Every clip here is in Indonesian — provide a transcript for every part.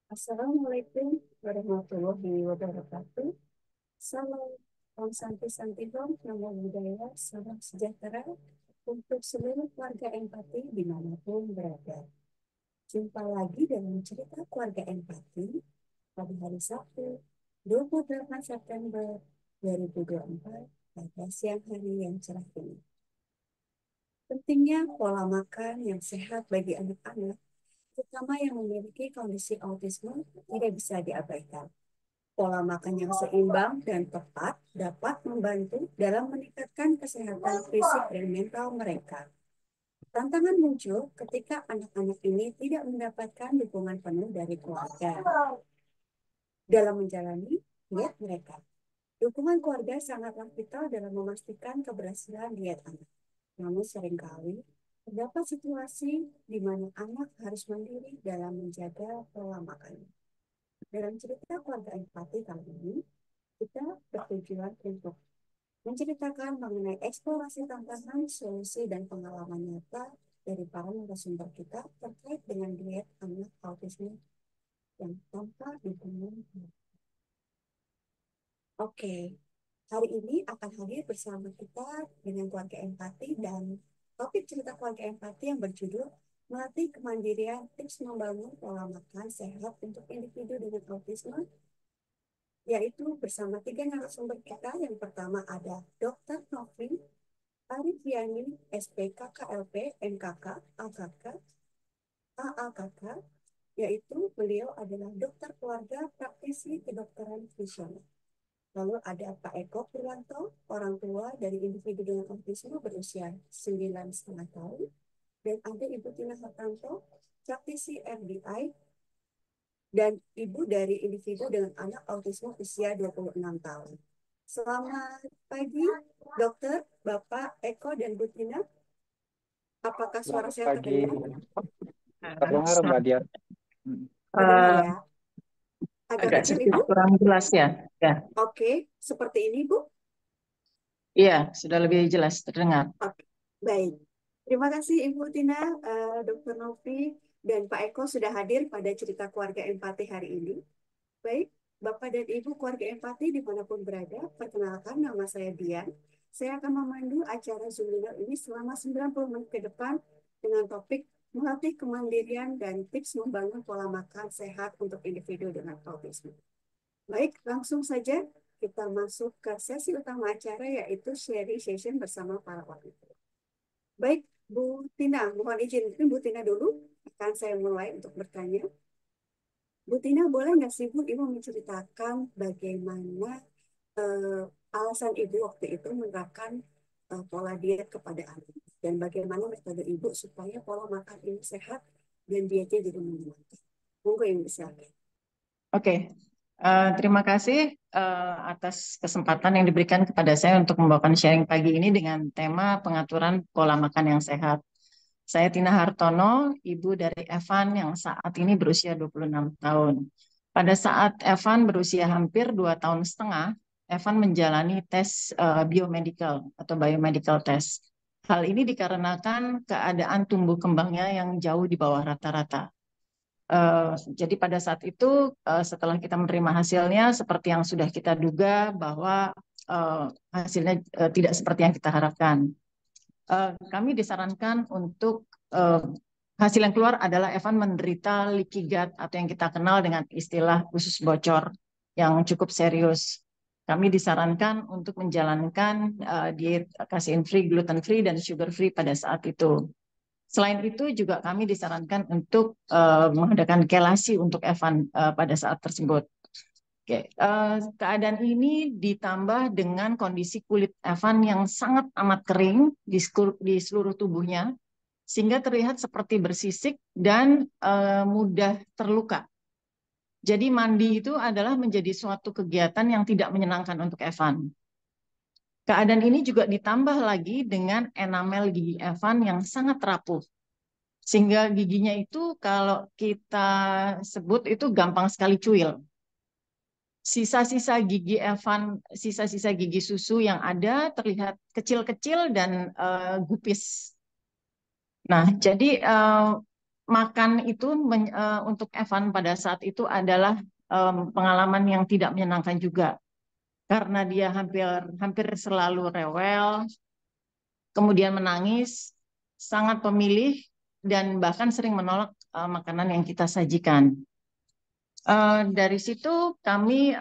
Assalamualaikum warahmatullahi wabarakatuh. Salam, Om Santi Santi Om, Namo Buddhaya, salam sejahtera untuk seluruh keluarga empati dimanapun berada. Jumpa lagi dalam cerita keluarga empati pada hari Sabtu, 28 September 2024, pada siang hari yang cerah ini. Pentingnya pola makan yang sehat bagi anak-anak, terutama yang memiliki kondisi autisme, tidak bisa diabaikan. Pola makan yang seimbang dan tepat dapat membantu dalam meningkatkan kesehatan fisik dan mental mereka. Tantangan muncul ketika anak-anak ini tidak mendapatkan dukungan penuh dari keluarga dalam menjalani diet mereka. Dukungan keluarga sangatlah vital dalam memastikan keberhasilan diet anak. Namun seringkali terdapat situasi di mana anak harus mandiri dalam menjaga pola makannya. Dalam cerita keluarga empati kali ini, kita bertujuan untuk menceritakan mengenai eksplorasi tantangan, solusi, dan pengalaman nyata dari para narasumber kita terkait dengan diet anak autisme yang tanpa dukungan. Oke, hari ini akan hadir bersama kita dengan keluarga empati dan topik cerita keluarga empati yang berjudul melatih kemandirian tips membangun pola makan sehat untuk individu dengan autisme, yaitu bersama tiga narasumber kita. Yang pertama ada Dr. Novi Arifiani, SPKKLP, MKK, AKK, AAKK, yaitu beliau adalah dokter keluarga praktisi kedokteran visioner. Lalu ada Pak Eko Purwanto, orang tua dari individu dengan autisme berusia 9,5 tahun. Dan ada Ibu Tina Hartanto, praktisi RDI, dan ibu dari individu dengan anak autisme usia 26 tahun. Selamat pagi, dokter, Bapak Eko dan Bu Tina. Apakah suara Selamat saya pagi, terdengar? terdengar Mbak Dian. Terdengar Eh, ya? Agak agak kecil, sedikit Ibu? kurang jelas ya. Ya, Oke, seperti ini, Bu. iya, sudah lebih jelas terdengar. Oke, baik. Terima kasih Ibu Tina, Dr. Novi, dan Pak Eko sudah hadir pada cerita keluarga empati hari ini. Baik, Bapak dan Ibu keluarga empati dimanapun berada, perkenalkan nama saya Dian. Saya akan memandu acara Zoom webinar ini selama 90 menit ke depan dengan topik melatih kemandirian dan tips membangun pola makan sehat untuk individu dengan autisme. Baik, langsung saja kita masuk ke sesi utama acara, yaitu sharing session bersama para wanita. Baik, Bu Tina, mohon izin. Mungkin Bu Tina dulu akan saya mulai untuk bertanya. Bu Tina, boleh nggak sih Bu, Ibu menceritakan bagaimana eh, alasan Ibu waktu itu menerapkan pola diet kepada anak, dan bagaimana metode Ibu supaya pola makan ini sehat dan dietnya jadi menyenangkan. Monggo Ibu, silakan. Oke, terima kasih atas kesempatan yang diberikan kepada saya untuk membawakan sharing pagi ini dengan tema pengaturan pola makan yang sehat. Saya Tina Hartono, ibu dari Evan yang saat ini berusia 26 tahun. Pada saat Evan berusia hampir 2 tahun setengah, Evan menjalani tes biomedical atau biomedical test. Hal ini dikarenakan keadaan tumbuh kembangnya yang jauh di bawah rata-rata. Jadi pada saat itu setelah kita menerima hasilnya seperti yang sudah kita duga bahwa hasilnya tidak seperti yang kita harapkan. Kami disarankan untuk hasil yang keluar adalah Evan menderita leaky gut atau yang kita kenal dengan istilah usus bocor yang cukup serius. Kami disarankan untuk menjalankan diet casein free, gluten free, dan sugar free pada saat itu. Selain itu juga kami disarankan untuk mengadakan kelasi untuk Evan pada saat tersebut. Oke, keadaan ini ditambah dengan kondisi kulit Evan yang sangat amat kering di seluruh tubuhnya, sehingga terlihat seperti bersisik dan mudah terluka. Jadi mandi itu adalah menjadi suatu kegiatan yang tidak menyenangkan untuk Evan. Keadaan ini juga ditambah lagi dengan enamel gigi Evan yang sangat rapuh. Sehingga giginya itu kalau kita sebut itu gampang sekali cuil. Sisa-sisa gigi Evan, sisa-sisa gigi susu yang ada terlihat kecil-kecil dan gupis. Nah, jadi makan itu untuk Evan pada saat itu adalah pengalaman yang tidak menyenangkan juga karena dia hampir selalu rewel, kemudian menangis, sangat pemilih dan bahkan sering menolak makanan yang kita sajikan. Dari situ kami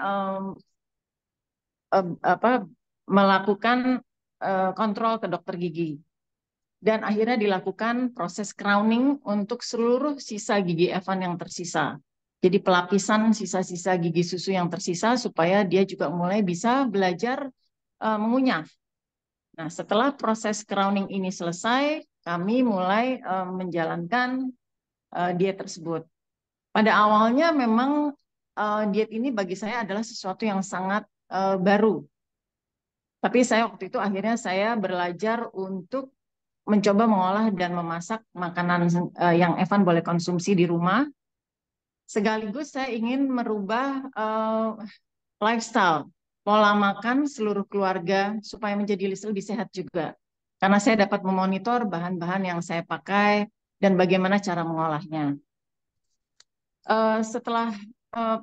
melakukan kontrol ke dokter gigi. Dan akhirnya dilakukan proses crowning untuk seluruh sisa gigi Evan yang tersisa. Jadi pelapisan sisa-sisa gigi susu yang tersisa supaya dia juga mulai bisa belajar mengunyah. Nah, setelah proses crowning ini selesai, kami mulai menjalankan diet tersebut. Pada awalnya memang diet ini bagi saya adalah sesuatu yang sangat baru. Tapi saya waktu itu akhirnya saya belajar untuk mencoba mengolah dan memasak makanan yang Evan boleh konsumsi di rumah. Sekaligus saya ingin merubah lifestyle, pola makan seluruh keluarga supaya menjadi lebih sehat juga. Karena saya dapat memonitor bahan-bahan yang saya pakai dan bagaimana cara mengolahnya. Setelah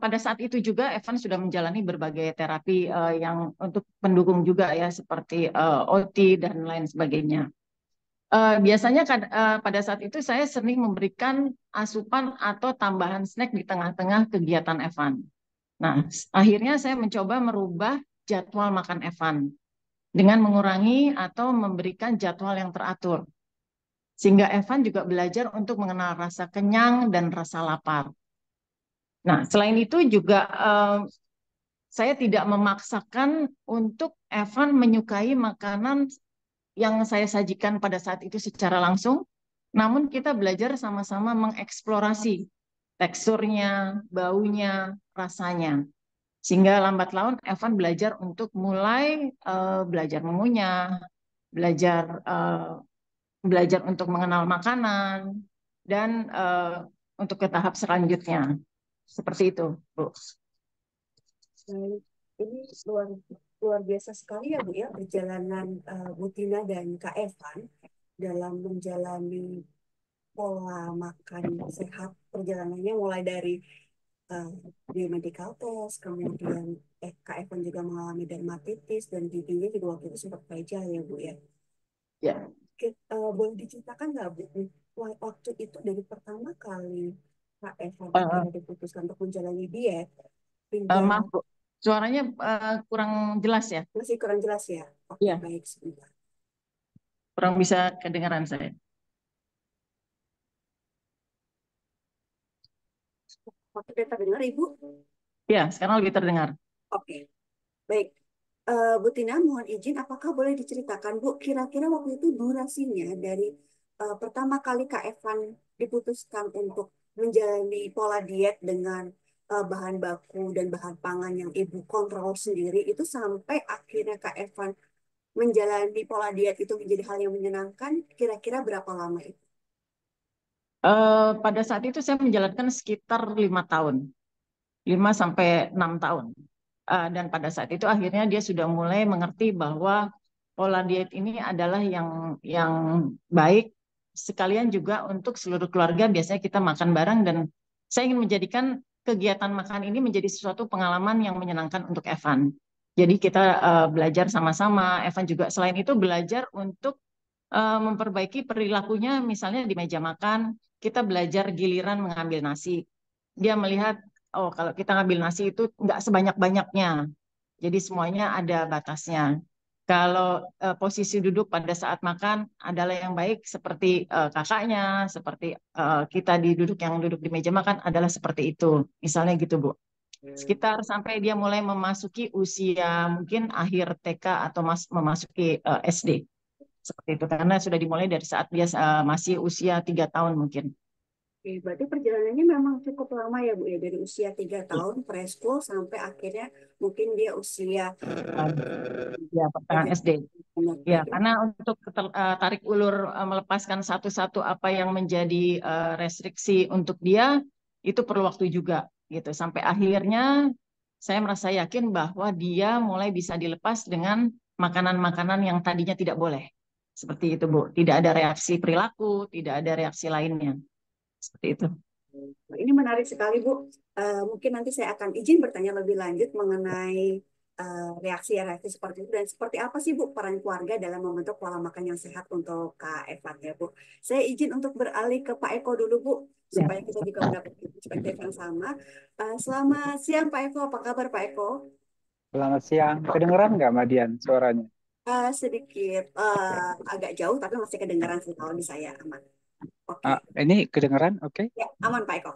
pada saat itu juga Evan sudah menjalani berbagai terapi yang untuk pendukung juga ya seperti OT dan lain sebagainya. Biasanya pada saat itu saya sering memberikan asupan atau tambahan snack di tengah-tengah kegiatan Evan. Nah, akhirnya saya mencoba merubah jadwal makan Evan dengan mengurangi atau memberikan jadwal yang teratur. Sehingga Evan juga belajar untuk mengenal rasa kenyang dan rasa lapar. Nah, selain itu juga saya tidak memaksakan untuk Evan menyukai makanan yang saya sajikan pada saat itu secara langsung, namun kita belajar sama-sama mengeksplorasi teksturnya, baunya, rasanya. Sehingga lambat laun Evan belajar untuk mulai belajar mengunyah, belajar untuk mengenal makanan, dan untuk ke tahap selanjutnya. Seperti itu, Bu. Baik. Ini luar biasa sekali ya Bu ya perjalanan Bu Tina dan Kak Evan dalam menjalani pola makan sehat. Perjalanannya mulai dari biomedical test, kemudian Kak Evan juga mengalami dermatitis dan giginya juga waktu itu sempat fragile ya Bu ya. Ya. Boleh diceritakan nggak Bu, waktu itu dari pertama kali Kak Evan Uh, akhirnya diputuskan untuk menjalani diet hingga Maaf, Bu. Suaranya kurang jelas ya. masih kurang jelas ya? Oke, Iya, baik sebentar. kurang bisa kedengaran saya. Waktu kita dengar Ibu? Ya, sekarang lebih terdengar. Oke, baik. Bu Tina, mohon izin, apakah boleh diceritakan Bu, kira-kira waktu itu durasinya dari pertama kali Kak Evan diputuskan untuk menjalani pola diet dengan bahan baku dan bahan pangan yang Ibu kontrol sendiri, itu sampai akhirnya Kak Evan menjalani pola diet itu menjadi hal yang menyenangkan, kira-kira berapa lama itu? Pada saat itu saya menjalankan sekitar 5 tahun, 5 sampai 6 tahun. Dan pada saat itu akhirnya dia sudah mulai mengerti bahwa pola diet ini adalah yang baik. Sekalian juga untuk seluruh keluarga biasanya kita makan bareng dan saya ingin menjadikan kegiatan makan ini menjadi sesuatu pengalaman yang menyenangkan untuk Evan. Jadi kita belajar sama-sama. Evan juga selain itu belajar untuk memperbaiki perilakunya, misalnya di meja makan, kita belajar giliran mengambil nasi. Dia melihat, oh kalau kita ngambil nasi itu nggak sebanyak-banyaknya, jadi semuanya ada batasnya. Kalau posisi duduk pada saat makan adalah yang baik seperti kakaknya, seperti kita duduk di meja makan adalah seperti itu. Misalnya gitu, Bu. Sekitar sampai dia mulai memasuki usia mungkin akhir TK atau memasuki SD. Seperti itu karena sudah dimulai dari saat dia masih usia 3 tahun mungkin. Oke, berarti perjalanannya memang cukup lama ya Bu ya, dari usia 3 tahun preschool sampai akhirnya mungkin dia usia Ya, pertengahan SD. Ya, mengerti. karena untuk tarik ulur melepaskan satu-satu apa yang menjadi restriksi untuk dia itu perlu waktu juga gitu. Sampai akhirnya saya merasa yakin bahwa dia mulai bisa dilepas dengan makanan-makanan yang tadinya tidak boleh. Seperti itu, Bu. Tidak ada reaksi perilaku, tidak ada reaksi lainnya. Seperti itu. Ini menarik sekali, Bu. Mungkin nanti saya akan izin bertanya lebih lanjut mengenai reaksi-reaksi seperti itu dan seperti apa sih, Bu, peran keluarga dalam membentuk pola makan yang sehat untuk Kak Evan ya, Bu. Saya izin untuk beralih ke Pak Eko dulu, Bu, Ya. supaya kita juga mendapat perspektif yang sama. Selamat siang, Pak Eko. Apa kabar, Pak Eko? Selamat siang. Kedengeran nggak, Madian, suaranya? Sedikit agak jauh, tapi masih kedengaran sih kalau di saya aman. Oke, Ini kedengeran, oke? ya aman, Pak Eko.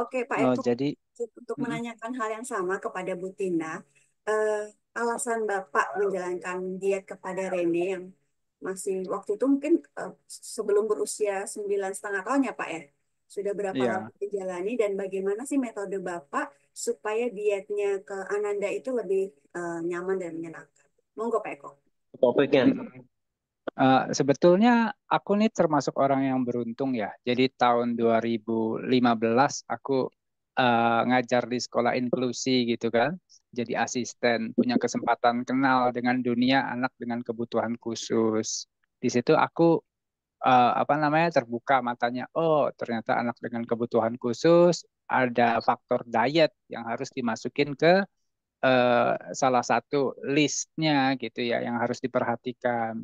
Oke, Pak Oh, Eko, jadi untuk mm, menanyakan hal yang sama kepada Bu Tina, eh, alasan Bapak menjalankan diet kepada Rene yang masih waktu itu mungkin sebelum berusia 9,5 tahun ya Pak ya, sudah berapa lama ya, dijalani dan bagaimana sih metode Bapak supaya dietnya ke Ananda itu lebih nyaman dan menyenangkan? Monggo Pak Eko. Topiknya. sebetulnya aku nih termasuk orang yang beruntung ya. Jadi tahun 2015 aku ngajar di sekolah inklusi gitu kan. Jadi asisten, punya kesempatan kenal dengan dunia anak dengan kebutuhan khusus. Di situ aku apa namanya terbuka matanya. Oh, ternyata anak dengan kebutuhan khusus ada faktor diet yang harus dimasukin ke salah satu listnya gitu ya yang harus diperhatikan.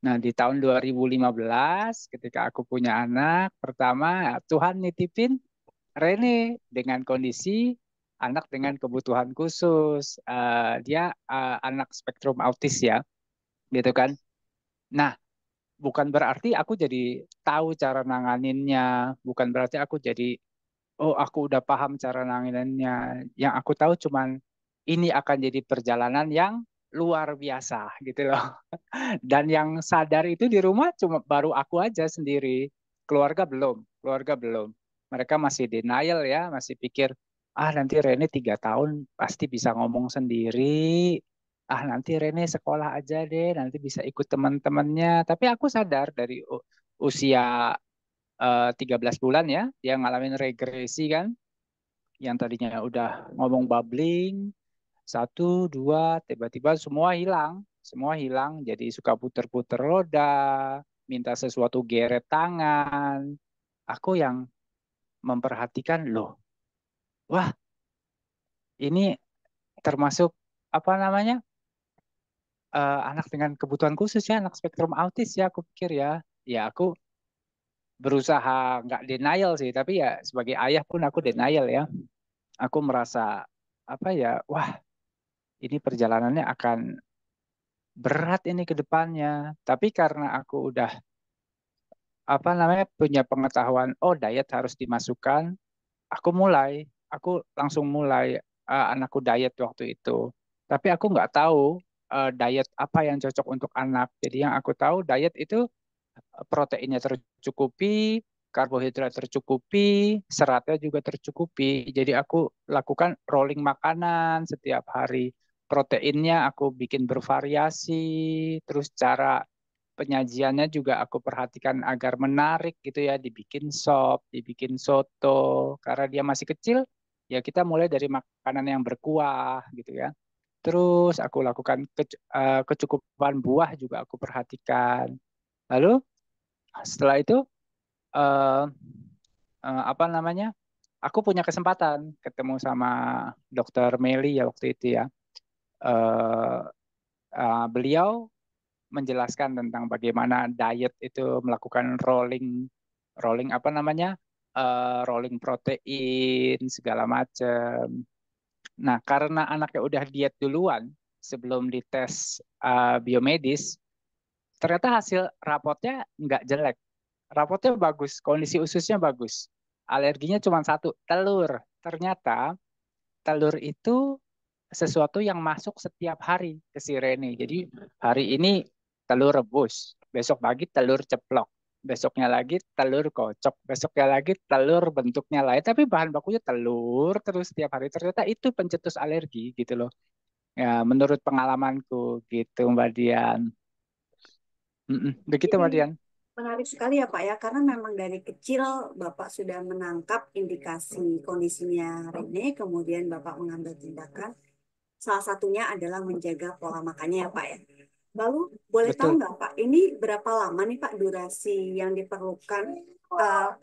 Nah, di tahun 2015 ketika aku punya anak pertama, Tuhan nitipin Rene dengan kondisi anak dengan kebutuhan khusus. Dia anak spektrum autis ya, gitu kan. Nah, bukan berarti aku jadi tahu cara nanganinnya, bukan berarti aku jadi oh aku udah paham cara nanganinnya. Yang aku tahu cuman ini akan jadi perjalanan yang luar biasa gitu loh. Dan yang sadar itu di rumah cuma baru aku aja sendiri. Keluarga belum, keluarga belum. Mereka masih denial ya, masih pikir ah nanti Rene 3 tahun pasti bisa ngomong sendiri. Ah nanti Rene sekolah aja deh, nanti bisa ikut teman-temannya. Tapi aku sadar dari usia 13 bulan ya, dia ngalamin regresi kan, yang tadinya udah ngomong babbling, satu, dua, tiba-tiba semua hilang, jadi suka puter-puter roda, minta sesuatu geret tangan. Aku yang memperhatikan, loh, wah ini termasuk apa namanya, anak dengan kebutuhan khusus ya, anak spektrum autis ya, aku pikir ya. Ya aku berusaha nggak denial sih, tapi ya sebagai ayah pun aku denial ya. Aku merasa apa ya, wah ini perjalanannya akan berat ini ke depannya. Tapi karena aku udah apa namanya punya pengetahuan, oh diet harus dimasukkan, aku langsung mulai anakku diet waktu itu. Tapi aku nggak tahu diet apa yang cocok untuk anak. Jadi yang aku tahu diet itu proteinnya tercukupi, karbohidrat tercukupi, seratnya juga tercukupi. Jadi aku lakukan rolling makanan setiap hari. Proteinnya aku bikin bervariasi, terus cara penyajiannya juga aku perhatikan agar menarik gitu ya, dibikin sop, dibikin soto. Karena dia masih kecil, ya kita mulai dari makanan yang berkuah gitu ya. Terus aku lakukan kecukupan buah juga aku perhatikan. Lalu setelah itu eh, apa namanya? Aku punya kesempatan ketemu sama Dokter Meli ya waktu itu ya. Eh, beliau menjelaskan tentang bagaimana diet itu melakukan rolling rolling apa namanya? Rolling protein segala macam. Nah, karena anaknya udah diet duluan sebelum dites biomedis, ternyata hasil rapotnya nggak jelek. Rapotnya bagus, kondisi ususnya bagus. Alerginya cuma satu, telur. Ternyata telur itu sesuatu yang masuk setiap hari ke si Reni. Jadi hari ini telur rebus, besok pagi telur ceplok, besoknya lagi telur kocok, besoknya lagi telur bentuknya lain, tapi bahan bakunya telur terus setiap hari. Ternyata itu pencetus alergi gitu loh. Ya, menurut pengalamanku gitu Mbak Dian. Begitu Ini Mbak Dian. menarik sekali ya Pak ya, karena memang dari kecil Bapak sudah menangkap indikasi kondisinya Rene, kemudian Bapak mengambil tindakan. Salah satunya adalah menjaga pola makannya ya Pak ya. Lalu boleh tahu Betul. nggak Pak, ini berapa lama nih Pak durasi yang diperlukan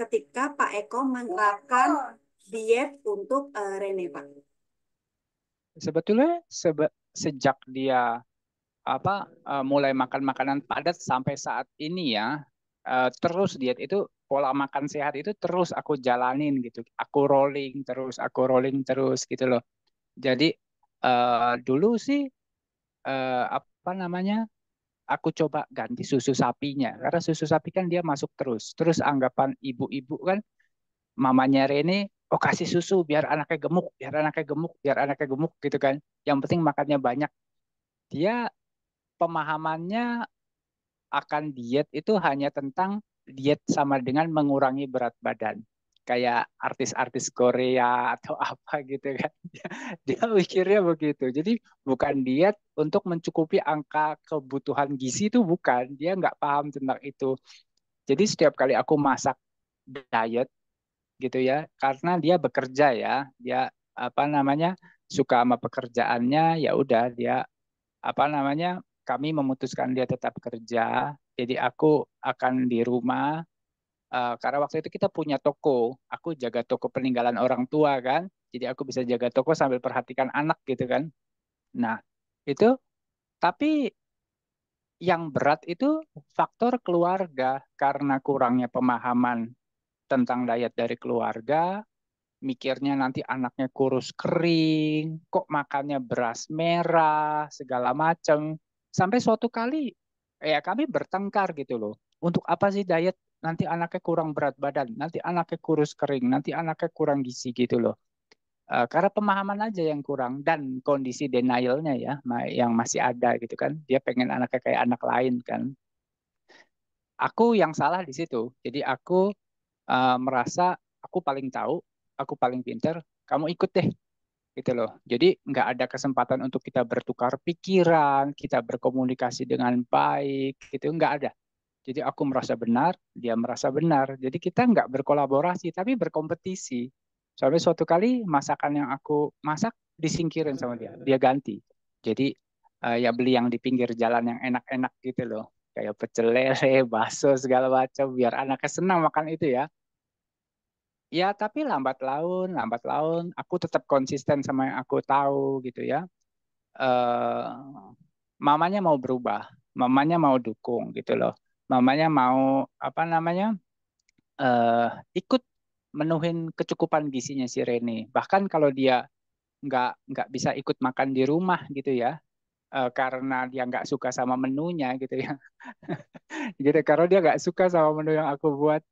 ketika Pak Eko menerapkan diet untuk Rene, Pak? Sebetulnya sejak dia mulai makan makanan padat sampai saat ini ya, terus diet itu, pola makan sehat itu terus aku jalanin gitu. Aku rolling terus gitu loh. Jadi dulu sih apa namanya, aku coba ganti susu sapinya karena susu sapi kan dia masuk terus. Terus anggapan ibu-ibu kan, mamanya Rene, oh kasih susu biar anaknya gemuk, biar anaknya gemuk, biar anaknya gemuk gitu kan. Yang penting makannya banyak. Dia pemahamannya akan diet itu hanya tentang diet sama dengan mengurangi berat badan. Kayak artis-artis Korea atau apa gitu kan. Dia mikirnya begitu. Jadi bukan diet untuk mencukupi angka kebutuhan gizi itu bukan. Dia nggak paham tentang itu. Jadi setiap kali aku masak diet gitu ya, karena dia bekerja ya, dia apa namanya, suka sama pekerjaannya, ya udah dia apa namanya, kami memutuskan dia tetap kerja. Jadi aku akan di rumah, karena waktu itu kita punya toko. Aku jaga toko peninggalan orang tua kan. Jadi aku bisa jaga toko sambil perhatikan anak gitu kan. Nah, itu tapi yang berat itu faktor keluarga karena kurangnya pemahaman tentang diet dari keluarga, mikirnya nanti anaknya kurus kering, kok makannya beras merah, segala macam. Sampai suatu kali, ya kami bertengkar gitu loh. Untuk apa sih diet? Nanti anaknya kurang berat badan, nanti anaknya kurus kering, nanti anaknya kurang gizi gitu loh. Karena pemahaman aja yang kurang dan kondisi denialnya ya, yang masih ada gitu kan. Dia pengen anaknya kayak anak lain kan. Aku yang salah di situ. Jadi aku merasa aku paling tahu, aku paling pinter, kamu ikut deh gitu loh. Jadi nggak ada kesempatan untuk kita bertukar pikiran, kita berkomunikasi dengan baik, gitu nggak ada. Jadi aku merasa benar, dia merasa benar. Jadi kita nggak berkolaborasi, tapi berkompetisi. Sampai suatu kali masakan yang aku masak disingkirin sama dia, dia ganti. Jadi ya beli yang di pinggir jalan yang enak-enak gitu loh. Kayak pecel lele, bakso segala macam, biar anaknya senang makan itu ya. Ya, tapi lambat laun, aku tetap konsisten sama yang aku tahu gitu ya. Eh, mamanya mau berubah, mamanya mau dukung gitu loh. Mamanya mau apa namanya, eh ikut menuhin kecukupan gizinya si Rene. Bahkan kalau dia nggak bisa ikut makan di rumah gitu ya, karena dia nggak suka sama menunya gitu ya. Gitu, karena dia nggak suka sama menu yang aku buat,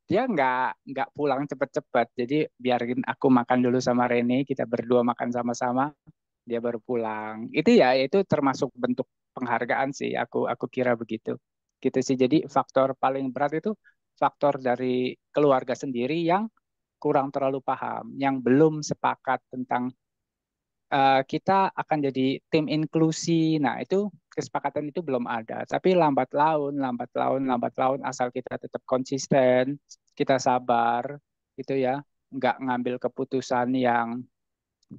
dia nggak pulang cepet-cepet. Jadi biarin aku makan dulu sama Rene, kita berdua makan sama-sama, dia baru pulang. Itu ya, itu termasuk bentuk penghargaan sih. Aku kira begitu. Gitu sih. Jadi faktor paling berat itu faktor dari keluarga sendiri yang kurang terlalu paham, yang belum sepakat tentang kita akan jadi tim inklusi. Nah, itu kesepakatan itu belum ada. Tapi lambat laun asal kita tetap konsisten, kita sabar, gitu ya, nggak ngambil keputusan yang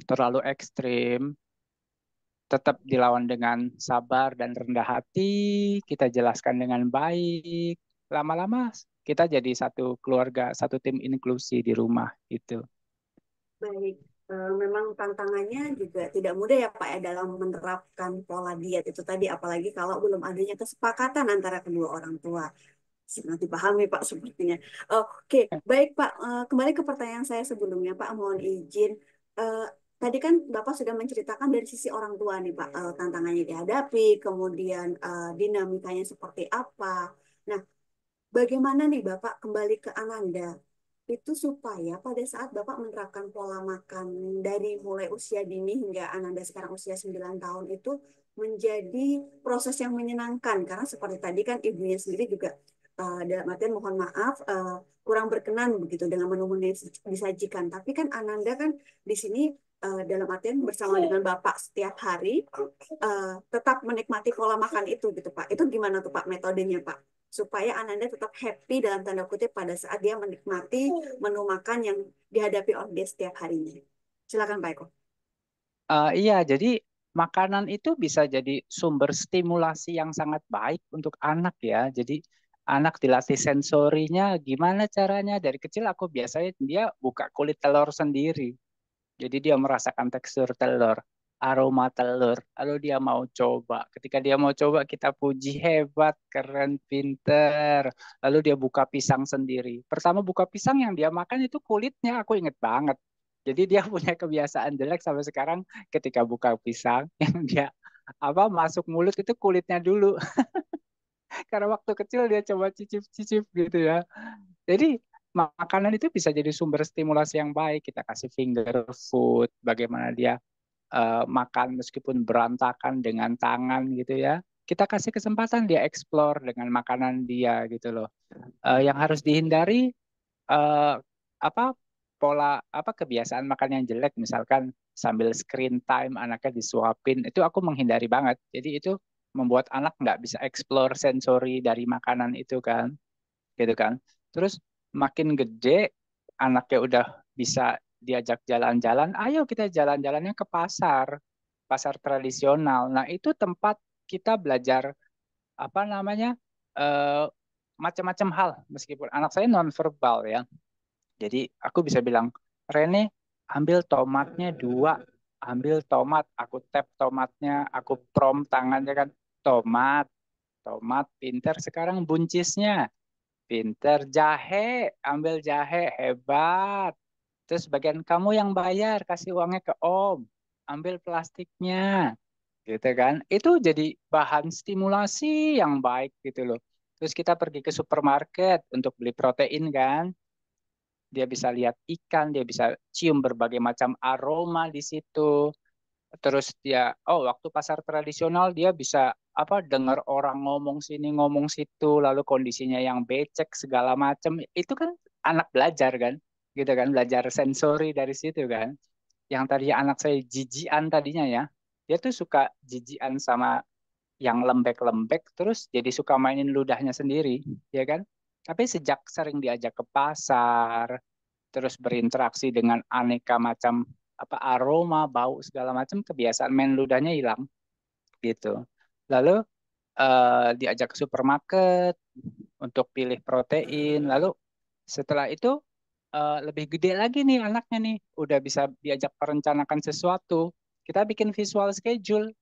terlalu ekstrim, tetap dilawan dengan sabar dan rendah hati, kita jelaskan dengan baik. Lama-lama kita jadi satu keluarga, satu tim inklusi di rumah gitu. Baik, memang tantangannya juga tidak mudah ya Pak ya dalam menerapkan pola diet itu tadi, apalagi kalau belum adanya kesepakatan antara kedua orang tua. Sangat dipahami Pak sepertinya. Oke, baik Pak. Kembali ke pertanyaan saya sebelumnya Pak, mohon izin. Eh, Tadi kan Bapak sudah menceritakan dari sisi orang tua nih Pak, tantangannya dihadapi, kemudian dinamikanya seperti apa. Nah, bagaimana nih Bapak kembali ke Ananda? Itu supaya pada saat Bapak menerapkan pola makan dari mulai usia dini hingga Ananda sekarang usia 9 tahun itu menjadi proses yang menyenangkan. Karena seperti tadi kan ibunya sendiri juga dalam artian mohon maaf kurang berkenan begitu dengan menu-menu yang disajikan. Tapi kan Ananda kan di sini dalam artian bersama dengan Bapak setiap hari tetap menikmati pola makan itu gitu Pak. Itu gimana tuh Pak metodenya Pak? Supaya Ananda tetap happy dalam tanda kutip pada saat dia menikmati menu makan yang dihadapi oleh dia setiap harinya. Silakan Pak Eko. Iya, jadi makanan itu bisa jadi sumber stimulasi yang sangat baik untuk anak ya. Jadi anak dilatih sensorinya gimana caranya. Dari kecil aku biasanya dia buka kulit telur sendiri. Jadi dia merasakan tekstur telur, aroma telur. Lalu dia mau coba. Ketika dia mau coba, kita puji hebat, keren, pinter. Lalu dia buka pisang sendiri. Pertama buka pisang yang dia makan itu kulitnya, aku inget banget. Jadi dia punya kebiasaan jelek sampai sekarang ketika buka pisang yang dia masuk mulut itu kulitnya dulu. Karena waktu kecil dia coba cicip-cicip gitu ya. Jadi makanan itu bisa jadi sumber stimulasi yang baik. Kita kasih finger food, bagaimana dia makan meskipun berantakan dengan tangan gitu ya. Kita kasih kesempatan dia explore dengan makanan dia gitu loh. Yang harus dihindari eh, apa pola kebiasaan makan yang jelek, misalkan sambil screen time anaknya disuapin, itu aku menghindari banget. Jadi itu membuat anak nggak bisa explore sensori dari makanan itu kan, gitu kan. Terus makin gede anaknya udah bisa diajak jalan-jalan, ayo kita jalan-jalannya ke pasar, pasar tradisional. Nah, itu tempat kita belajar apa namanya eh, macam-macam hal, meskipun anak saya nonverbal ya. Jadi aku bisa bilang, Rene, ambil tomatnya dua, ambil tomat, aku tap tomatnya, aku prom tangannya kan, tomat, tomat, pinter sekarang buncisnya, pinter jahe, ambil jahe, hebat. Terus bagian kamu yang bayar, kasih uangnya ke Om, ambil plastiknya, gitu kan. Itu jadi bahan stimulasi yang baik gitu loh. Terus kita pergi ke supermarket untuk beli protein kan, dia bisa lihat ikan, dia bisa cium berbagai macam aroma di situ. Terus dia, waktu pasar tradisional dia bisa dengar orang ngomong sini ngomong situ, lalu kondisinya yang becek segala macam. Itu kan anak belajar kan, gitu kan, belajar sensori dari situ kan. Yang tadinya anak saya jijian tadinya ya, dia tuh suka jijian sama yang lembek-lembek, terus jadi suka mainin ludahnya sendiri, ya kan. Tapi sejak sering diajak ke pasar, terus berinteraksi dengan aneka macam aroma, bau segala macam, kebiasaan main ludahnya hilang gitu. Lalu diajak ke supermarket untuk pilih protein. Lalu setelah itu lebih gede lagi nih anaknya nih, udah bisa diajak merencanakan sesuatu. Kita bikin visual schedule.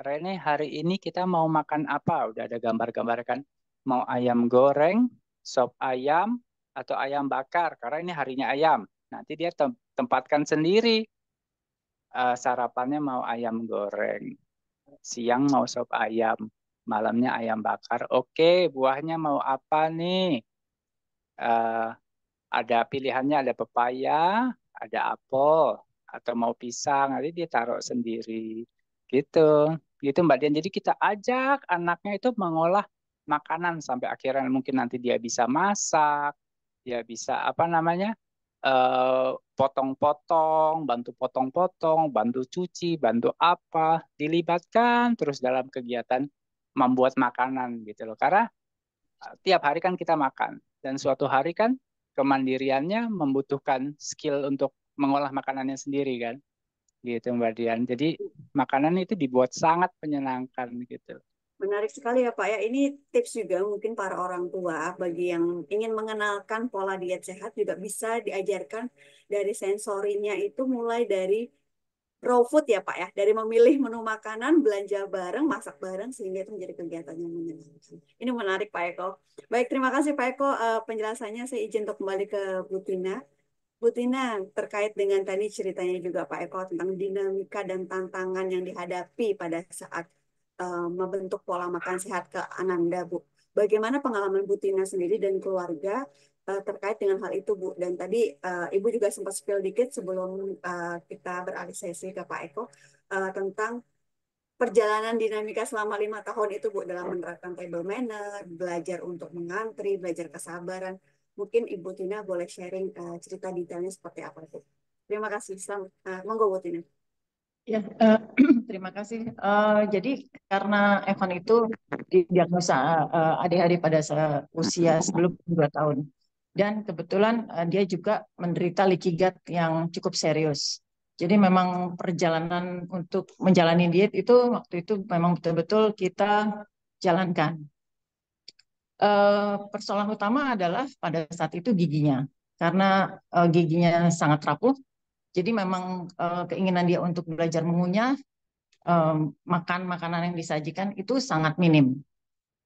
Rene, hari ini kita mau makan apa? Udah ada gambar-gambar kan. Mau ayam goreng, sop ayam, atau ayam bakar. Karena ini harinya ayam. Nanti dia tempatkan sendiri. Sarapannya mau ayam goreng. Siang mau sop ayam. Malamnya ayam bakar. Oke, buahnya mau apa nih? Eh, ada pilihannya, ada pepaya, ada apel, atau mau pisang, nanti dia taruh sendiri. Gitu. Gitu Mbak Dian. Jadi kita ajak anaknya itu mengolah makanan sampai akhirnya mungkin nanti dia bisa masak, dia bisa potong-potong, bantu potong-potong, bantu cuci, bantu dilibatkan terus dalam kegiatan membuat makanan gitu loh. Karena tiap hari kan kita makan dan suatu hari kan kemandiriannya membutuhkan skill untuk mengolah makanannya sendiri kan gitu Mbak Dian. Jadi makanan itu dibuat sangat menyenangkan gitu. Menarik sekali ya Pak ya. Ini tips juga mungkin para orang tua bagi yang ingin mengenalkan pola diet sehat juga bisa diajarkan dari sensorinya itu mulai dari raw food ya Pak ya. Dari memilih menu makanan, belanja bareng, masak bareng sehingga itu menjadi kegiatan yang menyenangkan. Ini menarik Pak Eko. Baik, terima kasih Pak Eko penjelasannya. Saya izin untuk kembali ke Bu Tina. Bu Tina, terkait dengan tadi ceritanya juga Pak Eko tentang dinamika dan tantangan yang dihadapi pada saat membentuk pola makan sehat ke Ananda, Bu. Bagaimana pengalaman Bu Tina sendiri dan keluarga terkait dengan hal itu, Bu? Dan tadi Ibu juga sempat spill dikit sebelum kita beralih sesi ke Pak Eko tentang perjalanan dinamika selama 5 tahun itu, Bu, dalam menerapkan table manner, belajar untuk mengantri, belajar kesabaran. Mungkin Ibu Tina boleh sharing cerita detailnya seperti apa, Bu. Terima kasih. Selamat. Monggo, Bu Tina. Ya, terima kasih. Jadi karena Evan itu didiagnosa ADHD pada usia sebelum 2 tahun. Dan kebetulan dia juga menderita leaky gut yang cukup serius. Jadi memang perjalanan untuk menjalani diet itu waktu itu memang betul-betul kita jalankan. Persoalan utama adalah pada saat itu giginya, karena giginya sangat rapuh. Jadi memang keinginan dia untuk belajar mengunyah, makan makanan yang disajikan itu sangat minim.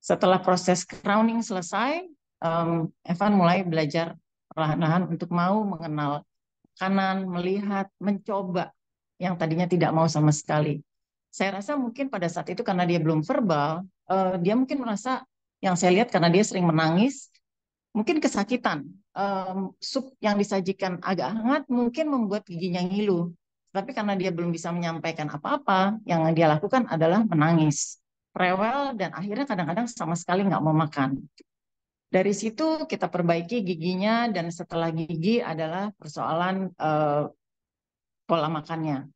Setelah proses crowning selesai, Evan mulai belajar perlahan-lahan untuk mau mengenal makanan, melihat, mencoba yang tadinya tidak mau sama sekali. Saya rasa mungkin pada saat itu karena dia belum verbal, dia mungkin merasa, yang saya lihat karena dia sering menangis, mungkin kesakitan. Sup yang disajikan agak hangat mungkin membuat giginya ngilu. Tapi karena dia belum bisa menyampaikan apa-apa, yang dia lakukan adalah menangis, rewel, dan akhirnya kadang-kadang sama sekali nggak mau makan. Dari situ kita perbaiki giginya, dan setelah gigi adalah persoalan pola makannya.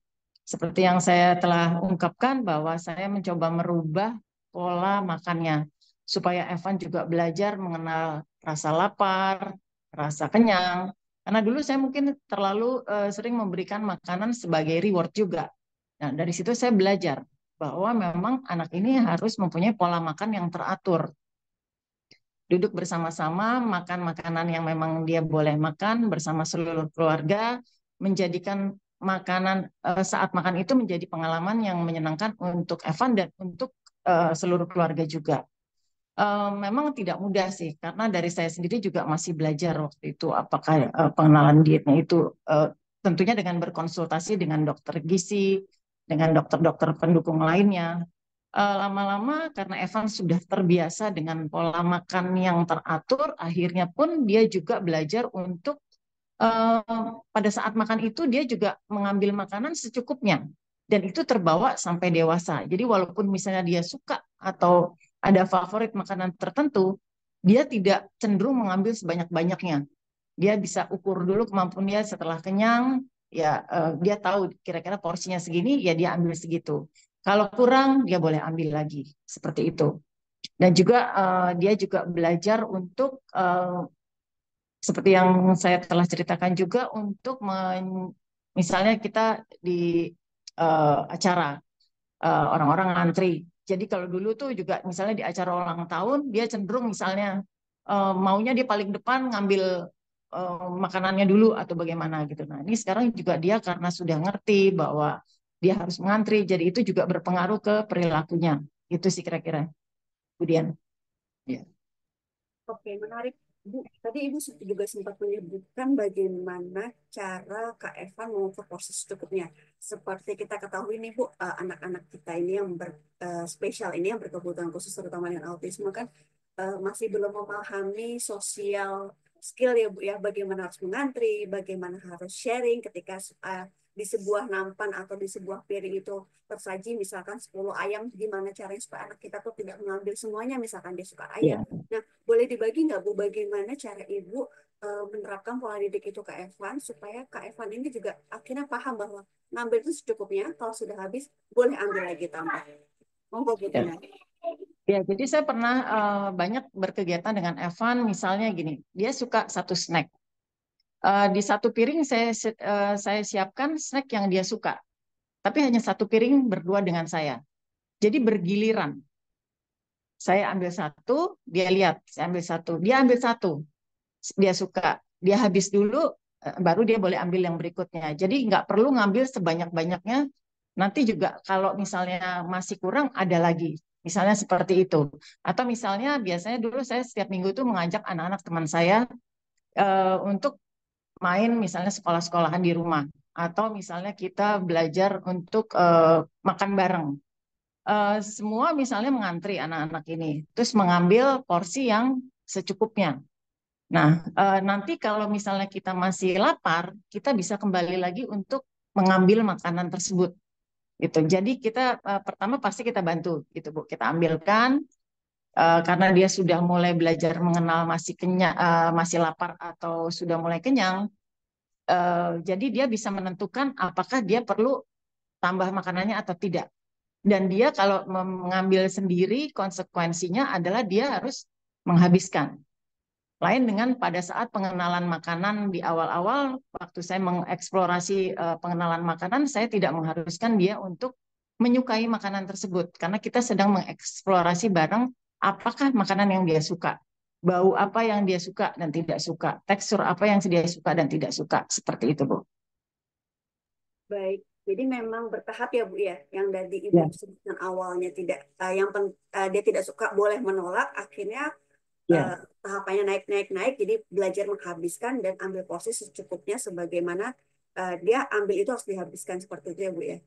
Seperti yang saya telah ungkapkan bahwa saya mencoba merubah pola makannya supaya Evan juga belajar mengenal rasa lapar, rasa kenyang. Karena dulu saya mungkin terlalu sering memberikan makanan sebagai reward juga. Nah, dari situ saya belajar bahwa memang anak ini harus mempunyai pola makan yang teratur. Duduk bersama-sama, makan makanan yang memang dia boleh makan bersama seluruh keluarga, menjadikan makanan saat makan itu menjadi pengalaman yang menyenangkan untuk Evan dan untuk seluruh keluarga juga. Memang tidak mudah sih, karena dari saya sendiri juga masih belajar waktu itu apakah pengenalan dietnya itu tentunya dengan berkonsultasi dengan dokter gizi, dengan dokter-dokter pendukung lainnya. Lama-lama karena Evan sudah terbiasa dengan pola makan yang teratur, akhirnya pun dia juga belajar untuk pada saat makan itu dia juga mengambil makanan secukupnya, dan itu terbawa sampai dewasa. Jadi walaupun misalnya dia suka atau ada favorit makanan tertentu, dia tidak cenderung mengambil sebanyak-banyaknya. Dia bisa ukur dulu kemampuan dia, setelah kenyang, ya dia tahu kira-kira porsinya segini, ya dia ambil segitu. Kalau kurang, dia boleh ambil lagi, seperti itu. Dan juga dia juga belajar untuk seperti yang saya telah ceritakan juga untuk misalnya kita di acara orang-orang ngantri. Jadi kalau dulu tuh juga misalnya di acara ulang tahun dia cenderung misalnya maunya dia paling depan ngambil makanannya dulu atau bagaimana gitu. Nah, ini sekarang juga dia karena sudah ngerti bahwa dia harus mengantri, jadi itu juga berpengaruh ke perilakunya. Itu sih kira-kira, kemudian. Ya. Oke, menarik. Bu, tadi Ibu juga sempat menyebutkan bagaimana cara Kak Eva mengukur proses cukupnya. Seperti kita ketahui nih Bu, anak-anak kita ini yang spesial ini yang berkebutuhan khusus terutama dengan autisme kan masih belum memahami sosial skill ya Bu ya, bagaimana harus mengantri, bagaimana harus sharing ketika di sebuah nampan atau di sebuah piring itu tersaji misalkan 10 ayam, gimana caranya supaya anak kita tuh tidak mengambil semuanya, misalkan dia suka ayam. Ya. Nah, boleh dibagi nggak Bu, bagaimana cara Ibu menerapkan pola didik itu ke Evan supaya Kak Evan ini juga akhirnya paham bahwa ngambil itu secukupnya, kalau sudah habis boleh ambil lagi tambah. Monggo Bu Ya. Tina. Ya, jadi saya pernah banyak berkegiatan dengan Evan, misalnya gini, dia suka satu snack. Di satu piring saya siapkan snack yang dia suka, tapi hanya satu piring berdua dengan saya. Jadi bergiliran. Saya ambil satu, dia lihat, saya ambil satu, dia ambil satu, dia suka, dia habis dulu, baru dia boleh ambil yang berikutnya. Jadi nggak perlu ngambil sebanyak-banyaknya. Nanti juga kalau misalnya masih kurang, ada lagi. Misalnya seperti itu. Atau misalnya biasanya dulu saya setiap minggu itu mengajak anak-anak teman saya untuk main misalnya sekolah-sekolahan di rumah. Atau misalnya kita belajar untuk makan bareng. Semua misalnya mengantri anak-anak ini, terus mengambil porsi yang secukupnya. Nah, nanti kalau misalnya kita masih lapar, kita bisa kembali lagi untuk mengambil makanan tersebut. Gitu. Jadi kita pertama pasti kita bantu, gitu Bu. Kita ambilkan karena dia sudah mulai belajar mengenal masih kenyang, masih lapar atau sudah mulai kenyang. Jadi dia bisa menentukan apakah dia perlu tambah makanannya atau tidak. Dan dia kalau mengambil sendiri, konsekuensinya adalah dia harus menghabiskan. Lain dengan pada saat pengenalan makanan di awal-awal, waktu saya mengeksplorasi pengenalan makanan, saya tidak mengharuskan dia untuk menyukai makanan tersebut, karena kita sedang mengeksplorasi bareng apakah makanan yang dia suka. bau apa yang dia suka dan tidak suka, tekstur apa yang dia suka dan tidak suka, seperti itu, Bu. Baik, jadi memang bertahap ya Bu ya, yang dari Ya, Ibu sebutkan awalnya tidak, dia tidak suka boleh menolak, akhirnya ya, tahapannya naik naik naik, jadi belajar menghabiskan dan ambil porsi secukupnya sebagaimana dia ambil itu harus dihabiskan seperti itu ya Bu ya.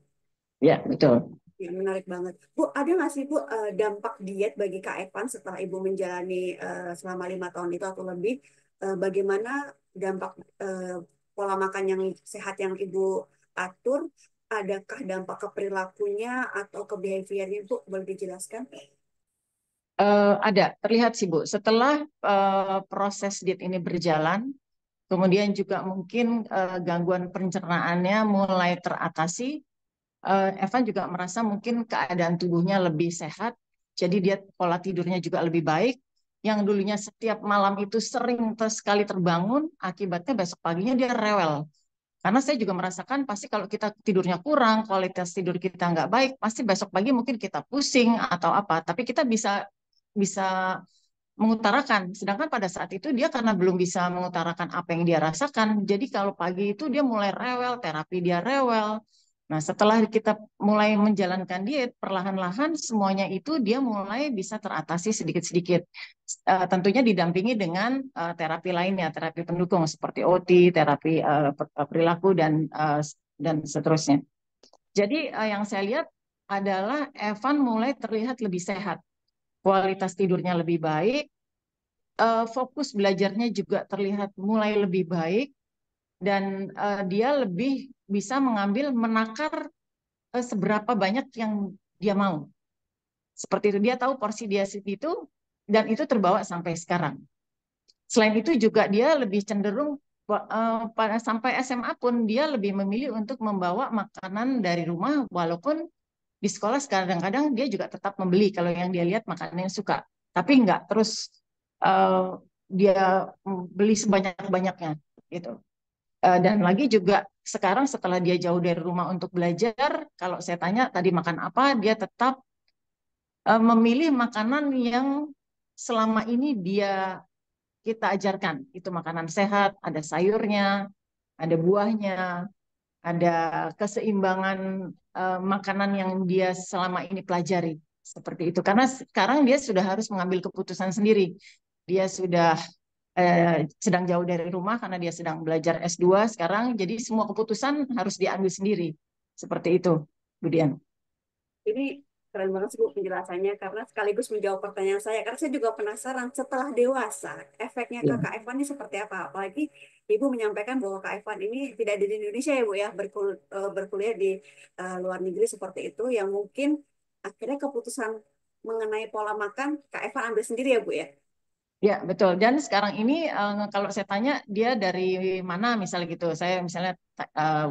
ya, betul. Ya, menarik banget. Bu, ada nggak sih Bu dampak diet bagi Kak Evan setelah Ibu menjalani selama 5 tahun itu atau lebih? Bagaimana dampak eh, pola makan yang sehat yang Ibu atur? Adakah dampak ke perilakunya atau ke behaviornya Bu? Boleh dijelaskan? Ada, terlihat sih Bu. Setelah proses diet ini berjalan, kemudian juga mungkin gangguan pencernaannya mulai teratasi, Evan juga merasa mungkin keadaan tubuhnya lebih sehat, jadi dia pola tidurnya juga lebih baik. Yang dulunya setiap malam itu sering sekali terbangun, akibatnya besok paginya dia rewel. Karena saya juga merasakan pasti kalau kita tidurnya kurang, kualitas tidur kita nggak baik, pasti besok pagi mungkin kita pusing atau apa. Tapi kita bisa bisa mengutarakan. Sedangkan pada saat itu dia karena belum bisa mengutarakan apa yang dia rasakan, jadi kalau pagi itu dia mulai rewel, terapi dia rewel. Nah, setelah kita mulai menjalankan diet, perlahan-lahan semuanya itu dia mulai bisa teratasi sedikit-sedikit. Tentunya didampingi dengan terapi lainnya, terapi pendukung seperti OT, terapi perilaku dan seterusnya. Jadi yang saya lihat adalah Evan mulai terlihat lebih sehat, kualitas tidurnya lebih baik, fokus belajarnya juga terlihat mulai lebih baik, dan dia lebih bisa menakar seberapa banyak yang dia mau. Seperti itu, dia tahu porsi dia segitu, dan itu terbawa sampai sekarang. Selain itu juga dia lebih cenderung pada sampai SMA pun dia lebih memilih untuk membawa makanan dari rumah, walaupun di sekolah kadang-kadang dia juga tetap membeli kalau yang dia lihat makanan yang suka, tapi nggak terus dia beli sebanyak-banyaknya gitu. Dan lagi juga sekarang setelah dia jauh dari rumah untuk belajar, kalau saya tanya tadi makan apa, dia tetap memilih makanan yang selama ini kita ajarkan. Itu makanan sehat, ada sayurnya, ada buahnya, ada keseimbangan makanan yang dia selama ini pelajari. Seperti itu. Karena sekarang dia sudah harus mengambil keputusan sendiri. Dia sudah sedang jauh dari rumah karena dia sedang belajar S2 sekarang, jadi semua keputusan harus diambil sendiri. Seperti itu, Bu Dian. Ini keren banget sih Bu penjelasannya karena sekaligus menjawab pertanyaan saya. Karena saya juga penasaran setelah dewasa efeknya ke Ya. Kak Evan ini seperti apa. Apalagi Ibu menyampaikan bahwa Kak Evan ini tidak ada di Indonesia ya Bu ya, berkuliah di luar negeri seperti itu yang mungkin akhirnya keputusan mengenai pola makan Kak Evan ambil sendiri ya Bu ya. Ya, betul. Dan sekarang ini kalau saya tanya dia dari mana misalnya gitu, saya misalnya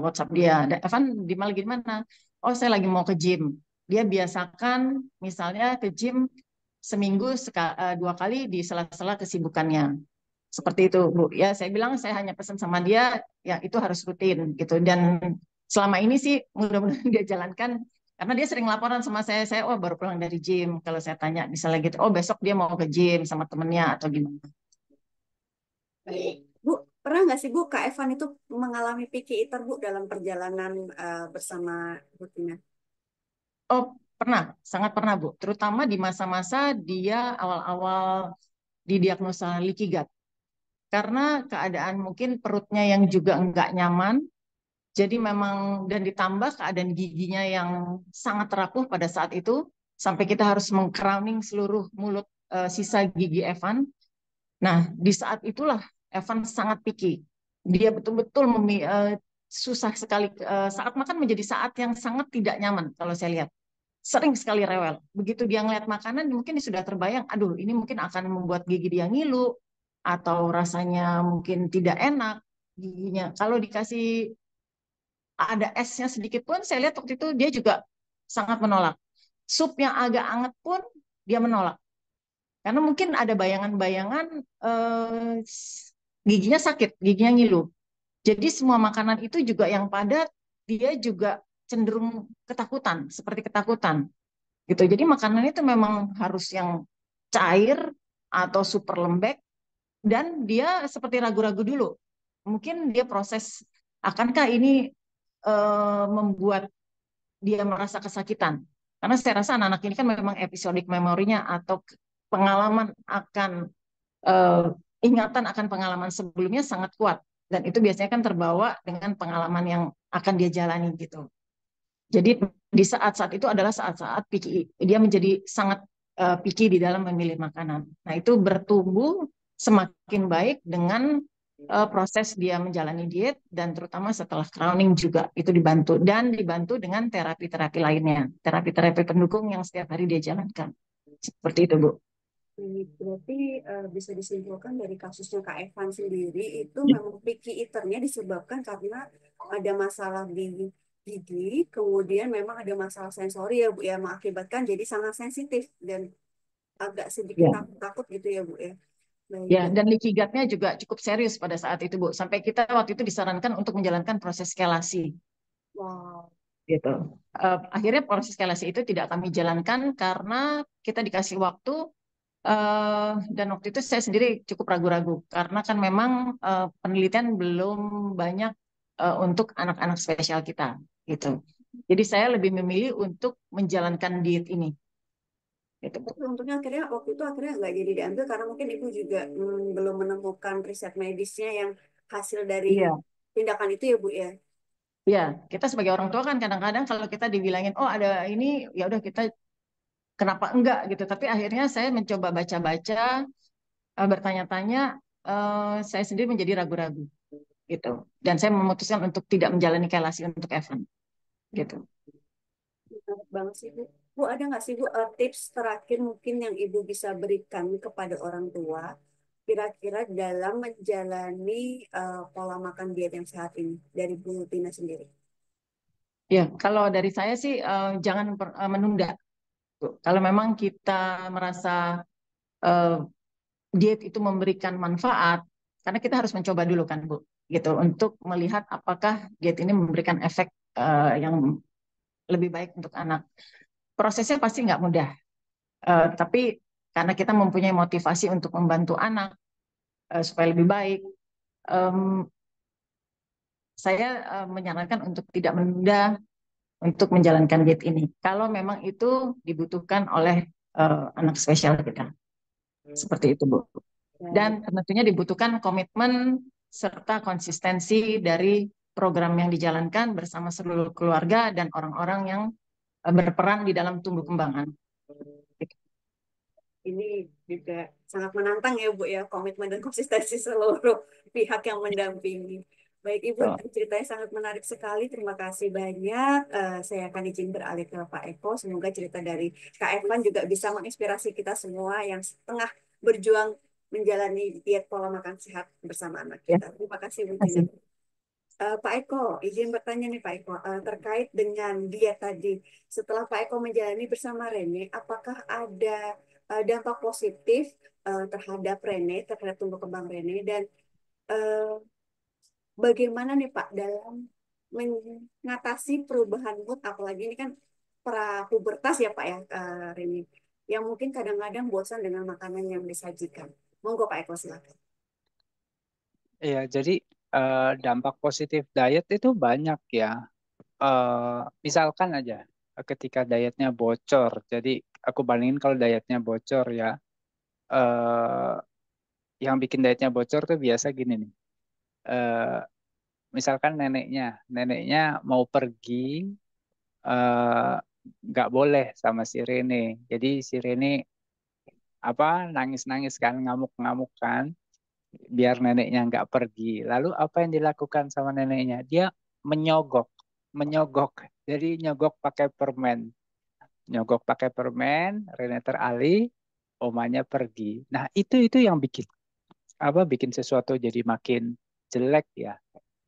WhatsApp dia, Evan di Mal gimana? Oh, saya lagi mau ke gym. Dia biasakan misalnya ke gym seminggu 2 kali di sela-sela kesibukannya. Seperti itu, Bu. Ya, saya bilang saya hanya pesan sama dia, ya itu harus rutin gitu. Dan selama ini sih mudah-mudahan dia jalankan, karena dia sering laporan sama saya, oh baru pulang dari gym. Kalau saya tanya misalnya gitu, oh besok dia mau ke gym sama temennya atau gimana. Baik. Bu, pernah nggak sih Bu Kak Evan itu mengalami picky eater Bu dalam perjalanan bersama Bu Tina? Oh, pernah, sangat pernah, Bu. Terutama di masa-masa dia awal-awal didiagnosa leaky gut. Karena keadaan mungkin perutnya yang juga nggak nyaman, jadi memang dan ditambah keadaan giginya yang sangat rapuh pada saat itu, sampai kita harus meng-crowning seluruh mulut sisa gigi Evan. Nah, di saat itulah Evan sangat picky. Dia betul-betul susah sekali, saat makan menjadi saat yang sangat tidak nyaman kalau saya lihat. Sering sekali rewel. Begitu dia ngeliat makanan, mungkin dia sudah terbayang, aduh ini mungkin akan membuat gigi dia ngilu, atau rasanya mungkin tidak enak giginya. Kalau dikasih ada esnya sedikit pun, saya lihat waktu itu dia juga sangat menolak. Sup yang agak hangat pun dia menolak. Karena mungkin ada bayangan-bayangan giginya sakit, giginya ngilu. Jadi semua makanan itu juga yang padat, dia juga cenderung ketakutan, seperti ketakutan gitu. Jadi makanan itu memang harus yang cair, atau super lembek, dan dia seperti ragu-ragu dulu. Mungkin dia proses, akankah ini membuat dia merasa kesakitan? Karena saya rasa anak-anak ini kan memang episodik memorinya atau pengalaman akan eh, ingatan akan pengalaman sebelumnya sangat kuat, dan itu biasanya kan terbawa dengan pengalaman yang akan dia jalani gitu. Jadi di saat-saat itu adalah saat-saat picky, dia menjadi sangat picky di dalam memilih makanan. Nah, itu bertumbuh semakin baik dengan proses dia menjalani diet, dan terutama setelah crowning juga itu dibantu, dan dibantu dengan terapi-terapi lainnya, terapi-terapi pendukung yang setiap hari dia jalankan. Seperti itu, Bu. Berarti bisa disimpulkan dari kasusnya Kak Evan sendiri itu Ya. memang picky eaternya disebabkan karena ada masalah di gigi, kemudian memang ada masalah sensori ya Bu ya, mengakibatkan jadi sangat sensitif dan agak sedikit Ya. takut-takut gitu ya Bu ya. Baik, Ya, dan leaky gut-nya juga cukup serius pada saat itu, Bu. Sampai kita waktu itu disarankan untuk menjalankan proses kelasi, wow. gitu. Akhirnya proses kelasi itu tidak kami jalankan karena kita dikasih waktu, dan waktu itu saya sendiri cukup ragu-ragu karena kan memang penelitian belum banyak untuk anak-anak spesial kita, gitu. Jadi saya lebih memilih untuk menjalankan diet ini, gitu, Bu. Tapi untungnya akhirnya waktu itu akhirnya nggak jadi diambil karena mungkin Ibu juga belum menemukan riset medisnya yang hasil dari Iya. tindakan itu ya Bu ya. Ya, kita sebagai orang tua kan kadang-kadang kalau kita dibilangin, oh ada ini, ya udah kita kenapa enggak gitu. Tapi akhirnya saya mencoba baca-baca, bertanya-tanya, saya sendiri menjadi ragu-ragu gitu. Dan saya memutuskan untuk tidak menjalani kelasi untuk Evan gitu. Menarik banget sih Bu. Bu ada nggak sih Bu tips terakhir mungkin yang Ibu bisa berikan kepada orang tua kira-kira dalam menjalani pola makan diet yang sehat ini dari Bu Tina sendiri? Ya, kalau dari saya sih jangan menunda. Kalau memang kita merasa eh, diet itu memberikan manfaat, karena kita harus mencoba dulu kan, Bu, gitu, untuk melihat apakah diet ini memberikan efek yang lebih baik untuk anak. Prosesnya pasti nggak mudah, tapi karena kita mempunyai motivasi untuk membantu anak supaya lebih baik, em, saya menyarankan untuk tidak menunda untuk menjalankan diet ini. Kalau memang itu dibutuhkan oleh anak spesial kita, seperti itu, Bu. Baik. Dan tentunya dibutuhkan komitmen serta konsistensi dari program yang dijalankan bersama seluruh keluarga dan orang-orang yang berperan di dalam tumbuh kembangan. Ini juga sangat menantang ya Bu ya, komitmen dan konsistensi seluruh pihak yang mendampingi. Baik Ibu, So, ceritanya sangat menarik sekali. Terima kasih banyak. Saya akan izin beralih ke Pak Eko. Semoga cerita dari Kak Evan juga bisa menginspirasi kita semua yang tengah berjuang menjalani diet pola makan sehat bersama anak ya, kita. Terima kasih Bu terima Tina. kasih. Pak Eko, izin bertanya nih Pak Eko, terkait dengan diet tadi. Setelah Pak Eko menjalani bersama Rene, apakah ada dampak positif terhadap Rene, terhadap tumbuh kembang Rene, dan eh, bagaimana nih Pak dalam mengatasi perubahan mood, apalagi ini kan pra pubertas ya Pak ya, Rene, yang mungkin kadang-kadang bosan dengan makanan yang disajikan. Monggo Pak Eko silakan. Iya, jadi dampak positif diet itu banyak ya. Misalkan aja ketika dietnya bocor. Jadi aku bandingin kalau dietnya bocor ya. eh yang bikin dietnya bocor tuh biasa gini nih. Eh, Misalkan neneknya mau pergi, eh, nggak boleh sama si Rene. Jadi si Rene apa nangis-nangis kan, ngamuk-ngamuk kan, biar neneknya nggak pergi. Lalu apa yang dilakukan sama neneknya? Dia menyogok, menyogok. Jadi nyogok pakai permen, nyogok pakai permen. Rene teralih, omanya pergi. Nah itu yang bikin apa? Bikin sesuatu jadi makin jelek ya.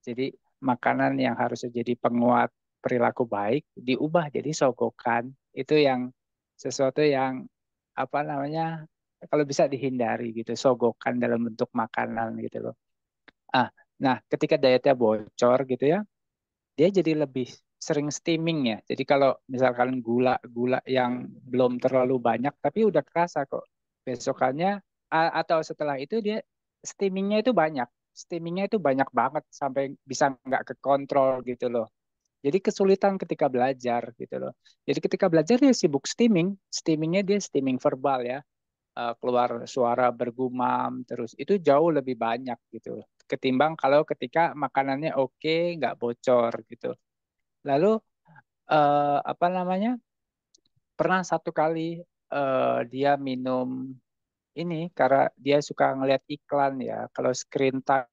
Jadi makanan yang harusnya jadi penguat perilaku baik diubah jadi sogokan. Itu yang sesuatu yang apa namanya kalau bisa dihindari gitu, sogokan dalam bentuk makanan gitu loh. Ah, nah ketika dietnya bocor gitu ya, dia jadi lebih sering steaming ya. Jadi kalau misalkan gula-gula yang belum terlalu banyak tapi udah kerasa kok besokannya atau setelah itu dia steamingnya itu banyak banget sampai bisa nggak kekontrol gitu loh. Jadi kesulitan ketika belajar gitu loh. Jadi ketika belajar dia sibuk steamingnya dia steaming verbal ya. Keluar suara bergumam terus itu jauh lebih banyak gitu ketimbang kalau ketika makanannya oke nggak bocor gitu. Lalu apa namanya, pernah satu kali dia minum ini karena dia suka ngeliat iklan ya kalau screen time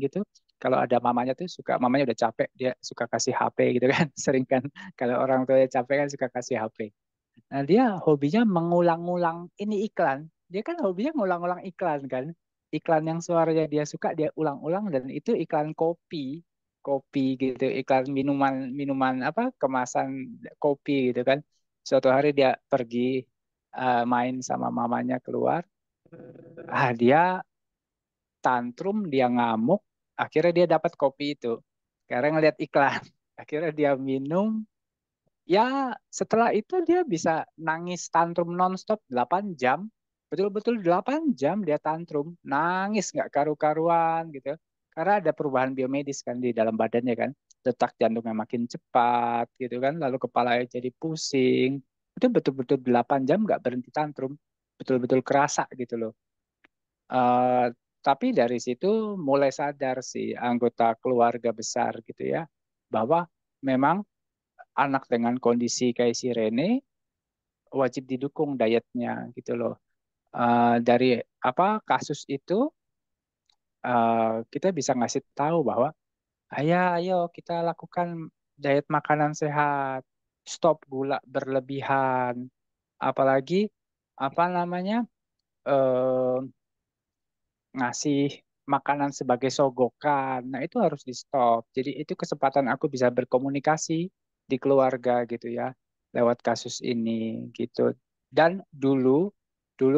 gitu, kalau ada mamanya tuh suka, mamanya udah capek dia suka kasih HP gitu kan sering kan kalau orang tuanya capek kan suka kasih HP. Nah, dia hobinya mengulang-ulang ini iklan. Dia kan hobinya ngulang-ulang iklan kan. Iklan yang suaranya dia suka dia ulang-ulang dan itu iklan kopi. Kopi gitu, iklan minuman apa kemasan kopi gitu kan. Suatu hari dia pergi main sama mamanya keluar. Dia tantrum, dia ngamuk, akhirnya dia dapat kopi itu. Karena ngeliat iklan. Akhirnya dia minum. Ya, setelah itu dia bisa nangis tantrum nonstop 8 jam. Betul-betul 8 jam dia tantrum. Nangis nggak karu-karuan gitu. Karena ada perubahan biomedis kan di dalam badannya kan. Detak jantungnya makin cepat gitu kan. Lalu kepalanya jadi pusing. Itu betul-betul 8 jam nggak berhenti tantrum. Betul-betul kerasa gitu loh. Eh, tapi dari situ mulai sadar sih anggota keluarga besar gitu ya. Bahwa memang anak dengan kondisi kayak si Rene wajib didukung dietnya gitu loh. Dari apa kasus itu kita bisa ngasih tahu bahwa ayo kita lakukan diet makanan sehat, stop gula berlebihan, apalagi apa namanya eh, ngasih makanan sebagai sogokan. Nah, itu harus di stop. Jadi itu kesempatan aku bisa berkomunikasi di keluarga gitu ya lewat kasus ini gitu. Dan dulu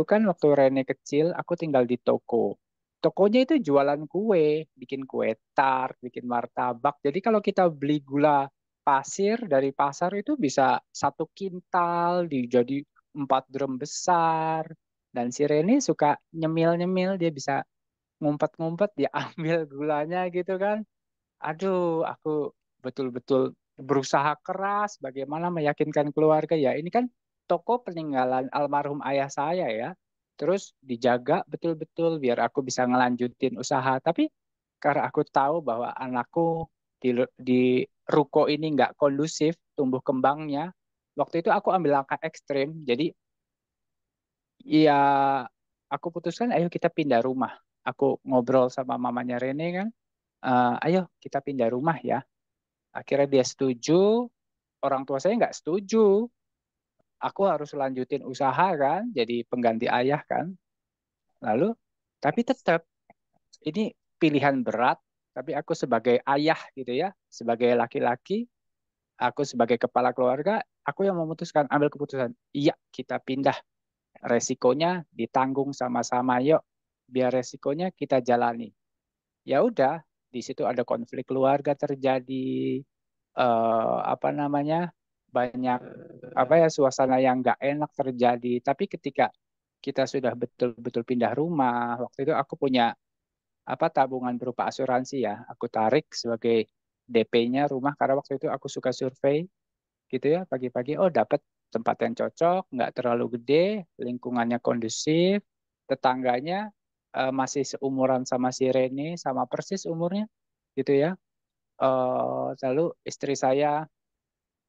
kan waktu Rene kecil aku tinggal di toko. Tokonya itu jualan kue, bikin kue tart, bikin martabak. Jadi kalau kita beli gula pasir dari pasar itu bisa 1 kintal jadi 4 drum besar. Dan si Rene suka nyemil-nyemil, dia bisa ngumpet-ngumpet dia ambil gulanya gitu kan. Aduh, aku betul-betul berusaha keras bagaimana meyakinkan keluarga ya. Ini kan toko peninggalan almarhum ayah saya ya. Terus dijaga betul-betul biar aku bisa ngelanjutin usaha. Tapi karena aku tahu bahwa anakku di ruko ini nggak kondusif tumbuh kembangnya, waktu itu aku ambil langkah ekstrim. Jadi ya aku putuskan ayo kita pindah rumah. Aku ngobrol sama mamanya Rene kan, ayo kita pindah rumah ya. Akhirnya dia setuju, orang tua saya nggak setuju. Aku harus lanjutin usaha kan, jadi pengganti ayah kan. Lalu, tapi tetap ini pilihan berat, tapi aku sebagai ayah gitu ya, sebagai laki-laki, aku sebagai kepala keluarga, aku yang memutuskan, ambil keputusan. Iya, kita pindah. Resikonya ditanggung sama-sama, yuk. Biar resikonya kita jalani. Ya udah, di situ ada konflik keluarga terjadi, apa namanya, banyak apa ya suasana yang nggak enak terjadi. Tapi ketika kita sudah betul-betul pindah rumah, waktu itu aku punya apa tabungan berupa asuransi ya, aku tarik sebagai DP-nya rumah karena waktu itu aku suka survei gitu ya pagi-pagi. Oh dapat tempat yang cocok, nggak terlalu gede, lingkungannya kondusif, tetangganya masih seumuran sama si Rene, sama persis umurnya gitu ya. Lalu istri saya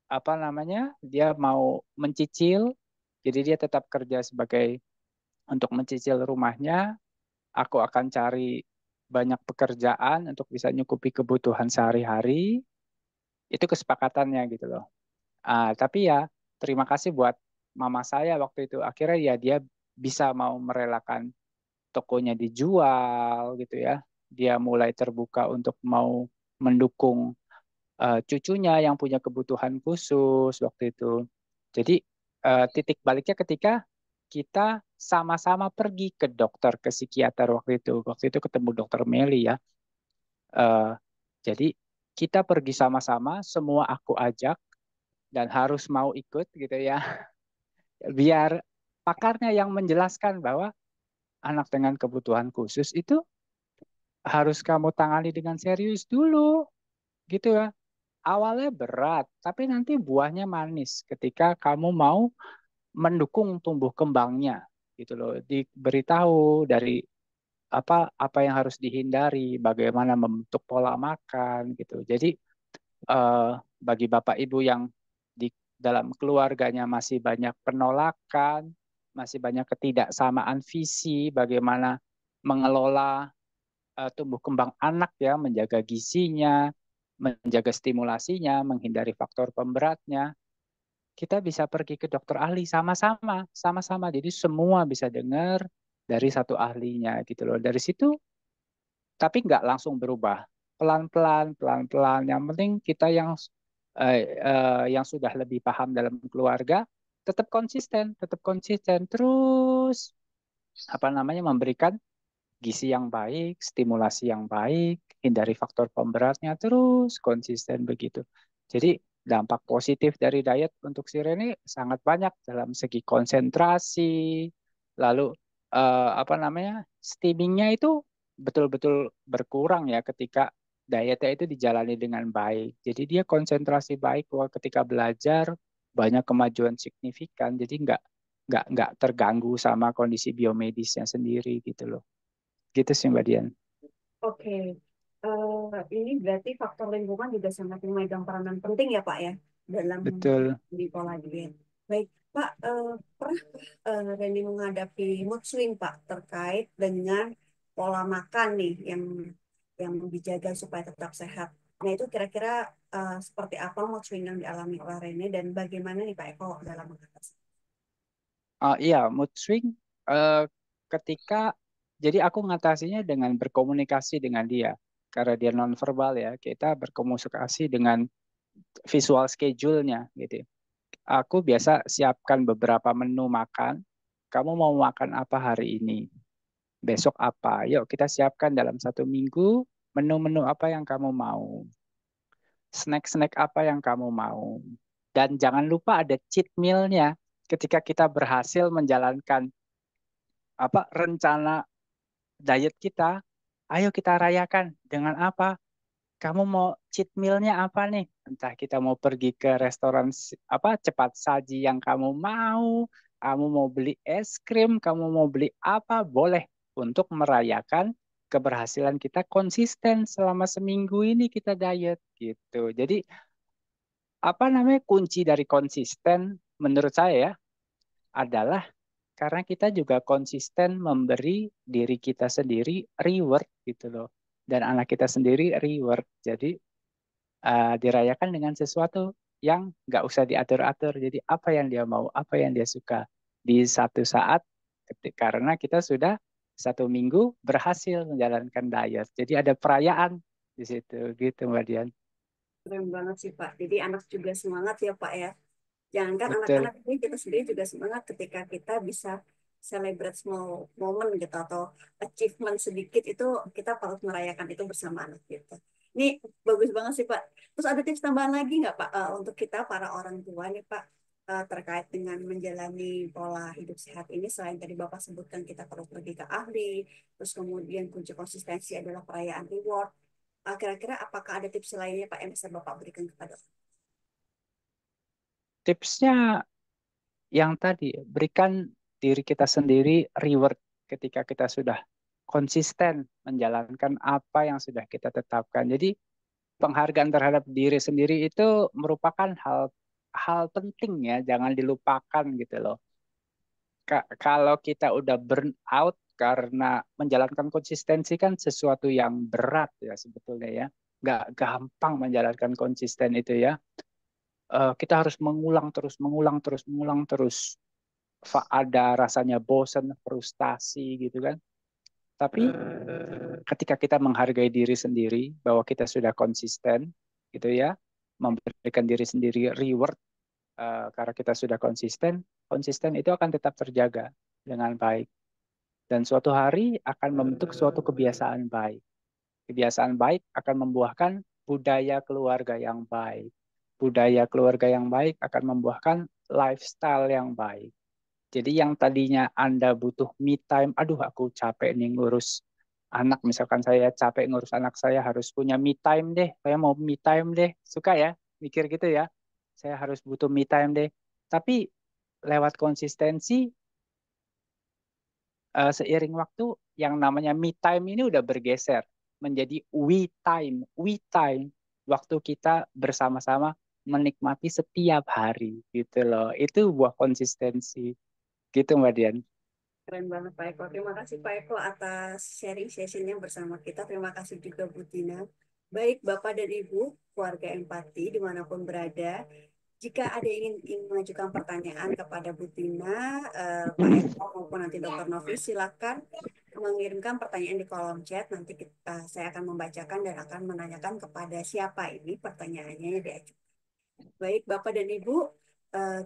apa namanya dia mau mencicil, jadi dia tetap kerja sebagai untuk mencicil rumahnya. Aku akan cari banyak pekerjaan untuk bisa nyukupi kebutuhan sehari-hari. Itu kesepakatannya gitu loh. Tapi ya terima kasih buat mama saya waktu itu. Akhirnya ya dia bisa mau merelakan tokonya dijual gitu ya. Dia mulai terbuka untuk mau mendukung cucunya yang punya kebutuhan khusus waktu itu. Jadi titik baliknya ketika kita sama-sama pergi ke dokter, ke psikiater waktu itu. Waktu itu ketemu dokter Meli ya. Eh, jadi kita pergi sama-sama, semua aku ajak dan harus mau ikut gitu ya. Biar pakarnya yang menjelaskan bahwa anak dengan kebutuhan khusus itu harus kamu tangani dengan serius dulu, gitu ya. Awalnya berat, tapi nanti buahnya manis ketika kamu mau mendukung tumbuh kembangnya, gitu loh. Diberitahu dari apa yang harus dihindari, bagaimana membentuk pola makan, gitu. Jadi eh, bagi Bapak Ibu yang di dalam keluarganya masih banyak penolakan, masih banyak ketidaksamaan visi, bagaimana mengelola tumbuh kembang anak ya, menjaga gizinya, menjaga stimulasinya, menghindari faktor pemberatnya, kita bisa pergi ke dokter ahli sama-sama. Jadi semua bisa dengar dari satu ahlinya gitu loh. Dari situ tapi nggak langsung berubah. Pelan-pelan, pelan-pelan. Yang penting kita yang sudah lebih paham dalam keluarga tetap konsisten terus memberikan gizi yang baik, stimulasi yang baik, hindari faktor pemberatnya, terus konsisten begitu. Jadi dampak positif dari diet untuk si Rene sangat banyak dalam segi konsentrasi, lalu steamingnya itu betul-betul berkurang ya ketika dietnya itu dijalani dengan baik. Jadi dia konsentrasi baik ketika belajar, banyak kemajuan signifikan. Jadi nggak terganggu sama kondisi biomedisnya sendiri gitu loh. Gitu sih Mbak Dian. Oke. Ini berarti faktor lingkungan juga sangat memegang peranan penting ya Pak ya dalam Betul, di pola diet. Baik Pak, pernah Reni menghadapi mood swing Pak terkait dengan pola makan nih yang dijaga supaya tetap sehat. Nah itu kira-kira seperti apa mood swing yang dialami oleh Reni dan bagaimana nih Pak Eko dalam mengatasi? Iya, mood swing eh, ketika jadi aku ngatasinya dengan berkomunikasi dengan dia karena dia nonverbal ya. Kita berkomunikasi dengan visual schedule-nya gitu. Aku biasa siapkan beberapa menu makan. Kamu mau makan apa hari ini? Besok apa? Yuk kita siapkan dalam 1 minggu menu-menu apa yang kamu mau. Snack-snack apa yang kamu mau. Dan jangan lupa ada cheat meal-nya ketika kita berhasil menjalankan rencana diet kita, ayo kita rayakan dengan apa? Kamu mau cheat meal-nya apa nih? Entah kita mau pergi ke restoran cepat saji yang kamu mau beli es krim, kamu mau beli apa, boleh untuk merayakan keberhasilan kita konsisten selama seminggu ini kita diet gitu. Jadi kunci dari konsisten menurut saya ya adalah karena kita juga konsisten memberi diri kita sendiri reward gitu loh. Dan anak kita sendiri reward. Jadi dirayakan dengan sesuatu yang nggak usah diatur-atur. Jadi apa yang dia mau, apa yang dia suka. Di satu saat karena kita sudah 1 minggu berhasil menjalankan diet. Jadi ada perayaan di situ gitu Mbak Dian. Keren banget sih Pak. Jadi anak juga semangat ya Pak ya. Jangankan Betul, anak-anak ini kita sendiri juga semangat ketika kita bisa celebrate small moment gitu atau achievement sedikit itu kita patut merayakan itu bersama anak kita. Ini bagus banget sih Pak. Terus ada tips tambahan lagi nggak Pak untuk kita para orang tua nih Pak terkait dengan menjalani pola hidup sehat ini selain tadi Bapak sebutkan kita perlu pergi ke ahli, terus kemudian kunci konsistensi adalah perayaan reward. Kira-kira apakah ada tips lainnya Pak yang bisa Bapak berikan kepada tipsnya yang tadi, berikan diri kita sendiri reward ketika kita sudah konsisten menjalankan apa yang sudah kita tetapkan. Jadi penghargaan terhadap diri sendiri itu merupakan hal hal penting ya, jangan dilupakan gitu loh. Kalau kita udah burn out karena menjalankan konsistensi kan sesuatu yang berat ya sebetulnya ya. Nggak gampang menjalankan konsisten itu ya. Kita harus mengulang terus. Ada rasanya bosan, frustasi gitu kan. Tapi ketika kita menghargai diri sendiri bahwa kita sudah konsisten gitu ya, memberikan diri sendiri reward karena kita sudah konsisten, konsisten itu akan tetap terjaga dengan baik dan suatu hari akan membentuk suatu kebiasaan baik. Kebiasaan baik akan membuahkan budaya keluarga yang baik. Budaya keluarga yang baik akan membuahkan lifestyle yang baik. Jadi yang tadinya Anda butuh me time, aduh aku capek nih ngurus anak, misalkan saya capek ngurus anak, saya harus punya me time deh, saya mau me time deh, suka ya mikir gitu ya, saya harus butuh me time deh. Tapi lewat konsistensi, seiring waktu, yang namanya me time ini udah bergeser menjadi we time. We time, waktu kita bersama-sama menikmati setiap hari gitu loh. Itu buah konsistensi gitu Mbak Dian. Keren banget Pak Eko. Terima kasih Pak Eko atas sharing sessionnya bersama kita. Terima kasih juga Bu Tina. Baik Bapak dan Ibu, keluarga empati dimanapun berada. Jika ada yang ingin mengajukan pertanyaan kepada Bu Tina, Pak Eko maupun nanti Dokter Novi, silakan mengirimkan pertanyaan di kolom chat. Nanti saya akan membacakan dan akan menanyakan kepada siapa ini pertanyaannya yang diajukan. Baik, Bapak dan Ibu,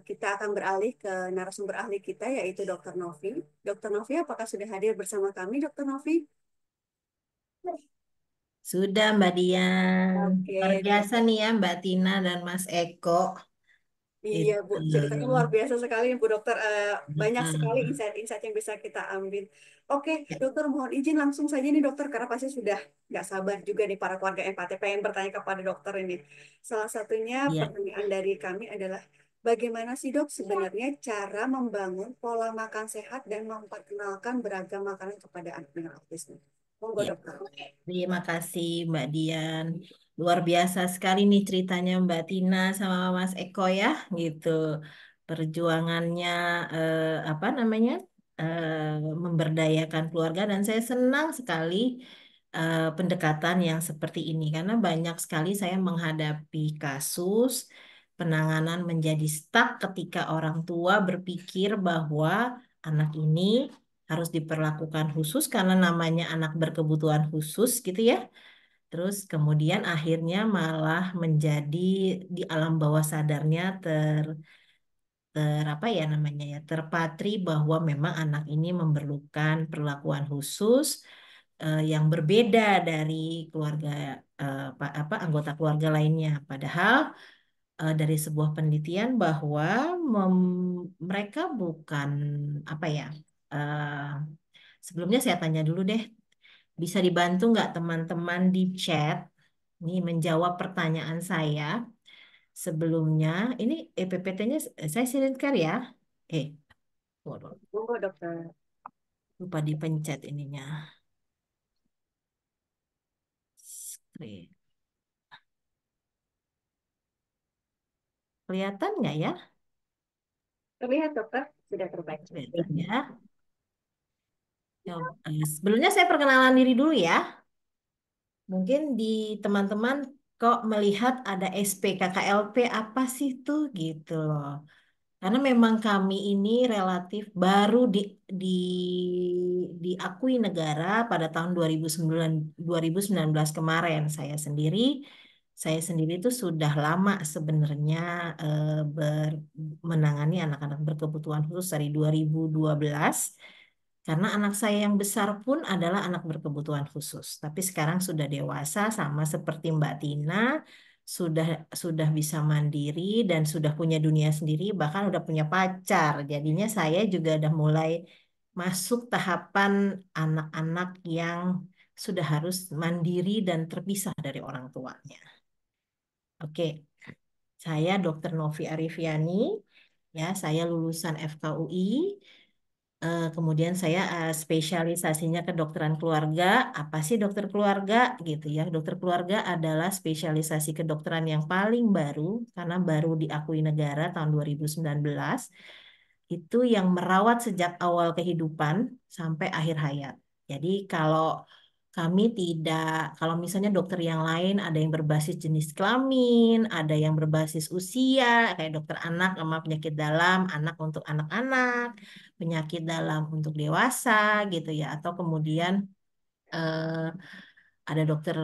kita akan beralih ke narasumber ahli kita, yaitu Dr. Novi. Dr. Novi, apakah sudah hadir bersama kami, Dr. Novi? Sudah Mbak Dian. Luar Oke, biasa nih ya Mbak Tina dan Mas Eko. iya Bu, ceritanya Itu. luar biasa sekali Bu Dokter. Banyak sekali Heeh. insight-insight yang bisa kita ambil. Oke, Dokter mohon izin langsung saja nih Dokter, karena pasti sudah nggak sabar juga nih para keluarga empati pengen bertanya kepada dokter ini. Salah satunya Ya, pertanyaan dari kami adalah, bagaimana sih Dok sebenarnya cara membangun pola makan sehat dan memperkenalkan beragam makanan kepada anak dengan autisme? Monggo ya. Dokter. Terima kasih Mbak Dian. Luar biasa sekali nih ceritanya Mbak Tina sama Mas Eko ya, gitu. Perjuangannya apa namanya? Memberdayakan keluarga dan saya senang sekali pendekatan yang seperti ini karena banyak sekali saya menghadapi kasus penanganan menjadi stuck ketika orang tua berpikir bahwa anak ini harus diperlakukan khusus karena namanya anak berkebutuhan khusus gitu ya. Terus kemudian akhirnya malah menjadi di alam bawah sadarnya apa ya namanya ya, terpatri bahwa memang anak ini memerlukan perlakuan khusus yang berbeda dari keluarga apa anggota keluarga lainnya. Padahal dari sebuah penelitian bahwa mereka bukan apa ya. eh, Sebelumnya saya tanya dulu deh, bisa dibantu nggak teman-teman di chat nih menjawab pertanyaan saya sebelumnya. Ini EPPT-nya saya share ya. Eh, waduh, Monggo Dokter. lupa dipencet ininya. Screen. Kelihatan nggak ya? Terlihat Dokter, sudah terbaca. Kelihatan ya. Coba, sebelumnya saya perkenalan diri dulu ya. Mungkin di teman-teman kok melihat ada SPKKLP apa sih tuh gitu loh. Karena memang kami ini relatif baru di, diakui negara pada tahun 2019 kemarin. Saya sendiri itu sudah lama sebenarnya menangani anak-anak berkebutuhan khusus dari 2012. Karena anak saya yang besar pun adalah anak berkebutuhan khusus. Tapi sekarang sudah dewasa sama seperti Mbak Tina, sudah sudah bisa mandiri dan sudah punya dunia sendiri, bahkan udah punya pacar. Jadinya saya juga udah mulai masuk tahapan anak-anak yang sudah harus mandiri dan terpisah dari orang tuanya. Oke, saya Dr. Novi Arifiani, ya, saya lulusan FKUI. Kemudian saya spesialisasinya kedokteran keluarga. Apa sih dokter keluarga gitu ya? Dokter keluarga adalah spesialisasi kedokteran yang paling baru karena baru diakui negara tahun 2019. Itu yang merawat sejak awal kehidupan sampai akhir hayat. Jadi kalau misalnya dokter yang lain ada yang berbasis jenis kelamin, ada yang berbasis usia, kayak dokter anak sama penyakit dalam, anak untuk anak-anak, penyakit dalam untuk dewasa gitu ya, atau kemudian eh, ada dokter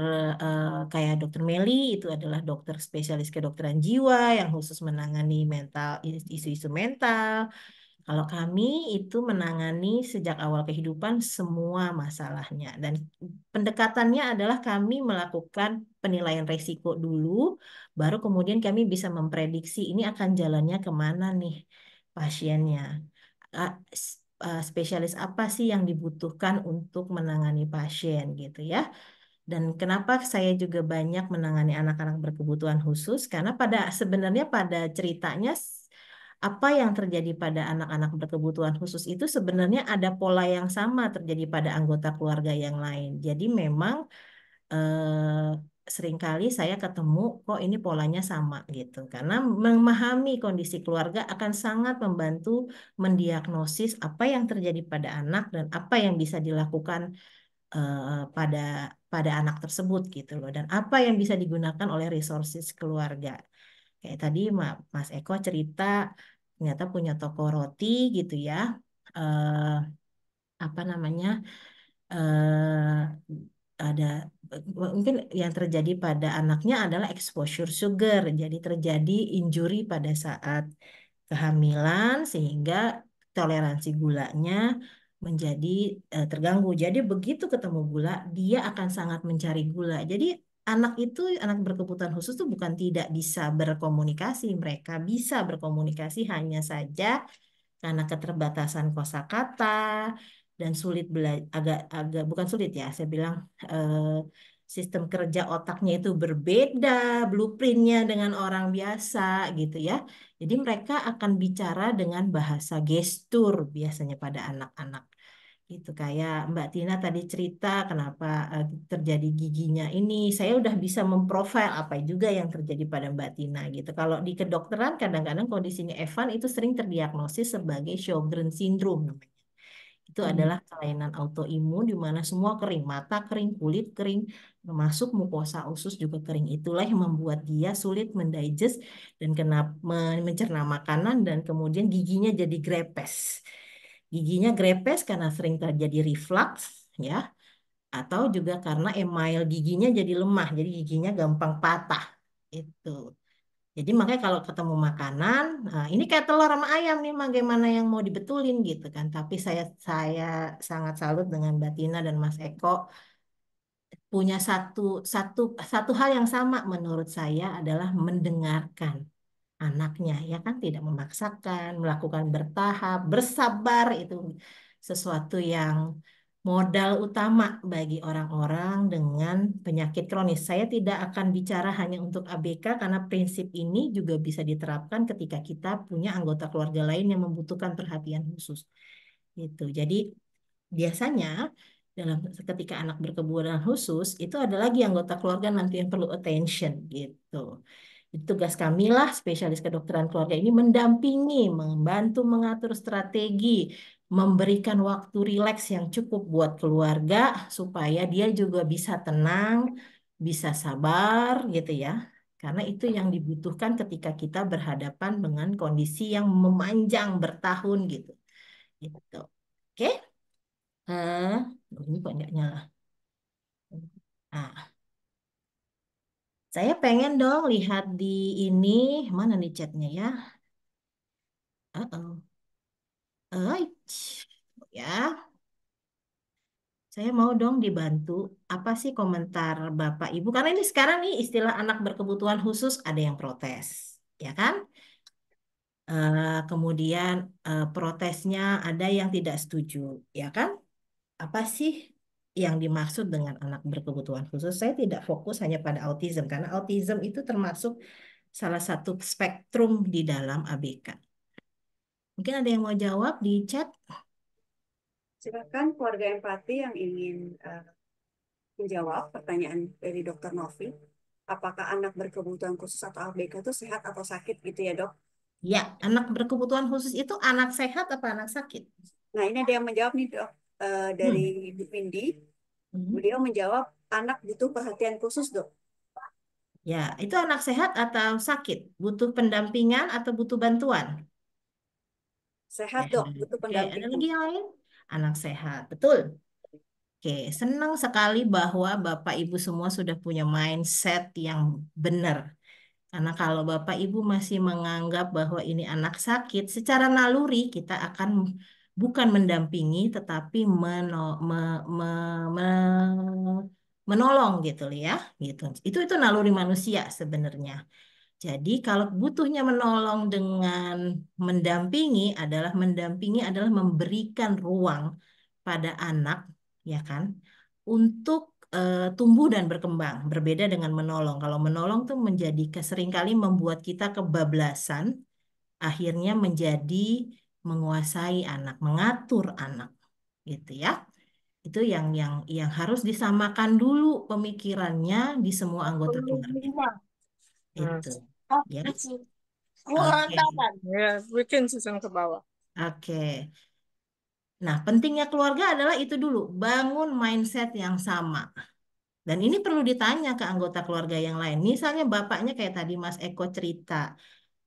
kayak dokter Meli itu adalah dokter spesialis kedokteran jiwa yang khusus menangani isu-isu mental. Kalau kami itu menangani sejak awal kehidupan semua masalahnya dan pendekatannya adalah kami melakukan penilaian resiko dulu, baru kemudian kami bisa memprediksi ini akan jalannya kemana nih pasiennya. spesialis apa sih yang dibutuhkan untuk menangani pasien gitu ya. Dan kenapa saya juga banyak menangani anak-anak berkebutuhan khusus? Karena sebenarnya pada ceritanya apa yang terjadi pada anak-anak berkebutuhan khusus itu sebenarnya ada pola yang sama terjadi pada anggota keluarga yang lain. Jadi memang eh, seringkali saya ketemu kok ini polanya sama gitu. Karena memahami kondisi keluarga akan sangat membantu mendiagnosis apa yang terjadi pada anak dan apa yang bisa dilakukan pada anak tersebut gitu loh, dan apa yang bisa digunakan oleh resources keluarga. Kayak tadi Mas Eko cerita ternyata punya toko roti gitu ya. eh Apa namanya? Ada mungkin yang terjadi pada anaknya adalah exposure sugar. Jadi terjadi injury pada saat kehamilan sehingga toleransi gulanya menjadi terganggu. Jadi begitu ketemu gula, dia akan sangat mencari gula. Jadi anak berkebutuhan khusus tuh bukan tidak bisa berkomunikasi, mereka bisa berkomunikasi, hanya saja karena keterbatasan kosakata dan sulit agak bukan sulit ya, saya bilang eh, sistem kerja otaknya itu berbeda, blueprintnya dengan orang biasa gitu ya. Jadi mereka akan bicara dengan bahasa gestur biasanya pada anak-anak. Gitu kayak Mbak Tina tadi cerita kenapa terjadi giginya ini, saya udah bisa memprofil apa juga yang terjadi pada Mbak Tina gitu. Kalau di kedokteran kadang-kadang kondisinya Evan itu sering terdiagnosis sebagai Sjogren syndrome namanya. Itu adalah kelainan autoimun di mana semua kering, mata kering, kulit kering, termasuk mukosa usus juga kering. Itulah yang membuat dia sulit mendigest dan mencerna makanan, dan kemudian giginya jadi grepes. Giginya grepes karena sering terjadi reflux ya, atau juga karena email giginya jadi lemah, jadi giginya gampang patah. Itu. Jadi makanya kalau ketemu makanan, nah ini kayak telur sama ayam nih, bagaimana yang mau dibetulin gitu kan. Tapi saya sangat salut dengan Mbak Tina dan Mas Eko punya satu satu satu hal yang sama menurut saya adalah mendengarkan anaknya ya kan, tidak memaksakan, melakukan bertahap, bersabar, itu sesuatu yang modal utama bagi orang-orang dengan penyakit kronis. Saya tidak akan bicara hanya untuk ABK karena prinsip ini juga bisa diterapkan ketika kita punya anggota keluarga lain yang membutuhkan perhatian khusus. Gitu. Jadi biasanya ketika anak berkebutuhan khusus itu ada lagi anggota keluarga nanti yang perlu attention gitu. Jadi tugas kami lah spesialis kedokteran keluarga ini mendampingi, membantu mengatur strategi, memberikan waktu rileks yang cukup buat keluarga supaya dia juga bisa tenang, bisa sabar gitu ya. Karena itu yang dibutuhkan ketika kita berhadapan dengan kondisi yang memanjang bertahun gitu. Gitu. Oke? Eh, ini kok nggak nyala. Nah, saya pengen dong lihat di ini, mana nih chatnya ya? Uh-oh. Ya, saya mau dong dibantu. Apa sih komentar Bapak Ibu? Karena ini sekarang nih istilah anak berkebutuhan khusus ada yang protes, ya kan? Kemudian protesnya ada yang tidak setuju, ya kan? Apa sih yang dimaksud dengan anak berkebutuhan khusus? Saya tidak fokus hanya pada autism, karena autism itu termasuk salah satu spektrum di dalam ABK. Mungkin ada yang mau jawab di chat? Silakan keluarga empati yang ingin menjawab pertanyaan dari Dokter Novi. Apakah anak berkebutuhan khusus atau ABK itu sehat atau sakit gitu ya, Dok? Ya, anak berkebutuhan khusus itu anak sehat apa anak sakit? Nah, ini ada yang menjawab nih, Dok. Dari Hmm. Bu Windy. Hmm. Beliau menjawab anak butuh perhatian khusus, Dok. Ya, itu anak sehat atau sakit? Butuh pendampingan atau butuh bantuan? Sehat, Ya. Dok, butuh Oke, ada pendampingan. lagi yang lain? Anak sehat, betul. Oke, senang sekali bahwa Bapak Ibu semua sudah punya mindset yang benar. Karena kalau Bapak Ibu masih menganggap bahwa ini anak sakit, secara naluri kita akan bukan mendampingi, tetapi menolong gitu ya, gitu. Itu naluri manusia sebenarnya. Jadi kalau butuhnya menolong dengan mendampingi adalah memberikan ruang pada anak, ya kan, untuk tumbuh dan berkembang. Berbeda dengan menolong. Kalau menolong tuh seringkali membuat kita kebablasan, akhirnya menjadi menguasai anak, mengatur anak, gitu ya. Itu yang harus disamakan dulu pemikirannya di semua anggota keluarga. Itu. Ya. Oke. Ya, bikin susun ke bawah. Oke. Nah, pentingnya keluarga adalah itu dulu, bangun mindset yang sama. Dan ini perlu ditanya ke anggota keluarga yang lain. Misalnya bapaknya kayak tadi Mas Eko cerita,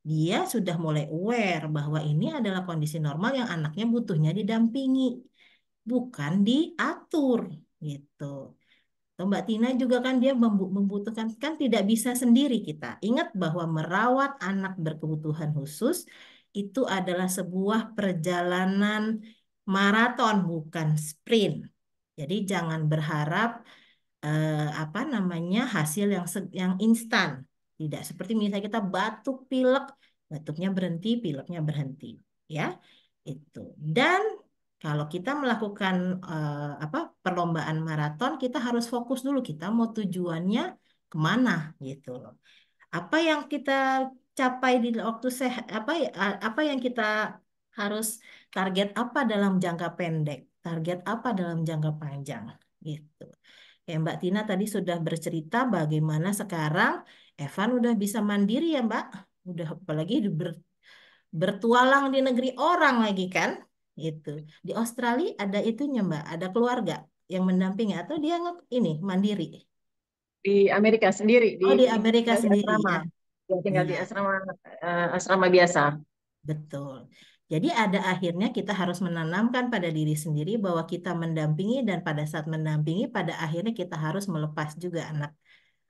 dia sudah mulai aware bahwa ini adalah kondisi normal yang anaknya butuhnya didampingi, bukan diatur gitu. Atau Mbak Tina juga kan dia membutuhkan, kan tidak bisa sendiri kita. Ingat bahwa merawat anak berkebutuhan khusus itu adalah sebuah perjalanan maraton, bukan sprint. Jadi jangan berharap apa namanya hasil yang instan. Tidak seperti misalnya kita batuk pilek, batuknya berhenti, pileknya berhenti, ya. Itu. Dan kalau kita melakukan apa perlombaan maraton, kita harus fokus dulu kita mau tujuannya kemana gitu loh. Apa yang kita capai di waktu sehat, apa yang kita harus target apa dalam jangka pendek, target apa dalam jangka panjang gitu. Kayak Mbak Tina tadi sudah bercerita bagaimana sekarang Evan udah bisa mandiri ya Mbak, udah apalagi bertualang di negeri orang lagi kan, gitu. Di Australia ada itunya Mbak, ada keluarga yang mendampingi atau dia ini mandiri. Di Amerika sendiri, Oh di Amerika tinggal di sendiri asrama. ya. Ya, tinggal di Iya, asrama biasa. betul. Jadi ada akhirnya kita harus menanamkan pada diri sendiri bahwa kita mendampingi dan pada saat mendampingi pada akhirnya kita harus melepas juga anak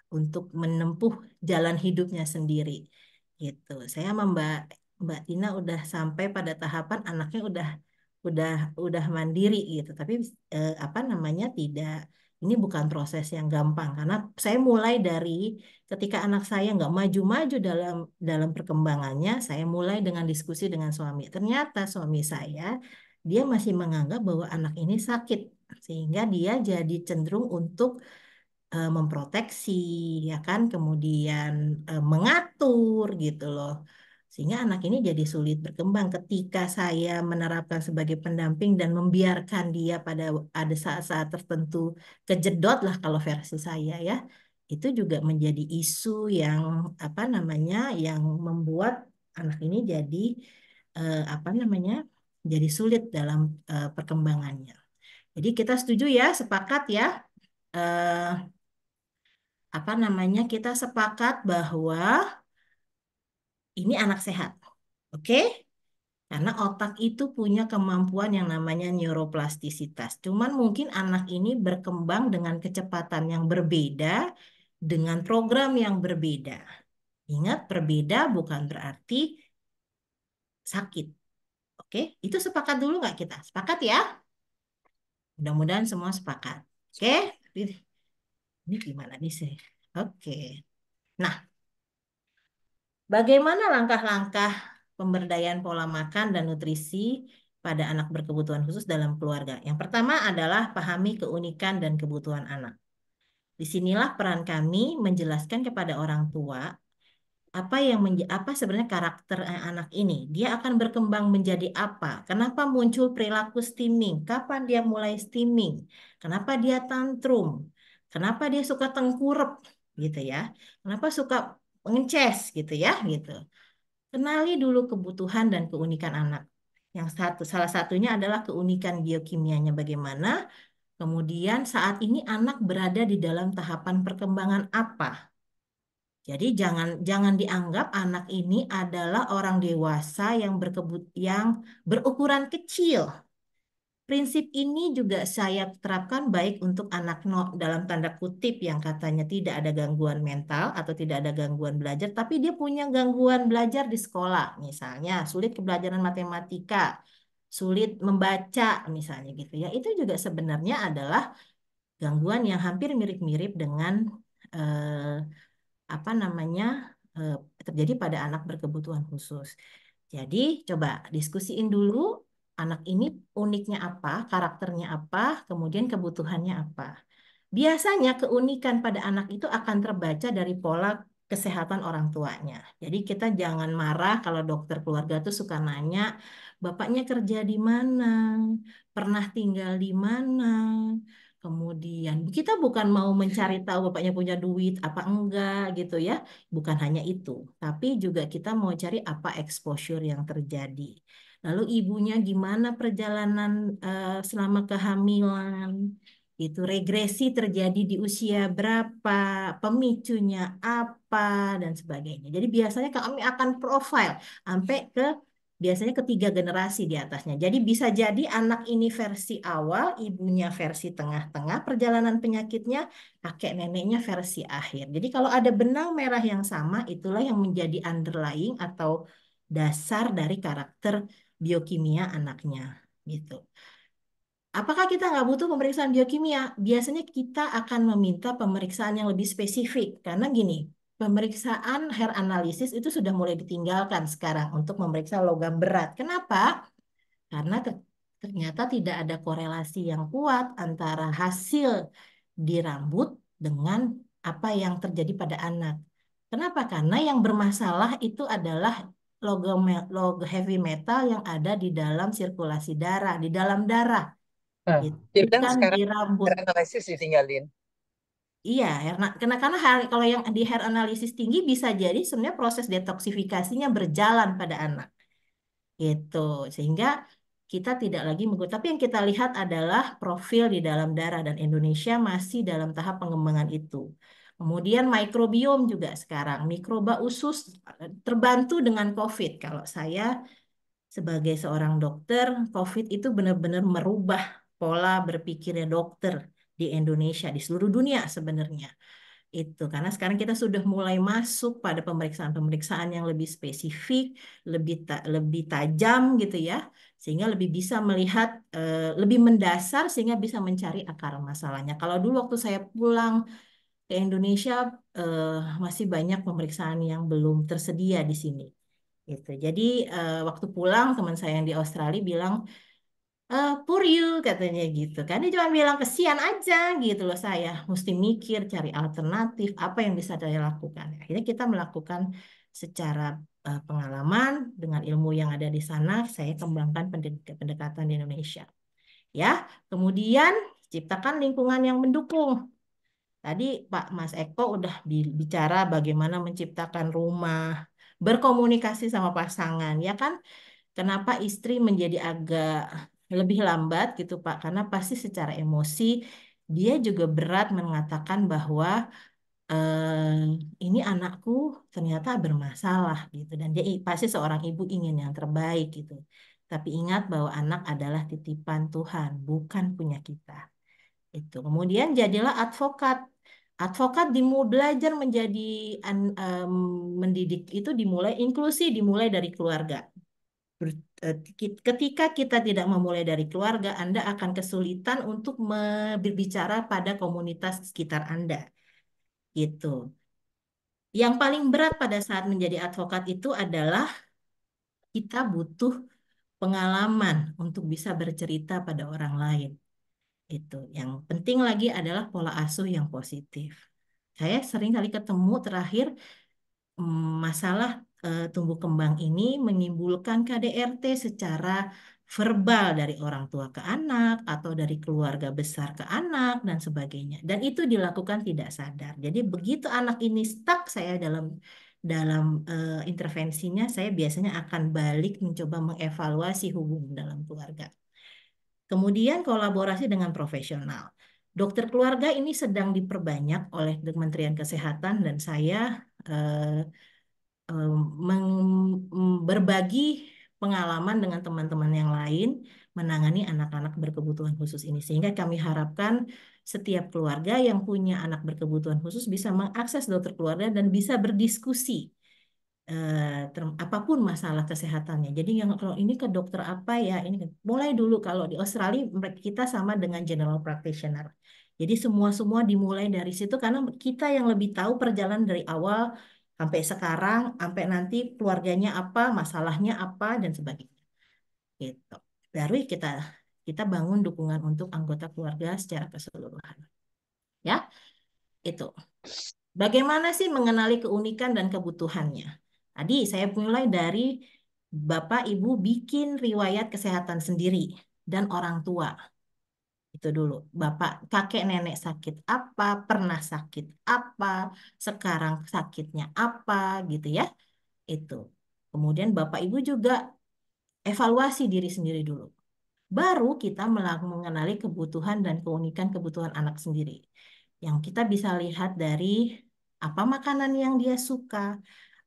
untuk menempuh jalan hidupnya sendiri. Gitu. Saya sama Mbak Tina udah sampai pada tahapan anaknya udah udah mandiri gitu. Tapi apa namanya tidak ini bukan proses yang gampang karena saya mulai dari ketika anak saya nggak maju-maju dalam perkembangannya, saya mulai dengan diskusi dengan suami. Ternyata suami saya dia masih menganggap bahwa anak ini sakit sehingga dia jadi cenderung untuk memproteksi, ya kan, kemudian mengatur gitu loh. Sehingga anak ini jadi sulit berkembang ketika saya menerapkan sebagai pendamping dan membiarkan dia pada ada saat-saat tertentu kejedot lah kalau versi saya ya. Itu juga menjadi isu yang apa namanya yang membuat anak ini jadi apa namanya jadi sulit dalam perkembangannya. Jadi kita setuju ya, sepakat ya. eh, apa namanya kita sepakat bahwa ini anak sehat. Oke? Karena otak itu punya kemampuan yang namanya neuroplastisitas. Cuman mungkin anak ini berkembang dengan kecepatan yang berbeda, dengan program yang berbeda. Ingat, berbeda bukan berarti sakit. Oke? Itu sepakat dulu nggak kita? Sepakat ya? Mudah-mudahan semua sepakat. Oke? Ini gimana nih sih? Oke. Nah, bagaimana langkah-langkah pemberdayaan pola makan dan nutrisi pada anak berkebutuhan khusus dalam keluarga? Yang pertama adalah pahami keunikan dan kebutuhan anak. Disinilah peran kami menjelaskan kepada orang tua apa sebenarnya karakter anak ini. Dia akan berkembang menjadi apa? Kenapa muncul perilaku stimming? Kapan dia mulai stimming? Kenapa dia tantrum? Kenapa dia suka tengkurap gitu ya? Kenapa suka ngeces gitu ya gitu. Kenali dulu kebutuhan dan keunikan anak. Salah satunya adalah keunikan biokimianya bagaimana. Kemudian saat ini anak berada di dalam tahapan perkembangan apa. Jadi jangan dianggap anak ini adalah orang dewasa yang berukuran kecil. Prinsip ini juga saya terapkan baik untuk anak dalam tanda kutip yang katanya tidak ada gangguan mental atau tidak ada gangguan belajar, tapi dia punya gangguan belajar di sekolah. Misalnya sulit kebelajaran matematika, sulit membaca misalnya gitu ya. Itu juga sebenarnya adalah gangguan yang hampir mirip-mirip dengan eh, apa namanya terjadi pada anak berkebutuhan khusus. Jadi coba diskusiin dulu anak ini uniknya apa, karakternya apa, kemudian kebutuhannya apa. Biasanya keunikan pada anak itu akan terbaca dari pola kesehatan orang tuanya. Jadi kita jangan marah kalau dokter keluarga tuh suka nanya, bapaknya kerja di mana, pernah tinggal di mana. Kemudian kita bukan mau mencari tahu bapaknya punya duit apa enggak gitu ya. Bukan hanya itu, tapi juga kita mau cari apa exposure yang terjadi. Lalu ibunya gimana perjalanan selama kehamilan, itu regresi terjadi di usia berapa, pemicunya apa, dan sebagainya. Jadi biasanya kami akan profile sampai ke biasanya ketiga generasi di atasnya. Jadi bisa jadi anak ini versi awal, ibunya versi tengah-tengah perjalanan penyakitnya, kakek neneknya versi akhir. Jadi kalau ada benang merah yang sama, itulah yang menjadi underlying atau dasar dari karakter biokimia anaknya gitu. Apakah kita nggak butuh pemeriksaan biokimia? Biasanya kita akan meminta pemeriksaan yang lebih spesifik. Karena gini, pemeriksaan hair analysis itu sudah mulai ditinggalkan sekarang untuk memeriksa logam berat. Kenapa? Karena ternyata tidak ada korelasi yang kuat antara hasil di rambut dengan apa yang terjadi pada anak. Kenapa? Karena yang bermasalah itu adalah log heavy metal yang ada di dalam sirkulasi darah, di dalam darah. Nah, Gitu. dia bilang Bukan di sekarang rambut. hair analysis ditinggalin. Iya, karena kalau yang di hair analysis tinggi bisa jadi sebenarnya proses detoksifikasinya berjalan pada anak. Gitu. Sehingga kita tidak lagi menggunakan. Tapi yang kita lihat adalah profil di dalam darah dan Indonesia masih dalam tahap pengembangan itu. Kemudian mikrobiom juga sekarang, mikroba usus terbantu dengan COVID. Kalau saya sebagai seorang dokter, COVID itu benar-benar merubah pola berpikirnya dokter di Indonesia, di seluruh dunia sebenarnya. Itu karena sekarang kita sudah mulai masuk pada pemeriksaan-pemeriksaan yang lebih spesifik, lebih tajam gitu ya, sehingga lebih bisa melihat lebih mendasar sehingga bisa mencari akar masalahnya. Kalau dulu waktu saya pulang ke Indonesia eh, masih banyak pemeriksaan yang belum tersedia di sini. Gitu. Jadi waktu pulang teman saya yang di Australia bilang, Puryu katanya gitu kan. Dia cuma bilang kesian aja gitu loh saya. Mesti mikir, cari alternatif, apa yang bisa saya lakukan. Akhirnya kita melakukan secara pengalaman dengan ilmu yang ada di sana, saya kembangkan pendekatan di Indonesia. Ya, kemudian ciptakan lingkungan yang mendukung. Tadi Pak Mas Eko udah bicara bagaimana menciptakan rumah, berkomunikasi sama pasangan, ya kan? Kenapa istri menjadi agak lebih lambat gitu Pak? Karena pasti secara emosi dia juga berat mengatakan bahwa ini anakku ternyata bermasalah gitu dan dia pasti seorang ibu ingin yang terbaik gitu. Tapi ingat bahwa anak adalah titipan Tuhan, bukan punya kita. Itu. Kemudian jadilah advokat. Advokat belajar menjadi mendidik itu dimulai inklusi dimulai dari keluarga. Ketika kita tidak memulai dari keluarga, Anda akan kesulitan untuk berbicara pada komunitas sekitar Anda. Gitu. Yang paling berat pada saat menjadi advokat itu adalah kita butuh pengalaman untuk bisa bercerita pada orang lain. Itu. Yang penting lagi adalah pola asuh yang positif. Saya sering kali ketemu terakhir masalah tumbuh kembang ini menimbulkan KDRT secara verbal dari orang tua ke anak atau dari keluarga besar ke anak dan sebagainya. Dan itu dilakukan tidak sadar. Jadi begitu anak ini stuck saya dalam intervensinya, saya biasanya akan balik mencoba mengevaluasi hubungan dalam keluarga. Kemudian kolaborasi dengan profesional. Dokter keluarga ini sedang diperbanyak oleh Kementerian Kesehatan dan saya berbagi pengalaman dengan teman-teman yang lain menangani anak-anak berkebutuhan khusus ini. Sehingga kami harapkan setiap keluarga yang punya anak berkebutuhan khusus bisa mengakses dokter keluarga dan bisa berdiskusi apapun masalah kesehatannya. Jadi yang kalau ini ke dokter apa ya, ini mulai dulu kalau di Australia kita sama dengan general practitioner. Jadi semua dimulai dari situ karena kita yang lebih tahu perjalanan dari awal sampai sekarang, sampai nanti keluarganya apa, masalahnya apa dan sebagainya. Gitu. Baru kita kita bangun dukungan untuk anggota keluarga secara keseluruhan. Ya, itu. Bagaimana sih mengenali keunikan dan kebutuhannya? Tadi saya mulai dari Bapak Ibu bikin riwayat kesehatan sendiri dan orang tua. Itu dulu. Bapak, kakek nenek sakit apa, pernah sakit apa, sekarang sakitnya apa gitu ya. Itu. Kemudian Bapak Ibu juga evaluasi diri sendiri dulu. Baru kita mengenali kebutuhan dan keunikan kebutuhan anak sendiri. Yang kita bisa lihat dari apa makanan yang dia suka,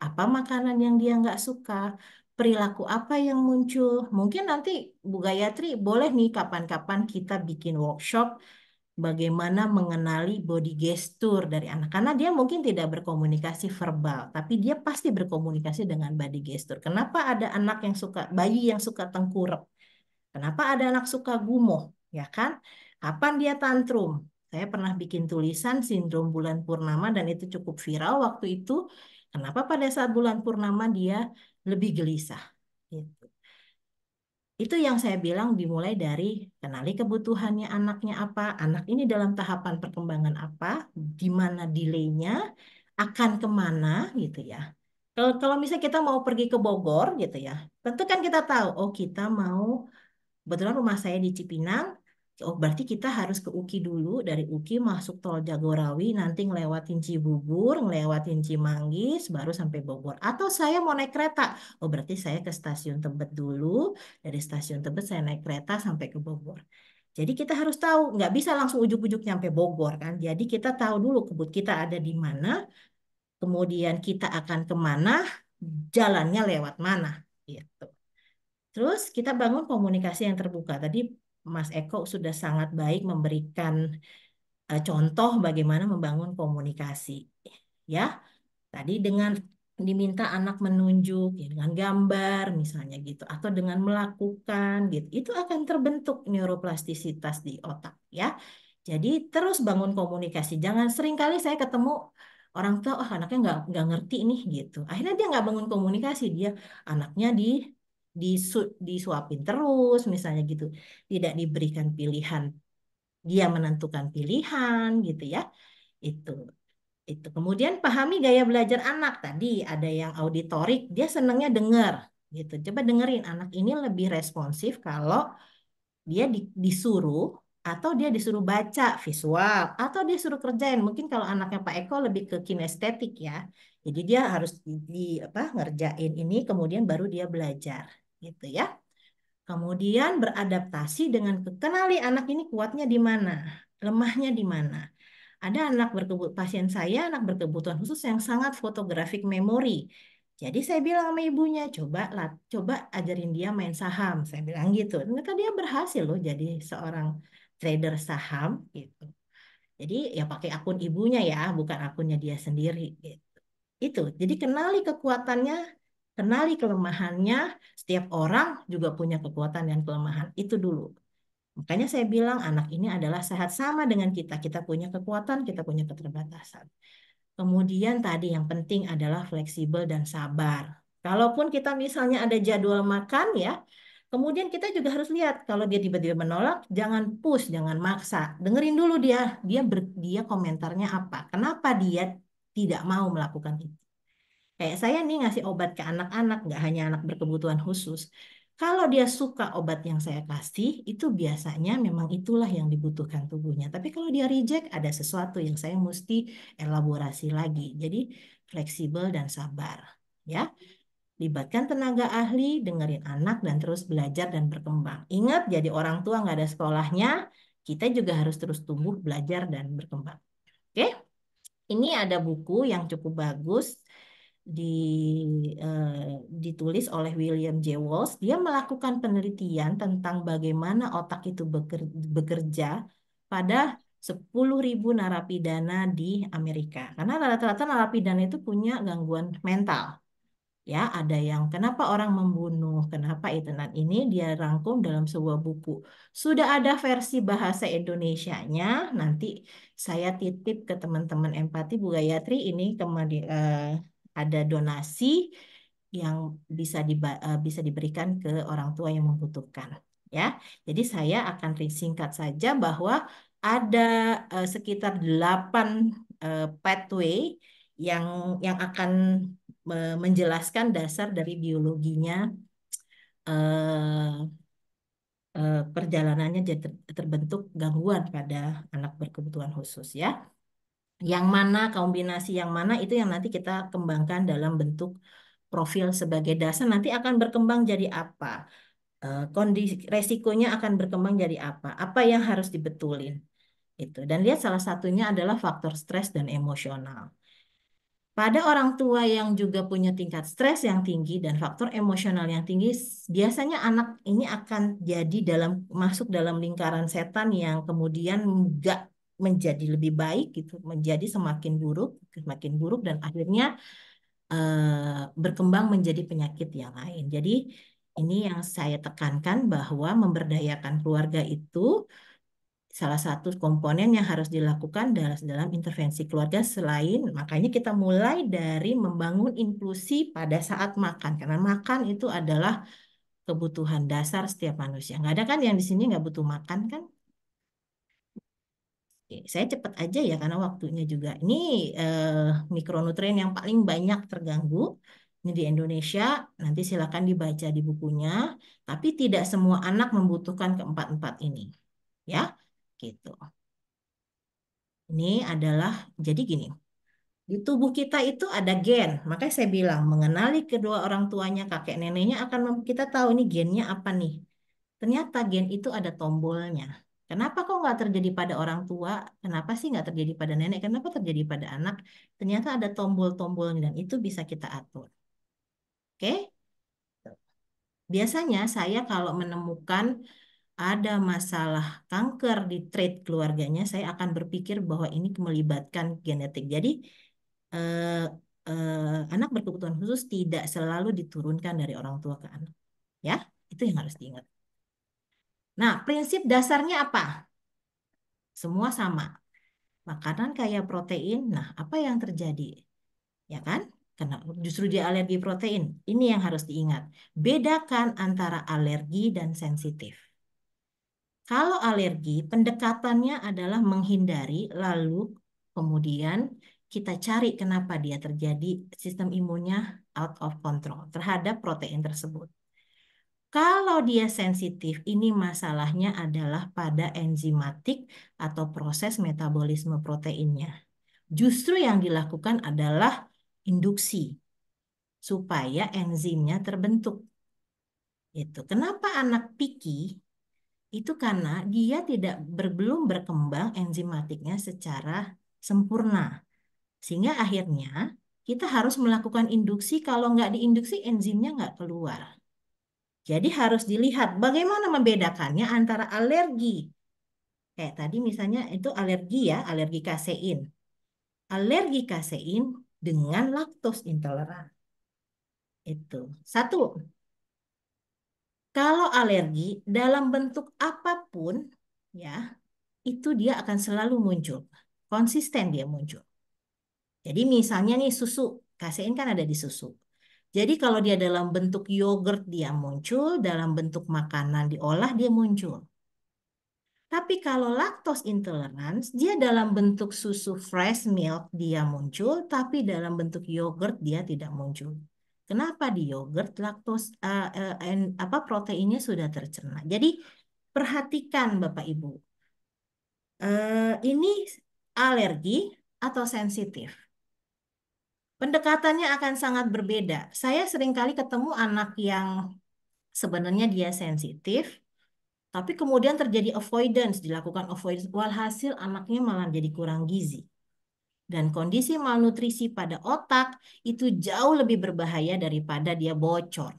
apa makanan yang dia nggak suka, perilaku apa yang muncul. Mungkin nanti Bu Gayatri boleh nih kapan-kapan kita bikin workshop bagaimana mengenali body gesture dari anak. Karena dia mungkin tidak berkomunikasi verbal, tapi dia pasti berkomunikasi dengan body gesture. Kenapa ada anak yang suka, bayi yang suka tengkurap? Kenapa ada anak suka gumoh? Ya kan? Kapan dia tantrum? Saya pernah bikin tulisan sindrom bulan purnama dan itu cukup viral waktu itu. Kenapa pada saat bulan purnama dia lebih gelisah? Gitu. Itu yang saya bilang dimulai dari kenali kebutuhannya anaknya apa, anak ini dalam tahapan perkembangan apa, di mana delaynya, akan kemana gitu ya. Kalau misalnya kita mau pergi ke Bogor gitu ya, tentu kan kita tahu, oh kita mau, kebetulan rumah saya di Cipinang, oh berarti kita harus ke UKI dulu, dari UKI masuk tol Jagorawi, nanti ngelewatin Cibubur, ngelewatin Cimanggis, baru sampai Bogor. Atau saya mau naik kereta, oh berarti saya ke stasiun Tebet dulu, dari stasiun Tebet saya naik kereta sampai ke Bogor. Jadi kita harus tahu, nggak bisa langsung ujuk-ujuk nyampe Bogor kan. Jadi kita tahu dulu kebut kita ada di mana, kemudian kita akan kemana, jalannya lewat mana. Gitu. Terus kita bangun komunikasi yang terbuka. Tadi Mas Eko sudah sangat baik memberikan contoh bagaimana membangun komunikasi. Ya, tadi dengan diminta anak menunjuk ya, dengan gambar misalnya gitu atau dengan melakukan gitu. Itu akan terbentuk neuroplastisitas di otak ya. Jadi terus bangun komunikasi. Jangan seringkali saya ketemu orang tua, oh anaknya nggak ngerti nih gitu. Akhirnya dia nggak bangun komunikasi, dia anaknya disuapin terus misalnya gitu, tidak diberikan pilihan, dia menentukan pilihan gitu ya. Itu itu. Kemudian pahami gaya belajar anak. Tadi ada yang auditorik, dia senangnya dengar gitu. Coba dengerin, anak ini lebih responsif kalau dia disuruh atau dia disuruh baca visual atau dia suruh kerjain. Mungkin kalau anaknya Pak Eko lebih ke kinestetik ya. Jadi dia harus apa ngerjain ini kemudian baru dia belajar gitu ya. Kemudian beradaptasi dengan kenali anak ini kuatnya di mana, lemahnya di mana. Ada pasien saya anak berkebutuhan khusus yang sangat photographic memory. Jadi saya bilang sama ibunya, coba ajarin dia main saham. Saya bilang gitu. Ternyata dia berhasil loh jadi seorang trader saham gitu. Jadi ya pakai akun ibunya ya, bukan akunnya dia sendiri gitu. Itu. Jadi kenali kekuatannya, kenali kelemahannya. Setiap orang juga punya kekuatan dan kelemahan. Itu dulu. Makanya saya bilang anak ini adalah sehat sama dengan kita. Kita punya kekuatan, kita punya keterbatasan. Kemudian tadi yang penting adalah fleksibel dan sabar. Kalaupun kita misalnya ada jadwal makan ya, kemudian kita juga harus lihat kalau dia tiba-tiba menolak, jangan push, jangan maksa. Dengerin dulu dia komentarnya apa. Kenapa dia tidak mau melakukan itu? Kayak saya nih ngasih obat ke anak-anak, nggak hanya anak berkebutuhan khusus. Kalau dia suka obat yang saya kasih, itu biasanya memang itulah yang dibutuhkan tubuhnya. Tapi kalau dia reject, ada sesuatu yang saya mesti elaborasi lagi. Jadi fleksibel dan sabar. Ya, libatkan tenaga ahli, dengerin anak, dan terus belajar dan berkembang. Ingat, jadi orang tua nggak ada sekolahnya, kita juga harus terus tumbuh, belajar, dan berkembang. Oke? Ini ada buku yang cukup bagus di, ditulis oleh William J. Walsh. Dia melakukan penelitian tentang bagaimana otak itu bekerja pada 10.000 narapidana di Amerika. Karena rata-rata narapidana itu punya gangguan mental. Ya, ada yang kenapa orang membunuh, kenapa itu. Nah, ini dia rangkum dalam sebuah buku. Sudah ada versi bahasa Indonesianya. Nanti saya titip ke teman-teman empati Bu Gayatri ini ada donasi yang bisa diberikan ke orang tua yang membutuhkan. Ya, jadi saya akan singkat saja bahwa ada sekitar 8 pathway yang akan menjelaskan dasar dari biologinya perjalanannya jadi terbentuk gangguan pada anak berkebutuhan khusus ya. Yang mana kombinasi yang mana itu yang nanti kita kembangkan dalam bentuk profil sebagai dasar nanti akan berkembang jadi apa? Kondisi resikonya akan berkembang jadi apa yang harus dibetulin itu. Dan lihat salah satunya adalah faktor stres dan emosional. Pada orang tua yang juga punya tingkat stres yang tinggi dan faktor emosional yang tinggi, biasanya anak ini akan jadi masuk dalam lingkaran setan yang kemudian enggak menjadi lebih baik gitu, menjadi semakin buruk dan akhirnya berkembang menjadi penyakit yang lain. Jadi ini yang saya tekankan bahwa memberdayakan keluarga itu salah satu komponen yang harus dilakukan dalam intervensi keluarga selain makanya kita mulai dari membangun inklusi pada saat makan karena makan itu adalah kebutuhan dasar setiap manusia. Nggak ada kan yang di sini nggak butuh makan kan? Oke, saya cepat aja ya karena waktunya juga. Ini mikronutrien yang paling banyak terganggu ini di Indonesia. Nanti silakan dibaca di bukunya. Tapi tidak semua anak membutuhkan keempat-empat ini, ya, gitu. Ini adalah jadi gini. Di tubuh kita itu ada gen. Makanya saya bilang mengenali kedua orang tuanya, kakek neneknya akan kita tahu ini gennya apa nih. Ternyata gen itu ada tombolnya. Kenapa kok nggak terjadi pada orang tua? Kenapa sih nggak terjadi pada nenek? Kenapa terjadi pada anak? Ternyata ada tombol-tombolnya dan itu bisa kita atur. Oke? Biasanya saya kalau menemukan ada masalah kanker di trait keluarganya, saya akan berpikir bahwa ini melibatkan genetik. Jadi anak berkebutuhan khusus tidak selalu diturunkan dari orang tua ke anak. Ya, itu yang harus diingat. Nah, prinsip dasarnya apa? Semua sama. Makanan kaya protein, nah apa yang terjadi? Ya kan? Karena justru dia alergi protein. Ini yang harus diingat. Bedakan antara alergi dan sensitif. Kalau alergi, pendekatannya adalah menghindari, lalu kemudian kita cari kenapa dia terjadi sistem imunnya out of control terhadap protein tersebut. Kalau dia sensitif, ini masalahnya adalah pada enzimatik atau proses metabolisme proteinnya. Justru yang dilakukan adalah induksi supaya enzimnya terbentuk. Itu. Kenapa anak picky? Itu karena dia belum berkembang enzimatiknya secara sempurna. Sehingga akhirnya kita harus melakukan induksi, kalau nggak diinduksi enzimnya nggak keluar. Jadi harus dilihat bagaimana membedakannya antara alergi. Kayak tadi misalnya itu alergi ya, alergi kasein. Alergi kasein dengan laktos intoleran. Itu. Satu, kalau alergi dalam bentuk apapun ya, itu dia akan selalu muncul. Konsisten dia muncul. Jadi misalnya nih susu, kasein kan ada di susu. Jadi kalau dia dalam bentuk yogurt dia muncul, dalam bentuk makanan diolah dia muncul. Tapi kalau lactose intolerance, dia dalam bentuk susu fresh milk dia muncul, tapi dalam bentuk yogurt dia tidak muncul. Kenapa di yogurt proteinnya sudah tercerna. Jadi perhatikan Bapak Ibu, ini alergi atau sensitif. Pendekatannya akan sangat berbeda. Saya seringkali ketemu anak yang sebenarnya dia sensitif, tapi kemudian terjadi avoidance, dilakukan avoidance. Walhasil anaknya malah jadi kurang gizi. Dan kondisi malnutrisi pada otak itu jauh lebih berbahaya daripada dia bocor.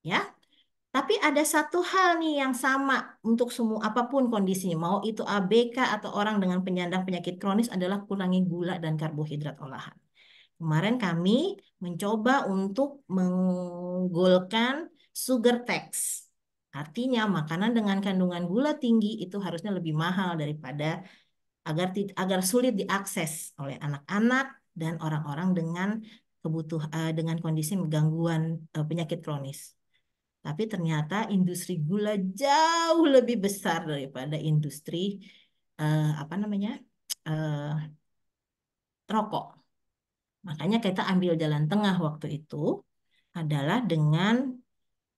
Ya. Tapi ada satu hal nih yang sama untuk semua apapun kondisinya, mau itu ABK atau orang dengan penyandang penyakit kronis adalah kurangi gula dan karbohidrat olahan. Kemarin kami mencoba untuk menggolkan sugar tax. Artinya makanan dengan kandungan gula tinggi itu harusnya lebih mahal daripada agar sulit diakses oleh anak-anak dan orang-orang dengan dengan kondisi gangguan penyakit kronis. Tapi ternyata industri gula jauh lebih besar daripada industri apa namanya rokok. Makanya kita ambil jalan tengah waktu itu adalah dengan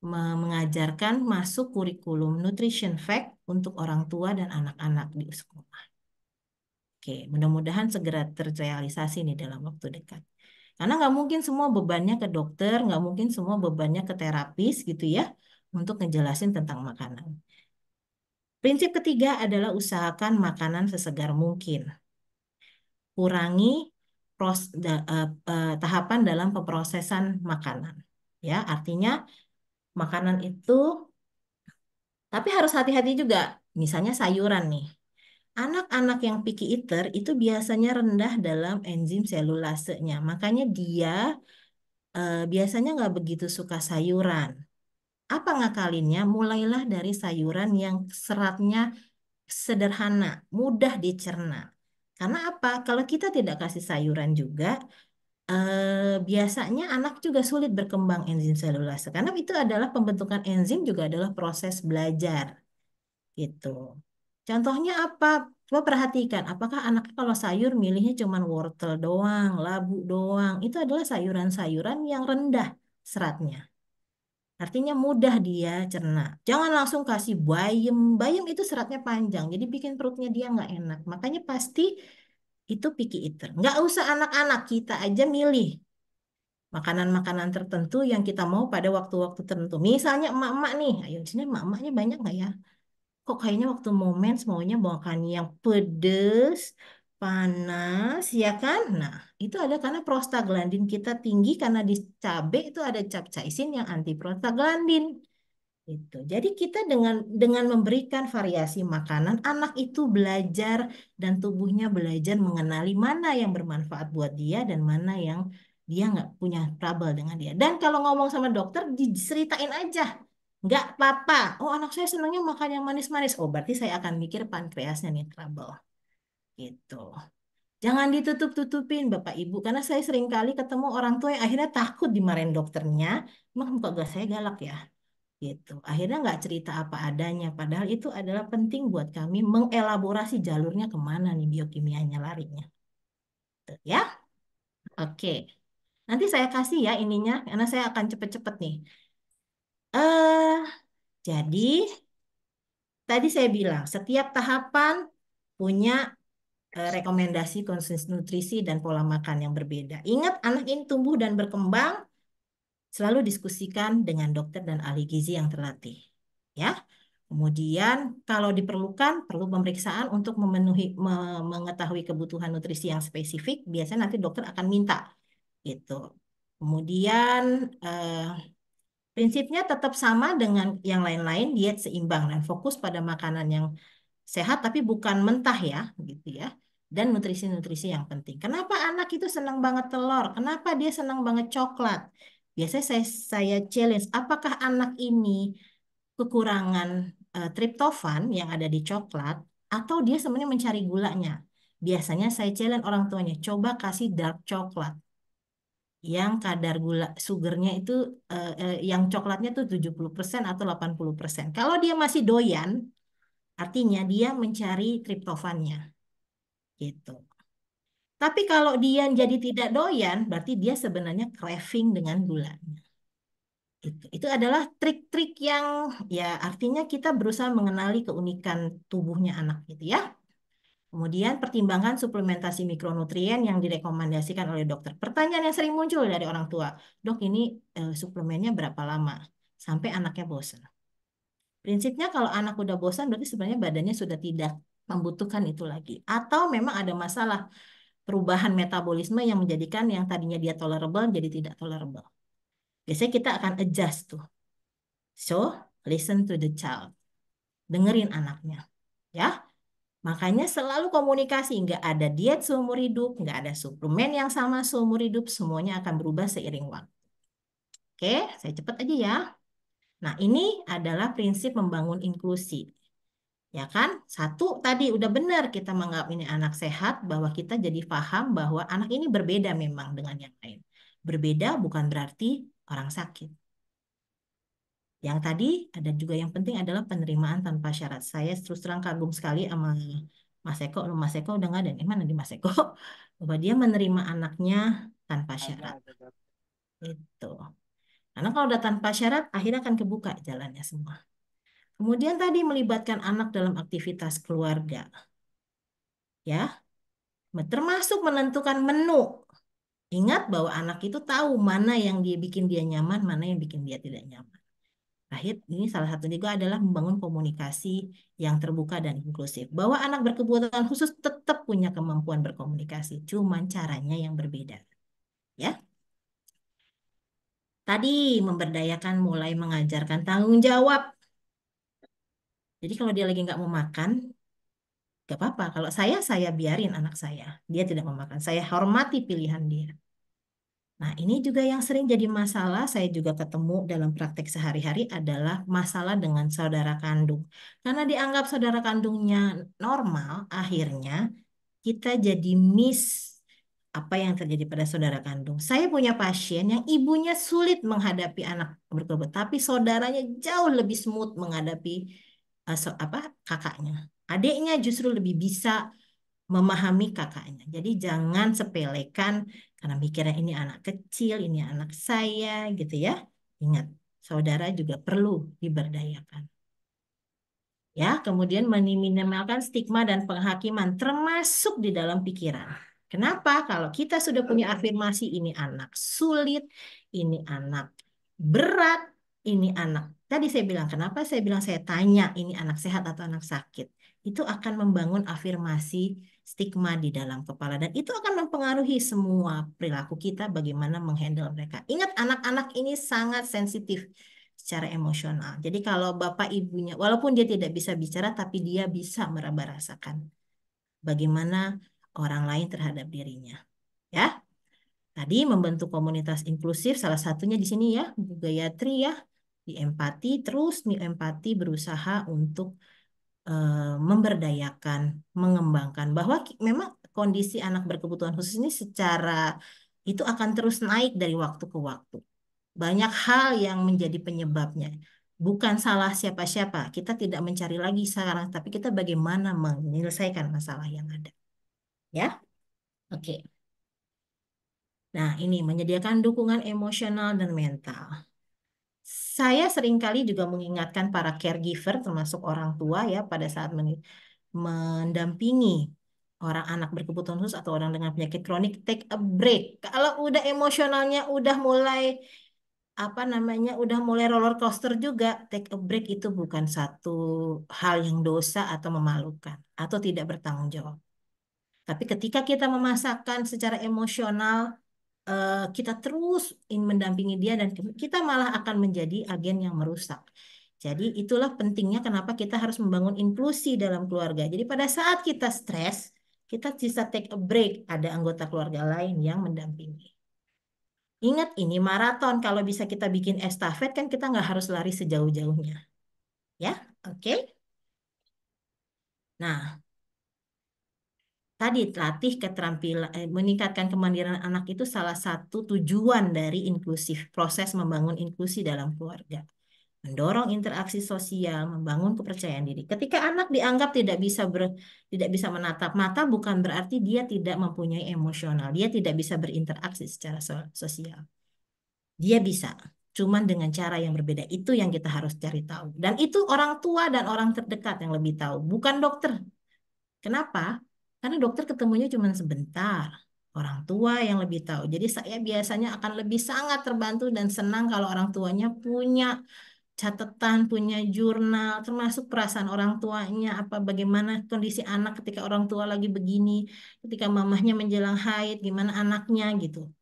mengajarkan masuk kurikulum nutrition fact untuk orang tua dan anak-anak di sekolah. Oke, mudah-mudahan segera terrealisasi nih dalam waktu dekat. Karena nggak mungkin semua bebannya ke dokter, nggak mungkin semua bebannya ke terapis gitu ya, untuk ngejelasin tentang makanan. Prinsip ketiga adalah usahakan makanan sesegar mungkin. Kurangi tahapan dalam pemrosesan makanan. Ya, artinya makanan itu, tapi harus hati-hati juga. Misalnya sayuran nih. Anak-anak yang picky eater itu biasanya rendah dalam enzim selulasenya. Makanya dia biasanya nggak begitu suka sayuran. Apa ngakalinnya? Mulailah dari sayuran yang seratnya sederhana, mudah dicerna. Karena apa? Kalau kita tidak kasih sayuran juga, biasanya anak juga sulit berkembang enzim selulase. Karena itu adalah pembentukan enzim juga adalah proses belajar. Gitu. Contohnya apa? Coba perhatikan, apakah anak kalau sayur milihnya cuma wortel doang, labu doang. Itu adalah sayuran-sayuran yang rendah seratnya. Artinya mudah dia cerna. Jangan langsung kasih bayam. Bayam itu seratnya panjang, jadi bikin perutnya dia nggak enak. Makanya pasti itu picky eater. Nggak usah anak-anak, kita aja milih makanan-makanan tertentu yang kita mau pada waktu-waktu tertentu. Misalnya emak-emak nih, ayo di sini emak-emaknya banyak nggak ya? Kok kayaknya waktu momen semuanya makan yang pedes, panas, ya kan? Nah, itu ada karena prostaglandin kita tinggi karena di cabai itu ada capsaicin yang anti prostaglandin. Itu. Jadi kita dengan memberikan variasi makanan, anak itu belajar dan tubuhnya belajar mengenali mana yang bermanfaat buat dia dan mana yang dia nggak punya trouble dengan dia. Dan kalau ngomong sama dokter, diceritain aja. Nggak apa-apa. Oh, anak saya senangnya makan yang manis-manis. Oh, berarti saya akan mikir pankreasnya nih trouble. Gitu. Jangan ditutup-tutupin Bapak Ibu. Karena saya sering kali ketemu orang tua yang akhirnya takut dimarahin dokternya. Emang muka gas saya galak ya? Gitu. Akhirnya nggak cerita apa adanya. Padahal itu adalah penting buat kami mengelaborasi jalurnya kemana nih biokimianya larinya. Tuh, ya. Oke. Nanti saya kasih ya ininya. Karena saya akan cepet-cepet nih. Eh, jadi tadi saya bilang setiap tahapan punya rekomendasi konsumsi nutrisi dan pola makan yang berbeda. Ingat anak ini tumbuh dan berkembang, selalu diskusikan dengan dokter dan ahli gizi yang terlatih. Ya. Kemudian kalau diperlukan perlu pemeriksaan untuk mengetahui kebutuhan nutrisi yang spesifik, biasanya nanti dokter akan minta gitu. Kemudian prinsipnya tetap sama dengan yang lain-lain, diet seimbang dan fokus pada makanan yang sehat tapi bukan mentah ya, gitu ya. Dan nutrisi-nutrisi yang penting. Kenapa anak itu senang banget telur? Kenapa dia senang banget coklat? Biasanya saya challenge, apakah anak ini kekurangan triptofan yang ada di coklat atau dia sebenarnya mencari gulanya? Biasanya saya challenge orang tuanya, coba kasih dark coklat yang kadar gula sugarnya itu yang coklatnya tuh 70% atau 80%. Kalau dia masih doyan, artinya dia mencari triptofannya gitu. Tapi kalau dia jadi tidak doyan, berarti dia sebenarnya craving dengan gulanya. Itu adalah trik-trik yang ya artinya kita berusaha mengenali keunikan tubuhnya anak gitu ya. Kemudian pertimbangkan suplementasi mikronutrien yang direkomendasikan oleh dokter. Pertanyaan yang sering muncul dari orang tua, dok ini suplemennya berapa lama sampai anaknya bosan? Prinsipnya kalau anak udah bosan berarti sebenarnya badannya sudah tidak membutuhkan itu lagi. Atau memang ada masalah perubahan metabolisme yang menjadikan yang tadinya dia tolerable jadi tidak tolerable. Biasanya kita akan adjust tuh. So, listen to the child. Dengerin anaknya. Ya, makanya selalu komunikasi. Nggak ada diet seumur hidup, nggak ada suplemen yang sama seumur hidup. Semuanya akan berubah seiring waktu. Oke, saya cepat aja ya. Nah, ini adalah prinsip membangun inklusi. Ya kan? Satu tadi udah benar kita menganggap ini anak sehat, bahwa kita jadi paham bahwa anak ini berbeda memang dengan yang lain. Berbeda bukan berarti orang sakit. Yang tadi ada juga yang penting adalah penerimaan tanpa syarat. Saya terus terang kagum sekali sama Mas Eko. Mas Eko udah nggak ada. Mana di Mas Eko? Bahwa dia menerima anaknya tanpa syarat. Ada. Itu. Karena kalau udah tanpa syarat, akhirnya akan kebuka jalannya semua. Kemudian tadi melibatkan anak dalam aktivitas keluarga. Ya, termasuk menentukan menu. Ingat bahwa anak itu tahu mana yang dia bikin dia nyaman, mana yang bikin dia tidak nyaman. Terakhir, ini salah satu juga adalah membangun komunikasi yang terbuka dan inklusif. Bahwa anak berkebutuhan khusus tetap punya kemampuan berkomunikasi, cuman caranya yang berbeda. Ya, tadi memberdayakan mulai mengajarkan tanggung jawab. Jadi kalau dia lagi nggak mau makan, nggak apa-apa. Kalau saya biarin anak saya. Dia tidak mau makan. Saya hormati pilihan dia. Nah, ini juga yang sering jadi masalah, saya juga ketemu dalam praktek sehari-hari adalah masalah dengan saudara kandung. Karena dianggap saudara kandungnya normal, akhirnya kita jadi miss apa yang terjadi pada saudara kandung. Saya punya pasien yang ibunya sulit menghadapi anak berkebutuhan, tapi saudaranya jauh lebih smooth menghadapi kakaknya. Adiknya justru lebih bisa memahami kakaknya. Jadi jangan sepelekan karena mikirnya ini anak kecil, ini anak saya gitu ya. Ingat, saudara juga perlu diberdayakan. Ya, kemudian meminimalkan stigma dan penghakiman termasuk di dalam pikiran. Kenapa? Kalau kita sudah punya afirmasi ini anak sulit, ini anak berat, ini anak. Tadi saya bilang, kenapa saya bilang saya tanya ini anak sehat atau anak sakit. Itu akan membangun afirmasi stigma di dalam kepala dan itu akan mempengaruhi semua perilaku kita bagaimana menghandle mereka. Ingat anak-anak ini sangat sensitif secara emosional. Jadi kalau bapak ibunya, walaupun dia tidak bisa bicara, tapi dia bisa meraba rasakan bagaimana orang lain terhadap dirinya. Ya, tadi membentuk komunitas inklusif, salah satunya di sini ya, Bu Gayatri ya, di empati, terus di empati berusaha untuk memberdayakan, mengembangkan, bahwa memang kondisi anak berkebutuhan khusus ini secara itu akan terus naik dari waktu ke waktu. Banyak hal yang menjadi penyebabnya. Bukan salah siapa-siapa. Kita tidak mencari lagi sekarang, tapi kita bagaimana menyelesaikan masalah yang ada. Ya, oke. Nah, ini menyediakan dukungan emosional dan mental. Saya seringkali juga mengingatkan para caregiver, termasuk orang tua ya, pada saat mendampingi orang anak berkebutuhan khusus atau orang dengan penyakit kronik, take a break. Kalau udah emosionalnya udah mulai udah mulai roller coaster juga, take a break itu bukan satu hal yang dosa atau memalukan atau tidak bertanggung jawab. Tapi ketika kita memasakkan secara emosional, kita terus ingin mendampingi dia dan kita malah akan menjadi agen yang merusak. Jadi itulah pentingnya kenapa kita harus membangun inklusi dalam keluarga. Jadi pada saat kita stres, kita bisa take a break, ada anggota keluarga lain yang mendampingi. Ingat ini maraton, kalau bisa kita bikin estafet kan kita nggak harus lari sejauh-jauhnya. Ya, oke. Nah, tadi latih keterampilan, meningkatkan kemandirian anak itu salah satu tujuan dari inklusif, proses membangun inklusi dalam keluarga. Mendorong interaksi sosial, membangun kepercayaan diri. Ketika anak dianggap tidak bisa menatap mata, bukan berarti dia tidak mempunyai emosional, dia tidak bisa berinteraksi secara sosial. Dia bisa, cuman dengan cara yang berbeda. Itu yang kita harus cari tahu. Dan itu orang tua dan orang terdekat yang lebih tahu, bukan dokter. Kenapa? Karena dokter ketemunya cuma sebentar. Orang tua yang lebih tahu. Jadi saya biasanya akan lebih sangat terbantu dan senang kalau orang tuanya punya catatan, punya jurnal, termasuk perasaan orang tuanya, apa bagaimana kondisi anak ketika orang tua lagi begini, ketika mamahnya menjelang haid, gimana anaknya gitu.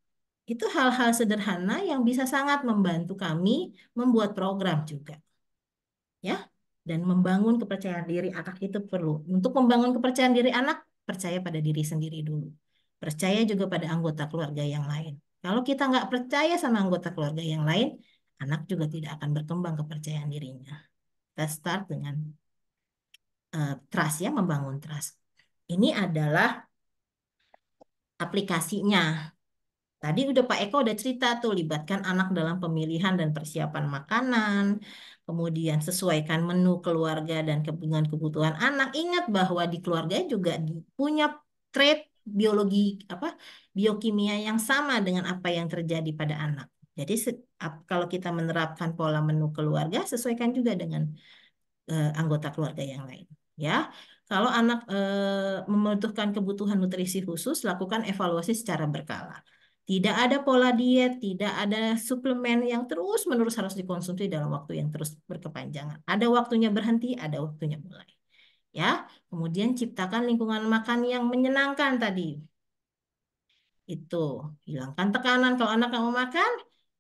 Itu hal-hal sederhana yang bisa sangat membantu kami membuat program juga. Ya, dan membangun kepercayaan diri anak itu perlu. Untuk membangun kepercayaan diri anak, percaya pada diri sendiri dulu. Percaya juga pada anggota keluarga yang lain. Kalau kita nggak percaya sama anggota keluarga yang lain, anak juga tidak akan berkembang kepercayaan dirinya. Kita start dengan trust ya, membangun trust. Ini adalah aplikasinya. Tadi Pak Eko udah cerita tuh, libatkan anak dalam pemilihan dan persiapan makanan, kemudian sesuaikan menu keluarga dan dengan kebutuhan anak. Ingat bahwa di keluarga juga punya trait biologi biokimia yang sama dengan apa yang terjadi pada anak. Jadi kalau kita menerapkan pola menu keluarga, sesuaikan juga dengan anggota keluarga yang lain. Ya, kalau anak membutuhkan kebutuhan nutrisi khusus, lakukan evaluasi secara berkala. Tidak ada pola diet, tidak ada suplemen yang terus-menerus harus dikonsumsi dalam waktu yang terus berkepanjangan. Ada waktunya berhenti, ada waktunya mulai. Ya, kemudian ciptakan lingkungan makan yang menyenangkan tadi. Itu, hilangkan tekanan kalau anak nggak mau makan,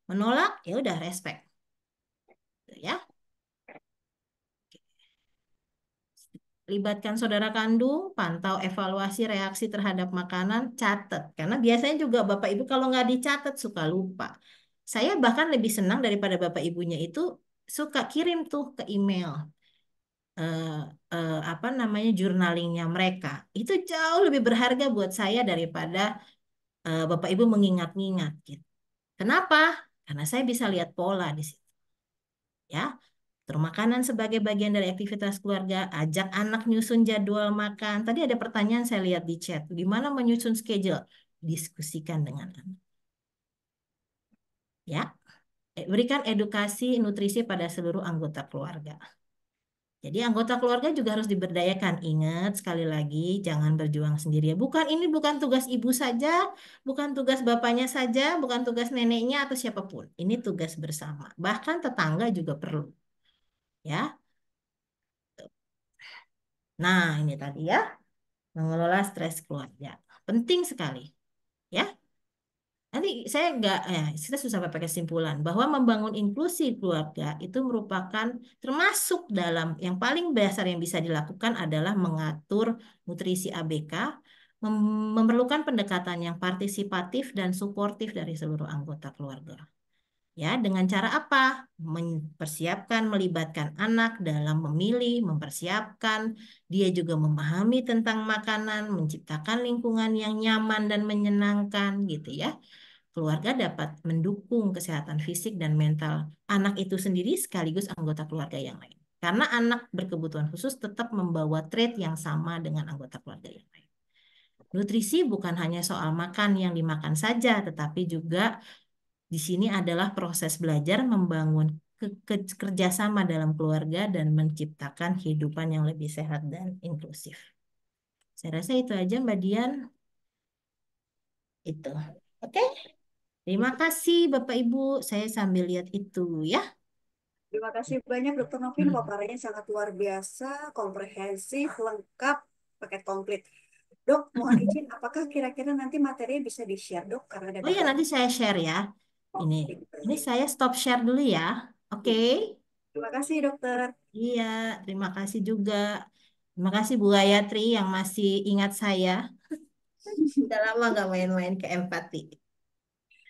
menolak, ya udah respect. Ya. Libatkan saudara kandung, pantau evaluasi reaksi terhadap makanan, catat. Karena biasanya juga Bapak Ibu kalau nggak dicatat suka lupa. Saya bahkan lebih senang daripada Bapak Ibunya itu suka kirim tuh ke email jurnalingnya mereka. Itu jauh lebih berharga buat saya daripada Bapak Ibu mengingat-ingat gitu. Kenapa? Karena saya bisa lihat pola di situ. Ya, makanan sebagai bagian dari aktivitas keluarga, ajak anak nyusun jadwal makan. Tadi ada pertanyaan saya lihat di chat, gimana menyusun schedule? Diskusikan dengan anak. Ya, berikan edukasi nutrisi pada seluruh anggota keluarga. Jadi anggota keluarga juga harus diberdayakan. Ingat sekali lagi, jangan berjuang sendiri. Ini bukan tugas ibu saja, bukan tugas bapaknya saja, bukan tugas neneknya atau siapapun. Ini tugas bersama. Bahkan tetangga juga perlu. Ya. Nah, ini tadi ya. Mengelola stres keluarga. Penting sekali. Ya, nanti saya kita susah sampai pakai kesimpulan bahwa membangun inklusi keluarga itu merupakan termasuk dalam yang paling dasar yang bisa dilakukan adalah mengatur nutrisi ABK, memerlukan pendekatan yang partisipatif dan suportif dari seluruh anggota keluarga. Ya, dengan cara apa? Mempersiapkan, melibatkan anak dalam memilih, mempersiapkan, dia juga memahami tentang makanan, menciptakan lingkungan yang nyaman dan menyenangkan gitu ya. Keluarga dapat mendukung kesehatan fisik dan mental anak itu sendiri sekaligus anggota keluarga yang lain. Karena anak berkebutuhan khusus tetap membawa trait yang sama dengan anggota keluarga yang lain. Nutrisi bukan hanya soal makan yang dimakan saja, tetapi juga di sini adalah proses belajar membangun kerjasama dalam keluarga dan menciptakan kehidupan yang lebih sehat dan inklusif. Saya rasa itu aja Mbak Dian. Itu. Oke. Terima kasih Bapak Ibu. Saya sambil lihat itu ya. Terima kasih banyak Dokter Novin, paparannya sangat luar biasa, komprehensif, lengkap, paket komplit. Dok, mohon izin, apakah kira-kira nanti materinya bisa di-share, Dok? Karena ada Oh iya, nanti saya share ya. Ini saya stop share dulu ya. Oke. Terima kasih, Dokter. Iya, terima kasih juga. Terima kasih Bu Gayatri yang masih ingat saya. Udah lama nggak main-main ke empati.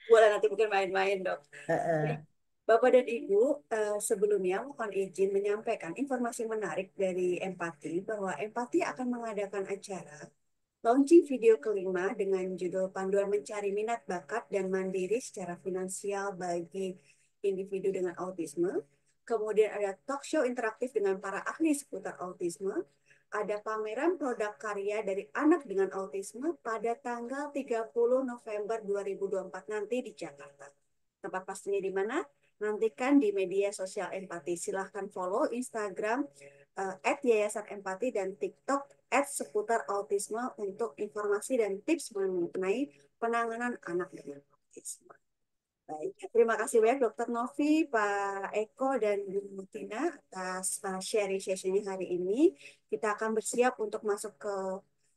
Boleh nanti mungkin main-main, Dok. Heeh. Bapak dan Ibu, sebelumnya mohon izin menyampaikan informasi menarik dari Empati bahwa Empati akan mengadakan acara launching video kelima dengan judul Panduan Mencari Minat Bakat dan Mandiri Secara Finansial bagi Individu dengan Autisme. Kemudian ada talk show interaktif dengan para ahli seputar autisme. Ada pameran produk karya dari anak dengan autisme pada tanggal 30 November 2024 nanti di Jakarta. Tempat pastinya di mana? Nantikan di media sosial Empati. Silahkan follow Instagram @yayasan empati dan TikTok @seputar autisme untuk informasi dan tips mengenai penanganan anak dengan autisme. Baik, terima kasih banyak Dokter Novi, Pak Eko, dan Bu Tina atas sharing sessionnya hari ini. Kita akan bersiap untuk masuk ke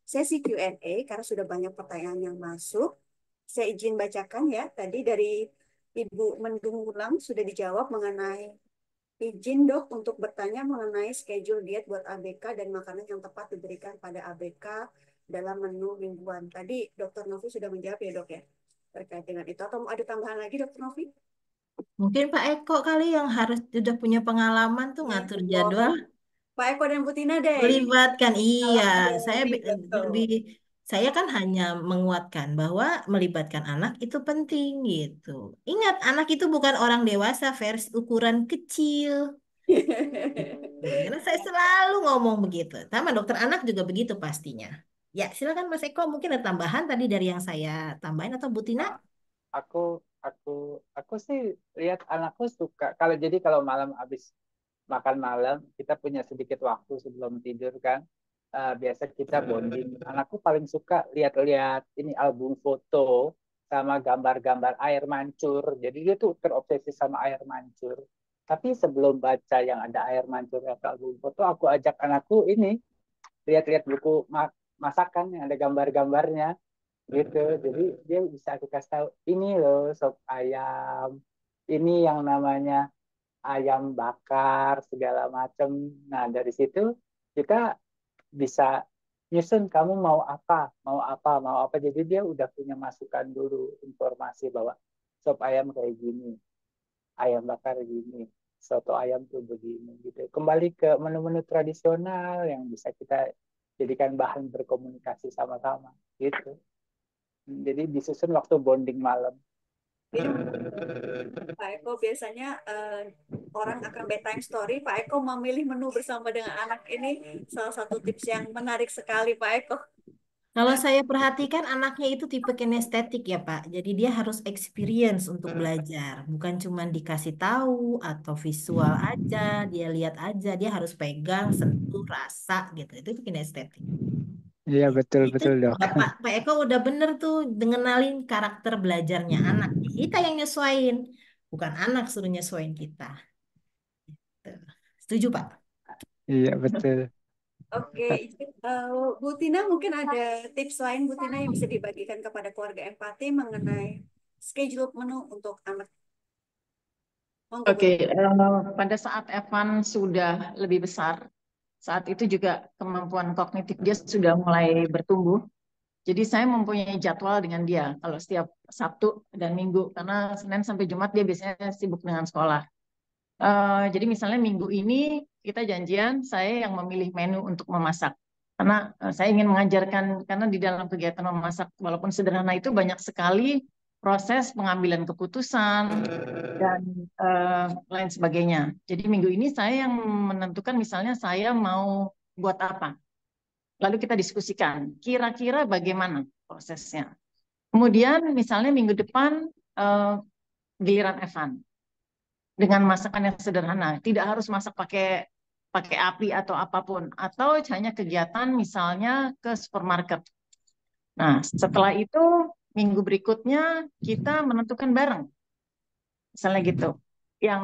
sesi Q&A karena sudah banyak pertanyaan yang masuk. Saya izin bacakan ya, tadi dari Ibu Mendung Wulang sudah dijawab mengenai izin dok untuk bertanya mengenai schedule diet buat ABK dan makanan yang tepat diberikan pada ABK dalam menu mingguan. Tadi Dokter Novi sudah menjawab ya dok ya terkait dengan itu. Atau ada tambahan lagi Dokter Novi? Mungkin Pak Eko kali yang harus sudah punya pengalaman tuh ngatur jadwal. Pak Eko dan Bu Tina deh. Melibatkan, iya. Kalau ada Saya betul. lebih, saya kan hanya menguatkan bahwa melibatkan anak itu penting gitu. Ingat, anak itu bukan orang dewasa versi ukuran kecil. Karena saya selalu ngomong begitu. Sama dokter anak juga begitu pastinya. Ya, silakan Mas Eko, mungkin ada tambahan tadi dari yang saya tambahin atau Bu Tina? Nah, aku aku aku sih lihat anakku suka kalau malam habis makan malam kita punya sedikit waktu sebelum tidur kan. Biasa kita bonding. Anakku paling suka lihat-lihat ini album foto sama gambar-gambar air mancur. Jadi dia tuh terobsesi sama air mancur. Tapi sebelum baca yang ada air mancur atau album foto, aku ajak anakku ini lihat-lihat buku masakan yang ada gambar-gambarnya gitu. Jadi dia bisa aku kasih tahu ini loh sop ayam, ini yang namanya ayam bakar segala macam. Nah dari situ kita bisa nyusun kamu mau apa. Jadi dia udah punya masukan dulu informasi bahwa sop ayam kayak gini, ayam bakar gini, soto ayam tuh begini gitu. Kembali ke menu-menu tradisional yang bisa kita jadikan bahan berkomunikasi sama-sama gitu. Jadi disusun waktu bonding malam. Pak Eko biasanya orang akan bedtime story. Pak Eko memilih menu bersama dengan anak ini salah satu tips yang menarik sekali Pak Eko. Kalau saya perhatikan anaknya itu tipe kinestetik ya Pak. Jadi dia harus experience untuk belajar. Bukan cuma dikasih tahu atau visual aja, dia lihat aja. Dia harus pegang, sentuh, rasa gitu. Itu kinestetik. Iya betul Itu betul dok. Pak Eko udah bener tuh ngenalin karakter belajarnya anak. Kita yang nyesuaiin. Bukan anak suruh nyesuaiin kita. Tuh. Setuju Pak? Iya betul. Oke, Bu Tina mungkin ada tips lain Bu Tina yang bisa dibagikan kepada keluarga empati mengenai schedule menu untuk anak. Monggo Bu Oke, Tina. pada saat Evan sudah lebih besar, saat itu juga kemampuan kognitif dia sudah mulai bertumbuh. Jadi saya mempunyai jadwal dengan dia kalau setiap Sabtu dan Minggu karena Senin sampai Jumat dia biasanya sibuk dengan sekolah. Jadi misalnya minggu ini kita janjian saya yang memilih menu untuk memasak karena saya ingin mengajarkan karena di dalam kegiatan memasak walaupun sederhana itu banyak sekali proses pengambilan keputusan dan lain sebagainya. Jadi minggu ini saya yang menentukan misalnya saya mau buat apa. Lalu kita diskusikan kira-kira bagaimana prosesnya. Kemudian misalnya minggu depan eh, giliran Evan dengan masakan yang sederhana, tidak harus masak pakai pakai api atau apapun, atau hanya kegiatan misalnya ke supermarket. Nah, setelah itu minggu berikutnya kita menentukan bareng, misalnya gitu. Yang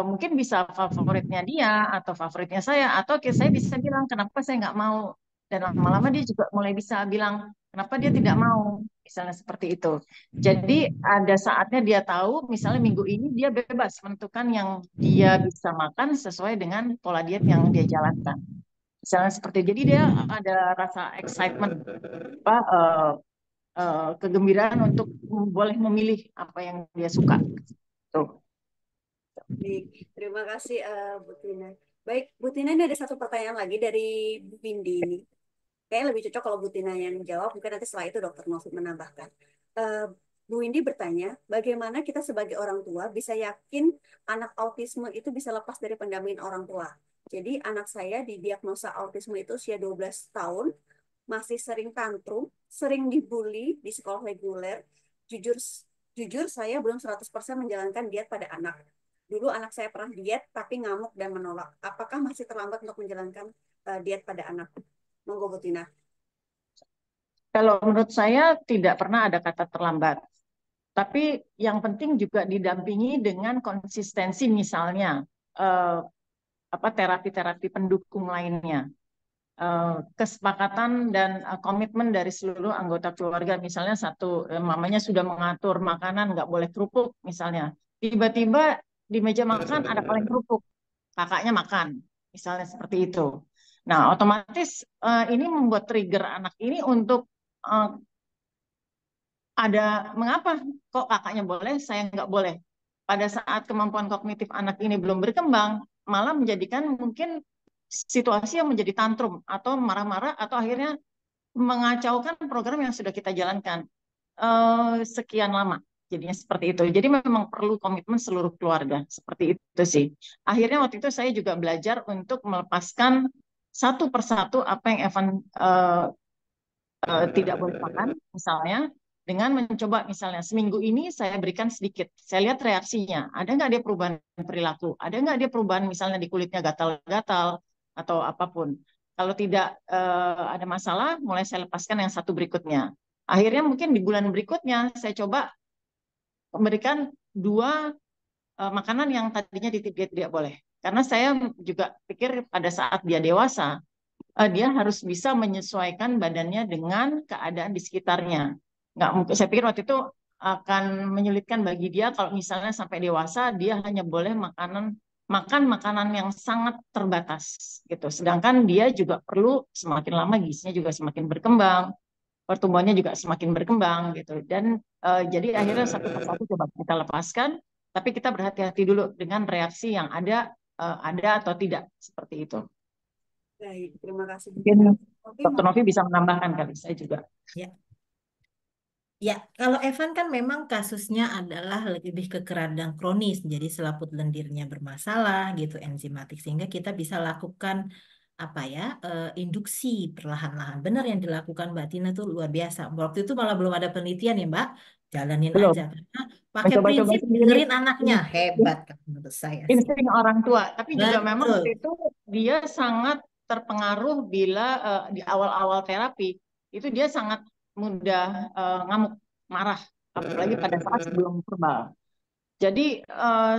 mungkin bisa favoritnya dia atau favoritnya saya, atau saya bisa bilang kenapa saya nggak mau. Dan lama-lama dia juga mulai bisa bilang kenapa dia tidak mau, misalnya seperti itu. Jadi ada saatnya dia tahu, misalnya minggu ini dia bebas menentukan yang dia bisa makan sesuai dengan pola diet yang dia jalankan. Misalnya seperti jadi dia ada rasa excitement, apa, kegembiraan untuk boleh memilih apa yang dia suka. Tuh. Baik, terima kasih Bu Tina. Baik, Bu Tina ini ada satu pertanyaan lagi dari Bu Windy ini. Kayaknya lebih cocok kalau Bu Tina yang jawab, mungkin nanti setelah itu Dokter Novi menambahkan. Eh, Bu Windy bertanya, bagaimana kita sebagai orang tua bisa yakin anak autisme itu bisa lepas dari pendampingan orang tua? Jadi anak saya didiagnosa autisme itu usia 12 tahun, masih sering tantrum, sering dibully di sekolah reguler. Jujur jujur saya belum 100% menjalankan diet pada anak. Dulu anak saya pernah diet tapi ngamuk dan menolak. Apakah masih terlambat untuk menjalankan diet pada anak? Monggo Bu Tina. Kalau menurut saya tidak pernah ada kata terlambat. Tapi yang penting juga didampingi dengan konsistensi misalnya eh, apa terapi-terapi pendukung lainnya. Kesepakatan dan komitmen dari seluruh anggota keluarga. Misalnya satu, mamanya sudah mengatur makanan, nggak boleh kerupuk misalnya. Tiba-tiba di meja makan ada kaleng kerupuk, kakaknya makan, misalnya seperti itu. Nah, otomatis ini membuat trigger anak ini untuk eh, ada mengapa kok kakaknya boleh, saya nggak boleh. Pada saat kemampuan kognitif anak ini belum berkembang, malah menjadikan mungkin situasi yang menjadi tantrum atau marah-marah atau akhirnya mengacaukan program yang sudah kita jalankan sekian lama. Jadinya seperti itu. Jadi memang perlu komitmen seluruh keluarga. Seperti itu sih. Akhirnya waktu itu saya juga belajar untuk melepaskan satu persatu apa yang Evan tidak boleh makan, misalnya, dengan mencoba misalnya seminggu ini saya berikan sedikit. Saya lihat reaksinya. Ada nggak dia perubahan perilaku? Ada nggak dia perubahan misalnya di kulitnya gatal-gatal atau apapun. Kalau tidak ada masalah, mulai saya lepaskan yang satu berikutnya. Akhirnya mungkin di bulan berikutnya saya coba memberikan dua makanan yang tadinya dia tidak boleh. Karena saya juga pikir pada saat dia dewasa, dia harus bisa menyesuaikan badannya dengan keadaan di sekitarnya. Nggak mungkin, saya pikir waktu itu akan menyulitkan bagi dia kalau misalnya sampai dewasa dia hanya boleh makan makanan yang sangat terbatas gitu. Sedangkan dia juga perlu semakin lama gizinya juga semakin berkembang, pertumbuhannya juga semakin berkembang gitu. Dan jadi akhirnya satu persatu coba kita lepaskan, tapi kita berhati-hati dulu dengan reaksi yang ada atau tidak seperti itu. Baik, terima kasih. Mungkin Tapi Dr. Novi bisa menambahkan kali, saya juga. Ya. Ya, kalau Evan kan memang kasusnya adalah lebih ke keradang kronis, jadi selaput lendirnya bermasalah gitu, enzimatik, sehingga kita bisa lakukan apa ya, induksi perlahan-lahan. Benar yang dilakukan Mbak Tina tuh luar biasa. Waktu itu malah belum ada penelitian ya Mbak, jalanin Belum, aja karena pakai mencoba-coba prinsip sendiri. dengerin anaknya, hebat kan menurut saya sih. Insting orang tua, tapi juga memang Betul. waktu itu dia sangat terpengaruh bila di awal-awal terapi itu dia sangat mudah ngamuk, marah, apalagi pada saat sebelum verbal. Jadi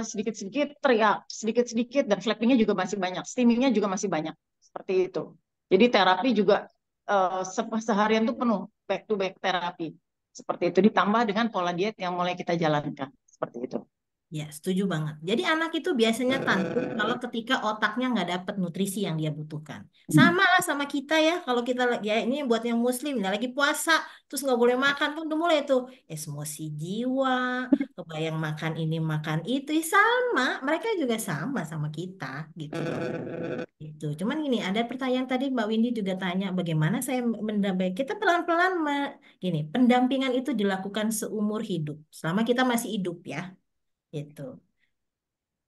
sedikit-sedikit teriak, sedikit-sedikit, dan flappingnya juga masih banyak, steamingnya juga masih banyak, seperti itu. Jadi terapi juga seharian tuh penuh back to back terapi, seperti itu, ditambah dengan pola diet yang mulai kita jalankan, seperti itu. Ya, setuju banget. Jadi anak itu biasanya tantrum kalau ketika otaknya nggak dapat nutrisi yang dia butuhkan. Sama lah sama kita ya. Kalau kita ya ini buat yang muslim, ya lagi puasa, terus nggak boleh makan kan udah mulai tuh emosi jiwa, kebayang makan ini makan itu, ya sama. Mereka juga sama kita gitu loh. Itu. Cuman gini, ada pertanyaan tadi Mbak Windy juga tanya bagaimana saya mendampingi. Kita pelan-pelan gini, pendampingan itu dilakukan seumur hidup, selama kita masih hidup ya. Itu.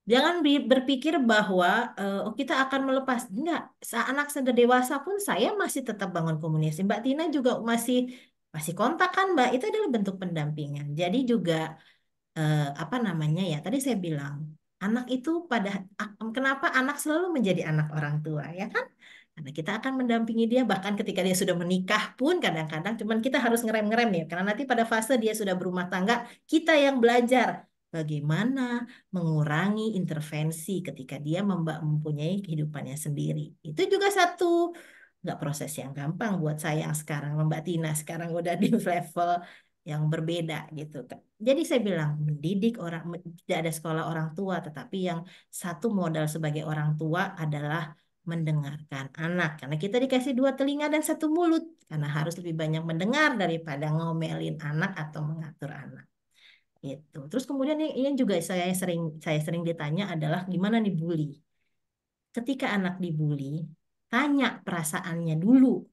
Jangan berpikir bahwa oh kita akan melepas. Enggak, saat anak sudah dewasa pun saya masih tetap bangun komunikasi. Mbak Tina juga masih kontak kan, Mbak? Itu adalah bentuk pendampingan. Jadi juga apa namanya ya? Tadi saya bilang, anak itu kenapa anak selalu menjadi anak orang tua, ya kan? Karena kita akan mendampingi dia bahkan ketika dia sudah menikah pun kadang-kadang cuman kita harus ngerem-ngerem ya karena nanti pada fase dia sudah berumah tangga kita yang belajar bagaimana mengurangi intervensi ketika dia mempunyai kehidupannya sendiri. Itu juga satu nggak proses yang gampang buat saya yang sekarang, Mbak Tina sekarang udah di level yang berbeda gitu kan. Jadi saya bilang mendidik orang tidak ada sekolah orang tua, tetapi yang satu modal sebagai orang tua adalah mendengarkan anak. Karena kita dikasih dua telinga dan satu mulut, karena harus lebih banyak mendengar daripada ngomelin anak atau mengatur anak. Itu. Terus kemudian ini juga saya sering ditanya adalah gimana nih bully. Ketika anak dibully, tanya perasaannya dulu.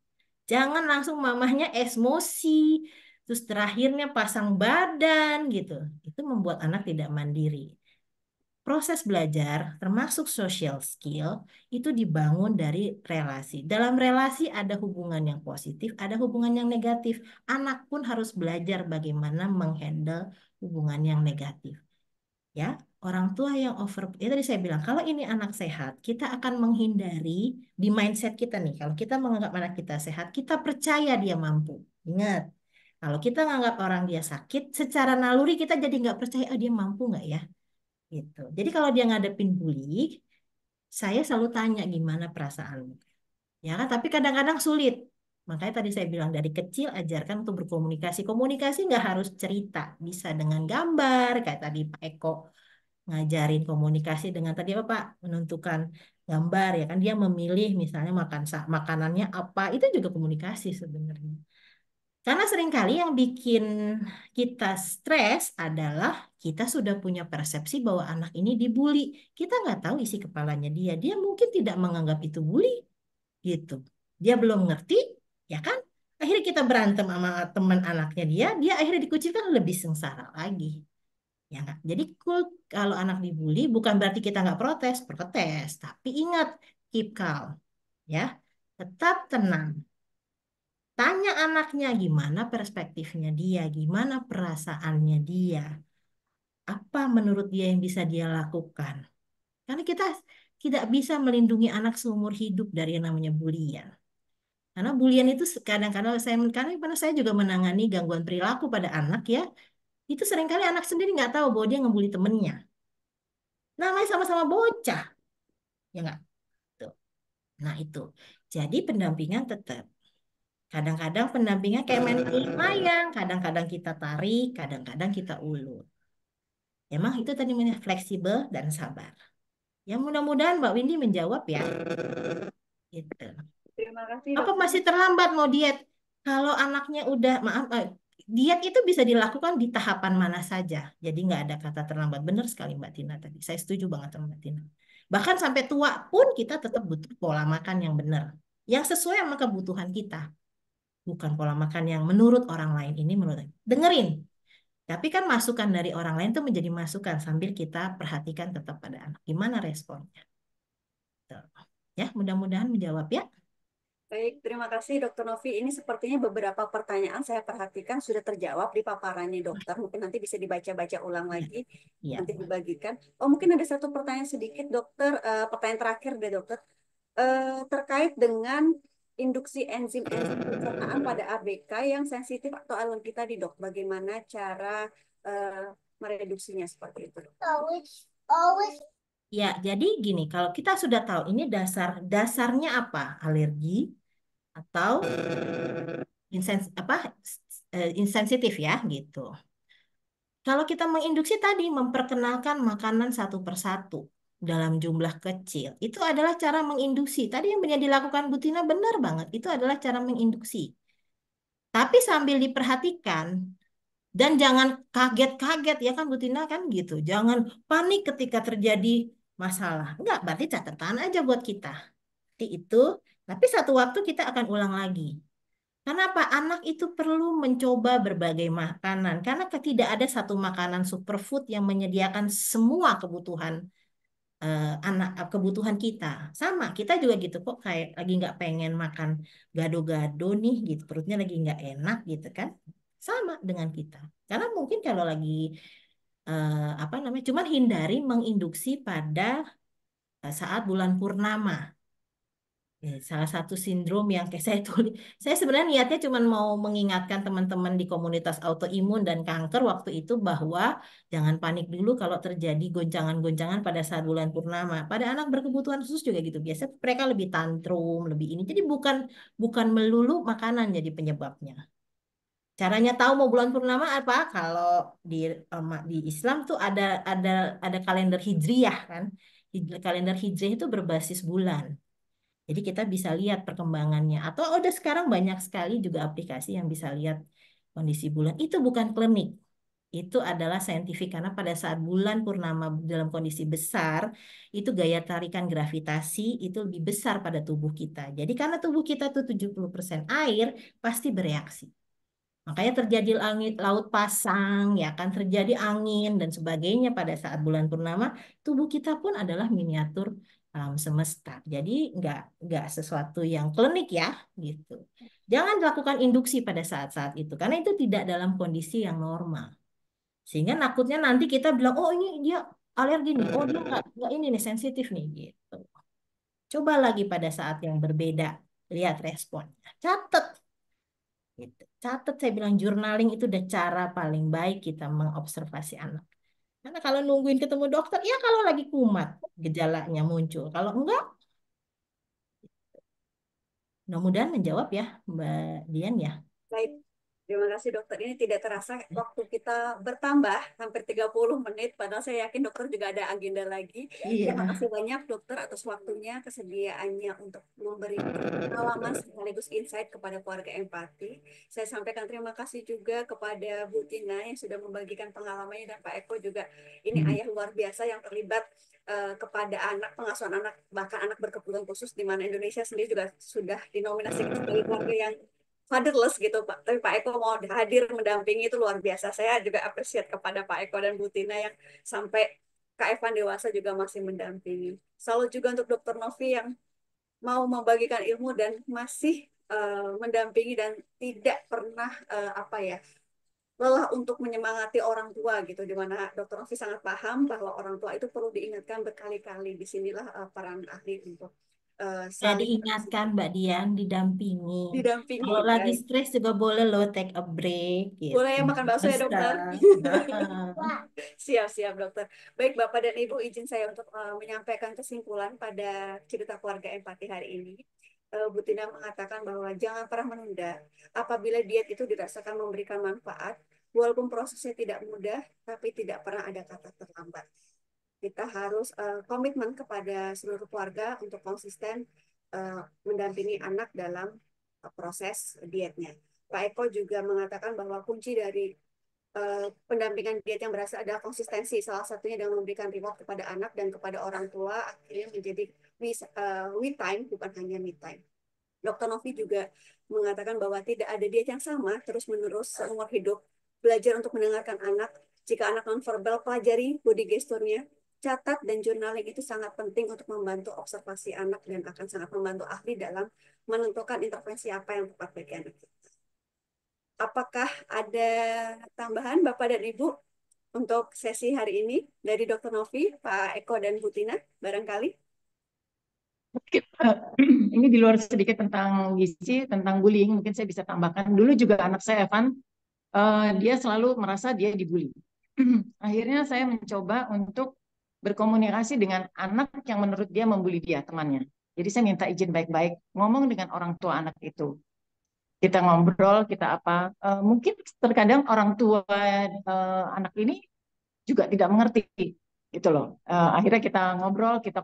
Jangan langsung mamahnya emosi, terus terakhirnya pasang badan gitu. Itu membuat anak tidak mandiri. Proses belajar, termasuk social skill, itu dibangun dari relasi. Dalam relasi ada hubungan yang positif, ada hubungan yang negatif. Anak pun harus belajar bagaimana menghandle hubungan yang negatif. Ya, orang tua yang ya tadi saya bilang, kalau ini anak sehat, kita akan menghindari di mindset kita nih. Kalau kita menganggap anak kita sehat, kita percaya dia mampu. Ingat, kalau kita menganggap orang dia sakit, secara naluri kita jadi nggak percaya, oh, dia mampu nggak ya? Gitu. Jadi kalau dia ngadepin bully, saya selalu tanya gimana perasaanmu. Ya kan, tapi kadang-kadang sulit. Makanya tadi saya bilang dari kecil ajarkan untuk berkomunikasi. Komunikasi nggak harus cerita, bisa dengan gambar, kayak tadi Pak Eko ngajarin komunikasi dengan tadi apa Pak menentukan gambar ya kan dia memilih misalnya makanannya apa itu juga komunikasi sebenarnya. Karena seringkali yang bikin kita stres adalah kita sudah punya persepsi bahwa anak ini dibully. Kita nggak tahu isi kepalanya dia. Dia mungkin tidak menganggap itu bully gitu. Dia belum ngerti, ya kan? Akhirnya kita berantem sama teman anaknya dia akhirnya dikucilkan lebih sengsara lagi. Ya nggak? Jadi cool kalau anak dibully bukan berarti kita nggak protes, protes. Tapi ingat, keep calm, ya. Tetap tenang. Tanya anaknya gimana perspektifnya dia, gimana perasaannya dia, apa menurut dia yang bisa dia lakukan. Karena kita tidak bisa melindungi anak seumur hidup dari yang namanya bulian. Karena bulian itu kadang-kadang karena saya juga menangani gangguan perilaku pada anak ya, itu seringkali anak sendiri nggak tahu bahwa dia ngebully temennya. Namanya sama-sama bocah, ya nggak? Tuh. Nah itu. Jadi pendampingan tetap. Kadang-kadang pendampingan kayak main layang, kadang-kadang kita tarik, kadang-kadang kita ulur. Emang itu tadi namanya fleksibel dan sabar. Ya mudah-mudahan Mbak Windy menjawab ya. Gitu. Terima kasih Apa dokter. masih terlambat mau diet? Kalau anaknya udah, maaf, diet itu bisa dilakukan di tahapan mana saja. Jadi nggak ada kata terlambat. Benar sekali Mbak Tina tadi. Saya setuju banget sama Mbak Tina. Bahkan sampai tua pun kita tetap butuh pola makan yang benar. Yang sesuai sama kebutuhan kita. Bukan pola makan yang menurut orang lain ini menurut. Dengerin. Tapi kan masukan dari orang lain itu menjadi masukan sambil kita perhatikan tetap pada anak. Gimana responnya? Tuh. Ya, mudah-mudahan menjawab ya. Baik, terima kasih Dokter Novi. Ini sepertinya beberapa pertanyaan saya perhatikan sudah terjawab di paparannya dokter. Mungkin nanti bisa dibaca-baca ulang Iya. lagi, Iya. nanti dibagikan. Oh, mungkin ada satu pertanyaan sedikit dokter, pertanyaan terakhir deh dokter. Terkait dengan induksi enzim-enzim pencernaan pada ABK yang sensitif atau alergi tadi dok. Bagaimana cara mereduksinya seperti itu dok? Ya, jadi gini, kalau kita sudah tahu ini dasarnya apa? Alergi atau insensitif ya gitu. Kalau kita menginduksi tadi memperkenalkan makanan satu persatu dalam jumlah kecil, itu adalah cara menginduksi. Tadi yang punya dilakukan Bu Tina benar banget, itu adalah cara menginduksi. Tapi sambil diperhatikan dan jangan kaget-kaget ya kan Bu Tina kan gitu. Jangan panik ketika terjadi masalah. Enggak, berarti catatan aja buat kita. Seperti itu, tapi satu waktu kita akan ulang lagi. Kenapa anak itu perlu mencoba berbagai makanan? Karena tidak ada satu makanan superfood yang menyediakan semua kebutuhan kebutuhan kita. Sama, kita juga gitu kok kayak lagi nggak pengen makan gado-gado nih gitu, perutnya lagi nggak enak gitu kan. Sama dengan kita. Karena mungkin kalau lagi apa namanya, cuman hindari menginduksi pada saat bulan purnama. Salah satu sindrom yang kayak saya tulis, saya sebenarnya niatnya cuma mau mengingatkan teman-teman di komunitas autoimun dan kanker waktu itu bahwa jangan panik dulu kalau terjadi goncangan-goncangan pada saat bulan purnama. Pada anak berkebutuhan khusus juga gitu. Biasanya mereka lebih tantrum, lebih ini. Jadi bukan bukan melulu makanan jadi penyebabnya. Caranya tahu mau bulan purnama apa? Kalau di di Islam tuh ada kalender hijriyah kan. Kalender hijriyah itu berbasis bulan. Jadi kita bisa lihat perkembangannya. Atau udah sekarang banyak sekali juga aplikasi yang bisa lihat kondisi bulan. Itu bukan klinik. Itu adalah saintifik karena pada saat bulan purnama dalam kondisi besar, itu gaya tarikan gravitasi itu lebih besar pada tubuh kita. Jadi karena tubuh kita itu 70% air, pasti bereaksi. Makanya terjadi langit laut pasang, ya kan terjadi angin dan sebagainya pada saat bulan purnama. Tubuh kita pun adalah miniatur alam semesta. Jadi nggak sesuatu yang klinik ya, gitu. Jangan lakukan induksi pada saat-saat itu karena itu tidak dalam kondisi yang normal. Sehingga takutnya nanti kita bilang, oh ini dia alergi nih, oh dia nggak ini nih sensitif nih, gitu. Coba lagi pada saat yang berbeda, lihat responnya. Catat gitu. Catat, saya bilang journaling itu udah cara paling baik kita mengobservasi anak. Karena kalau nungguin ketemu dokter, ya kalau lagi kumat gejalanya muncul. Kalau enggak, mudah-mudahan menjawab ya Mbak Dian ya. Baik, Terima kasih dokter. Ini tidak terasa waktu kita bertambah hampir 30 menit, padahal saya yakin dokter juga ada agenda lagi. Terima Iya. kasih banyak dokter atas waktunya, kesediaannya untuk memberikan pengalaman sekaligus insight kepada keluarga empati. Saya sampaikan terima kasih juga kepada Bu Tina yang sudah membagikan pengalamannya, dan Pak Eko juga. Ini ayah luar biasa yang terlibat kepada anak, pengasuhan anak, bahkan anak berkebutuhan khusus, di mana Indonesia sendiri juga sudah dinominasikan sebagai keluarga yang fatherless gitu Pak. Tapi Pak Eko mau hadir mendampingi, itu luar biasa. Saya juga appreciate kepada Pak Eko dan Bu Tina yang sampai Kak Evan dewasa juga masih mendampingi. Salut juga untuk Dokter Novi yang mau membagikan ilmu dan masih mendampingi dan tidak pernah lelah untuk menyemangati orang tua gitu, di mana Dokter Novi sangat paham bahwa orang tua itu perlu diingatkan berkali-kali. Disinilah peran ahli untuk Ya saling diingatkan Mbak Dian, didampingi. Kalau didampingi. lagi Baik. stres juga boleh loh take a break Boleh gitu. makan bakso ya Bisa. dokter. Heeh. Siap-siap dokter. Baik Bapak dan Ibu, izin saya untuk menyampaikan kesimpulan pada cerita keluarga empati hari ini. Bu Tina mengatakan bahwa jangan pernah menunda apabila diet itu dirasakan memberikan manfaat, walaupun prosesnya tidak mudah, tapi tidak pernah ada kata terlambat. Kita harus komitmen kepada seluruh keluarga untuk konsisten mendampingi anak dalam proses dietnya. Pak Eko juga mengatakan bahwa kunci dari pendampingan diet yang berhasil adalah konsistensi. Salah satunya dengan memberikan reward kepada anak dan kepada orang tua, akhirnya menjadi we time, bukan hanya me time. Dr. Novi juga mengatakan bahwa tidak ada diet yang sama terus-menerus seumur hidup. Belajar untuk mendengarkan anak. Jika anak nonverbal, pelajari body gesturnya. Catat dan journaling itu sangat penting untuk membantu observasi anak dan akan sangat membantu ahli dalam menentukan intervensi apa yang tepat bagi anak kita. Apakah ada tambahan Bapak dan Ibu untuk sesi hari ini dari Dr. Novi, Pak Eko, dan Bu Tina barangkali? Ini di luar sedikit tentang gizi, tentang bullying, mungkin saya bisa tambahkan. Dulu juga anak saya, Evan, dia selalu merasa dia dibully. Akhirnya saya mencoba untuk berkomunikasi dengan anak yang menurut dia membuli dia, temannya. Jadi saya minta izin baik-baik, ngomong dengan orang tua anak itu. Kita ngobrol, kita apa. Mungkin terkadang orang tua anak ini juga tidak mengerti, gitu loh. Akhirnya kita ngobrol, kita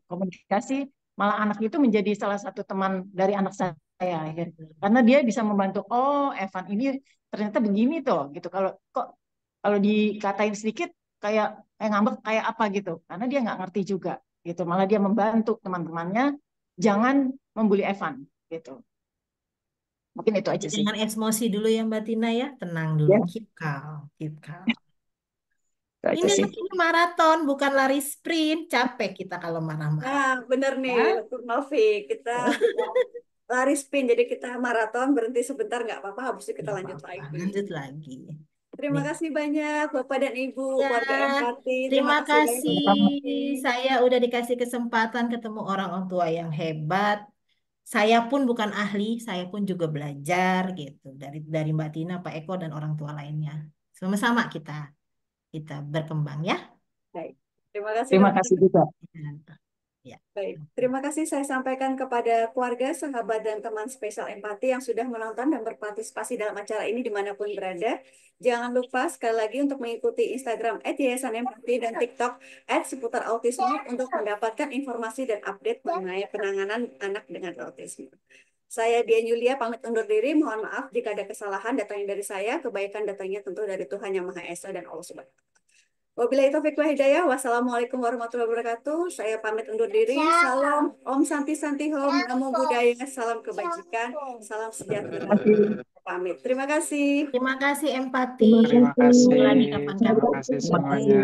komunikasi, malah anak itu menjadi salah satu teman dari anak saya akhirnya. Karena dia bisa membantu, oh Evan ini ternyata begini tuh, gitu. Kalau dikatain sedikit kayak ngambek kayak apa gitu, karena dia nggak ngerti juga, gitu. Malah dia membantu teman-temannya jangan membuli Evan, gitu. Mungkin itu aja sih. Jangan emosi dulu ya Mbak Tina ya, tenang dulu, Ya, keep calm, keep calm. itu aja sih. Ini maraton, bukan lari sprint, capek kita kalau marah-marah. Nah, benar nih, Ya. Dr. Novi. Kita lari spin, jadi kita maraton, berhenti sebentar, nggak apa-apa, habis itu kita Nggak lanjut apa-apa, lagi. lanjut lagi. Terima Nih. kasih banyak, Bapak dan Ibu, Ya, keluarga empati. Terima terima kasih banyak kasih. Dr. Novi. Saya udah dikasih kesempatan ketemu orang tua yang hebat. Saya pun bukan ahli, saya pun juga belajar gitu dari Mbak Tina, Pak Eko dan orang tua lainnya. Sama-sama kita berkembang ya. Baik. Terima kasih, Terima Dokter. kasih juga. Ya. Baik, terima kasih saya sampaikan kepada keluarga, sahabat, dan teman spesial empati yang sudah menonton dan berpartisipasi dalam acara ini dimanapun berada. Jangan lupa sekali lagi untuk mengikuti Instagram @yayasanempati dan TikTok @seputarautisme untuk mendapatkan informasi dan update mengenai penanganan anak dengan autisme. Saya Dian Yulia pamit undur diri. Mohon maaf jika ada kesalahan datangnya dari saya, kebaikan datangnya tentu dari Tuhan Yang Maha Esa dan Allah Subhanahu. Wabillahi taufiq wal hidayah. Wassalamualaikum warahmatullahi wabarakatuh. Saya pamit undur diri. Salam Om Santi Santi Hom. Namo Buddhaya. Salam kebajikan. Salam sejahtera. Pamit. Terima kasih. Terima kasih empati. Terima Terima kasih. kasih. Lagi Terima kapan-kapan. kasih Terima kasih. semuanya.